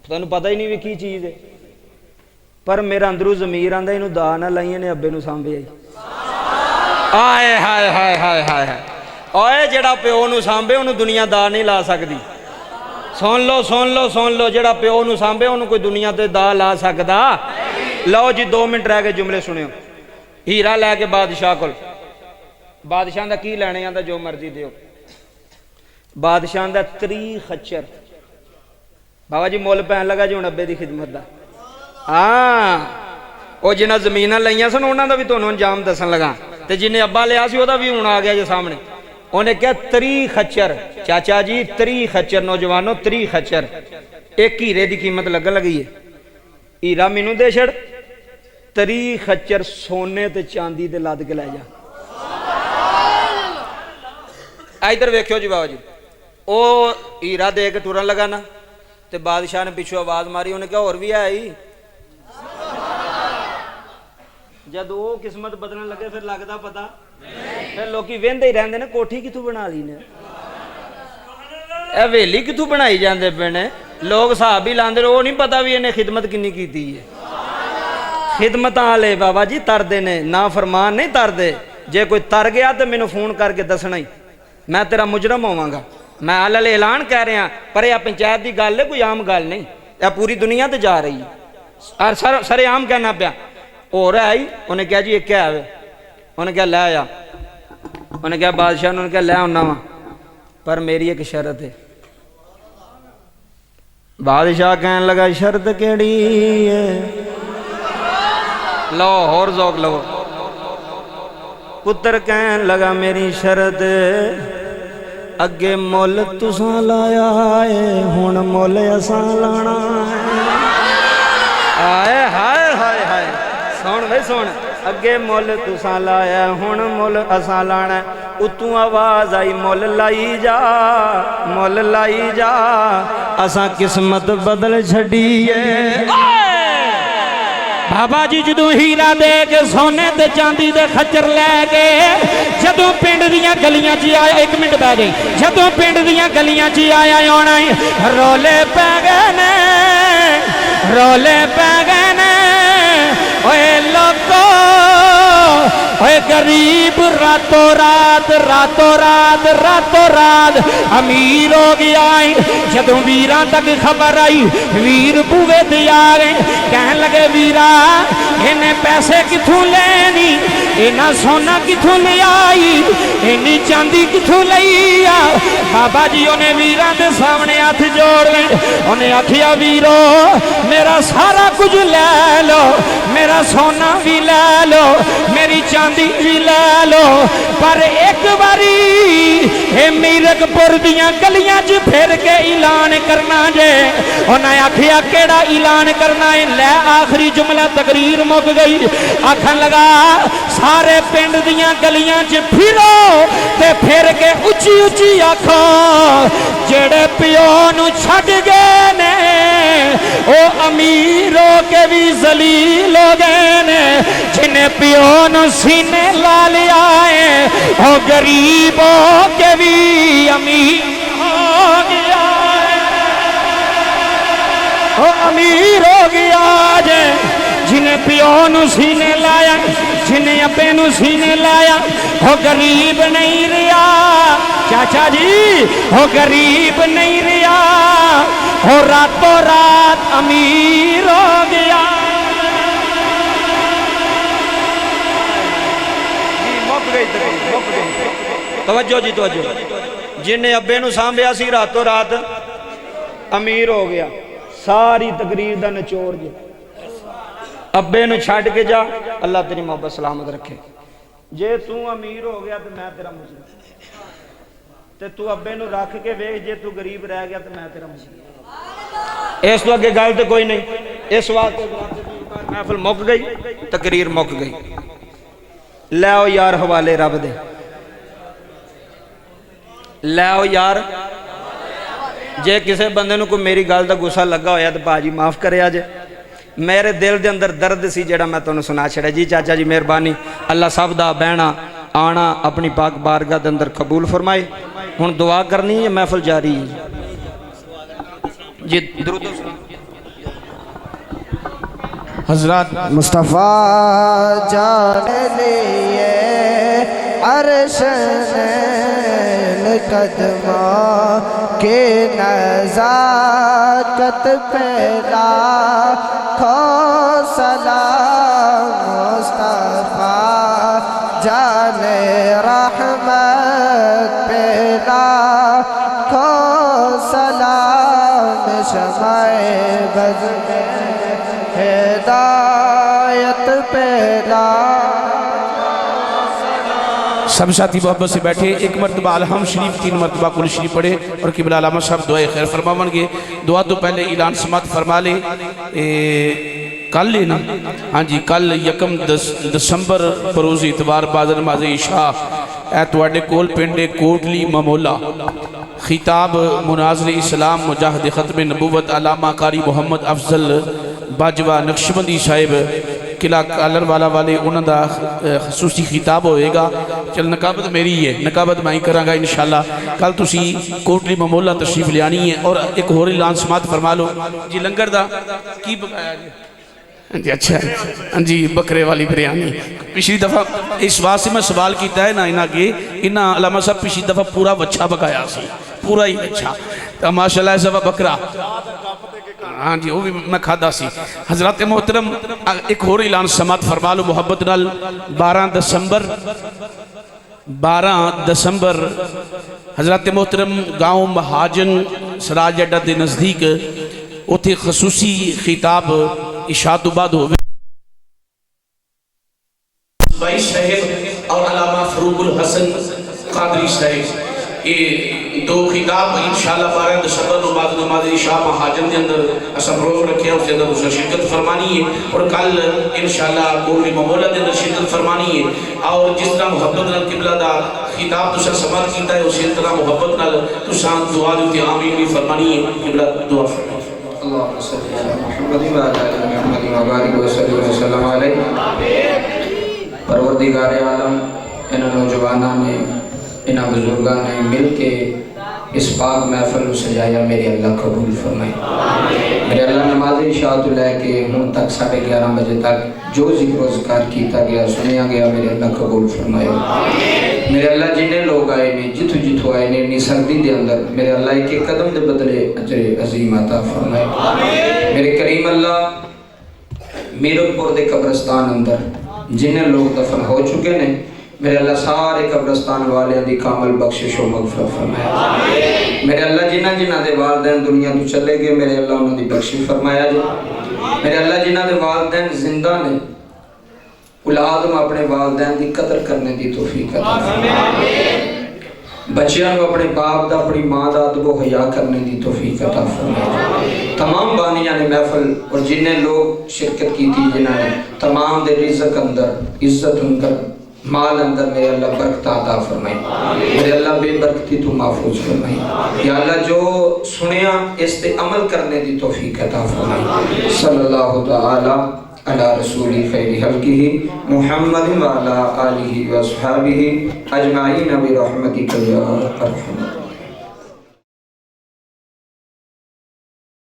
Speaker 2: तेन पता ही नहीं भी की चीज़ है पर मेरा अंदरू जमीर आंदा इनू दा ना लाई ने अब्बे नू सांभे आई आए हाय हाय हाय हाय हाय ओए जेड़ा प्यो नू सांभे उन्होंने दुनिया दा नहीं ला सकती सुन लो सुन लो सुन लो जेड़ा प्यो नू सांभे उन्होंने कोई दुनिया ते दा ला सकदा लो जी 2 मिनट रह गए जुमले सुनियो हीरा लैके बादशाह कोल बादशाह दा की लैने आंदा जो मर्जी दियो बादशाह दा 3 खच्चर बाबा जी मुल पैन लगा जी हुण अब्बे दी खिदमत दा हाँ वो जिन्हें जमीन लईयां सन उन्होंने भी तुहानूं अंजाम दसन लगा ते जिन्हें अब्बा लिया सी ओहदा भी हुण आ गया जी सामने उन्हें क्या 3 खच्चर चाचा जी 3 खच्चर नौजवानों 3 खच्चर एक हीरे की कीमत लगन लगी है हीरा मैनू दे छड़ 3 खच्चर सोने ते चांदी दे लद के लै जा इधर वेख्यो जी बाबा जी वो हीरा दे के टुरन लगा ना ते बादशाह ने पिछू आवाज मारी उन्हें क्या और भी है ही जब वो किस्मत बदलने लगे फिर लगता पता फिर लोग वेंदे ही रहते ने कोठी कितों बना ली ने हवेली कितों बनाई जाते पे ने लोग हिसाब ही लाते वो नहीं पता भी इन्हें खिदमत किन्नी की है खिदमत वाले बाबा जी तरदे ने ना फरमान नहीं तरदे जे कोई तर गया तो मैनू फोन करके दसना ही मैं तेरा मुजरम होवांगा मैं हाल ऐलान कह रहा पर यह पंचायत की गल है कोई आम गल नहीं यह पूरी दुनिया तो जा रही है और सरे आम कहना पाया हो रहा है उन्हें क्या जी एक क्या है उन्हें क्या लै आ उन्हें क्या बादशाह उन्हें क्या लै आना वा पर मेरी एक शर्त है बादशाह कहन लगा शर्त केड़ी है लो होर जोक लो पुत्र कहन लगा मेरी शर्त अगे मुल तुसां लाया है हुण मुल असां लाना है हाय हाय हाय सुन भाई सुन अगे मुल तुसां लाया हुण मुल असां लाना उतों आवाज आई मुल लाई जा असां किस्मत बदल छड़ी है
Speaker 1: बाबा जी जदों हीरा दे के सोने ते चांदी दे खच्चर लैके जदों पिंड दियां गलियां च आया 1 मिनट बह गई जदों पिंड दियां गलियां च आया आना रोले पै गए ने ओए लोको ओए गरीब रातों रात अमीर हो गया जदों वीरां तक खबर आई वीर बूवे ते आ गए कहन लगे वीरा इन्हें पैसे किथों लेनी इन्ना सोना किथों ले आई इन्नी चांदी किथों लई आ बाबा जी उन्हें वीरां दे सामने हाथ जोड़ ले उन्हें आखिया वीरो मेरा सारा कुछ ले लो मेरा सोना भी ले लो मेरी चांदी भी ले लो पर एक बारी मीरकपुर दियां गलियां च फिर के ऐलान करना जे उन्हें आखिया केड़ा ऐलान करना है लै आखिरी जुमला तकरीर मुक गई आखन लगा सारे पिंड दियां गलियां च फिरो ते फिर के उची उची आखो जेड़े पिओ नू छड्ड गए ने ओ अमीर हो के भी जलील हो गए ने जिन्हें पिओ नू सीने ला लिया है ओ गरीब हो के भी अमीर हो गया ओ अमीर हो गया जे जिन्हें पिओ नू सीने लाया जिन्हें अब्बे नू सीने लाया वो गरीब नहीं रहा चाचा जी वो गरीब नहीं रहा वो रातों रात अमीर हो गया तवज्जो जी तवज्जो जिन्हें अब्बे नू सांभिया सी रातों रात अमीर हो गया सारी तकरीर दा निचोड़ जी अब्बे नू छड्ड के जा अल्लाह तेरी मोहब्बत सलामत रखे जे तू अमीर हो गया तो मैं तेरा मुजरिम ते तू अब्बे नू रख के वेख जे तू गरीब रह गया तो मैं तेरा मुजरिम इस तो अगे गल तो कोई नहीं इस वास्ते महफिल मुक गई तकरीर मुक गई
Speaker 2: लै आओ यार हवाले रब दे, लै आओ यार। जे किसी बंदे नूं कोई मेरी गल दा गुस्सा लगा होया तो भाजी माफ़ करे जे, मेरे दिल दे अंदर दर्द सी जेड़ा मैं तुहानूं सुना छड़िया। जी चाचा जी मेहरबानी, अल्लाह सब दा बहना आना अपनी पाक बारगाह दे अंदर कबूल फरमाए। हुण दुआ करनी है, महफिल जारी है जी। दुरूद
Speaker 3: हजरत
Speaker 4: मुस्तफ़ा जाने लिए अर्श कदमा के नज़ाकत पैदा खो सलाम मुस्तफ़ा जाने रहमत पैदा खो सलाम शमाए बज़ में हिदायत पैदा।
Speaker 3: सब साथी मोहब्बत से बैठे, एक मरतबा अलहम शरीफ, 3 मरतबा कुल शरीफ पढ़े और किबला अलामा साहब दुआ खैर फरमावनगे। दुआ तो पहले ऐलान समात फरमा ले, कल है ना, हाँ जी कल 1 दिसंबर बरोज़ इतवार बाद नमाज़ इशा ए तुहाडे कोल पिंड कोटली ममोला खिताब मुनाज़िर इस्लाम मुजाहिद ख़त्म नबूवत अलामा कारी मोहम्मद अफजल बाजवा नक्शबंदी साहिब किला कालर वाला वाले उन्होंने खसूसी खिताब होएगा। चल नकाबत मेरी है, नकाबत मैं ही कराँगा इंशाअल्लाह। कल तुसी कोटली ममोला तशरीफ लियानी है। और एक होर ऐलान समात फरमा लो जी, लंगर दा की पकाया जी? अच्छा जी, बकरे वाली बिरयानी। पिछली दफ़ा इस वास्ते मैं सवाल किया है ना इन्हें के, इन्हें अलामा साहब पिछली दफ़ा पूरा बच्चा पकाया सी, पूरा ही अच्छा। तो माशाअल्लाह इस दफ़ा बकरा, हाँ जी वो भी मैं खादा सी। हजरत मोहतरम एक होर ऐलान समात फरमा लो मुहब्बत नाल। 12 दिसंबर हजरत मोहतरम गाँव महाजन सराज अड्डा के नज़दीक उथे खसूसी खिताब इशा तो बाद हो भाई साहेब और अलामा फरूकुल हसन कादरी साहेब, ये 2 खिताब इंशाअल्लाह 12 दिसंबर को बाद नमाज इशा महाजन के अंदर असा प्रोग्राम रखे उसके अंदर उसने शिरकत फरमानी है। और कल इंशाअल्लाह कोटली ममोला के अंदर शिरकत फरमानी है। और जिस तरह मुहब्बत नाल किबला दा खिताब तुसा समात कीता है उसी तरह मुहब्बत नाल तुसा दुआ दी आमीन भी फरमानी है। किबला दुआ फरमाए।
Speaker 2: अल्लाहुम्मा सल्ली अला मुहम्मद व अला आलि मुहम्मद व बारिक व सल्लम अलैहि। परवरदिगार आलम इन्हां नौजवानों ने, इन्हां बुजुर्गों ने मिल के इस पाक महफिल को सजाया। मेरे अल्लाह कबूल फरमाए। मेरे अल्लाह नमाज इशा तो लैके हुण तक 11:30 बजे तक जो जिक्र ज़िक्र किया गया सुनिया गया, मेरे अल्लाह कबूल फरमाए। मेरे अल्लाह जिन्हें लोग आए ने जिथों जिथों आए ने इन्नी सर्दी के अंदर, मेरे अल्लाह एक एक कदम के बदले अजर अजीम अता फरमाए। मेरे करीम अल्लाह मीरपुर के कब्रस्तान अंदर जिन्हें लोग दफन हो चुके हैं, मेरे अल्लाह सारे कब्रस्तान वाले की कामल बख्शिश व मगफरत फरमाए। मेरे अल्लाह जिन्हां जिन्हां दे वालिदैन दुनिया तो चले गए, मेरे अल्लाह उन्होंने बख्शिश फरमाया जी। मेरे अल्लाह जिन्हां दे वालिदैन जिंदा ने, औलाद में अपने वालिदैन की कदर करने की तौफीक अता फरमाए। बच्चों को अपने बाप का अपनी माँ का अदब हया करने की तौफीक अता फरमाए। तमाम बानियां ने महफिल और जिन्हें लोग शिरकत की थी, जिन्होंने तमाम दे रिज़्क़ अंदर, इज्जत अंदर, माल अंदर मेरे अल्लाह बरकत अता फरमाए। मेरे अल्लाह बेबरकती तो महफूज फरमाए। या अल्लाह जो सुनिया इस पे अमल करने की तौफीक अता फरमाए। सल्लल्लाहु तआला अला रसूली खैरि हल्किही मुहम्मद व अला आलिहि व अस्हाबिही अजमाइन बिरहमतिका या अरहम।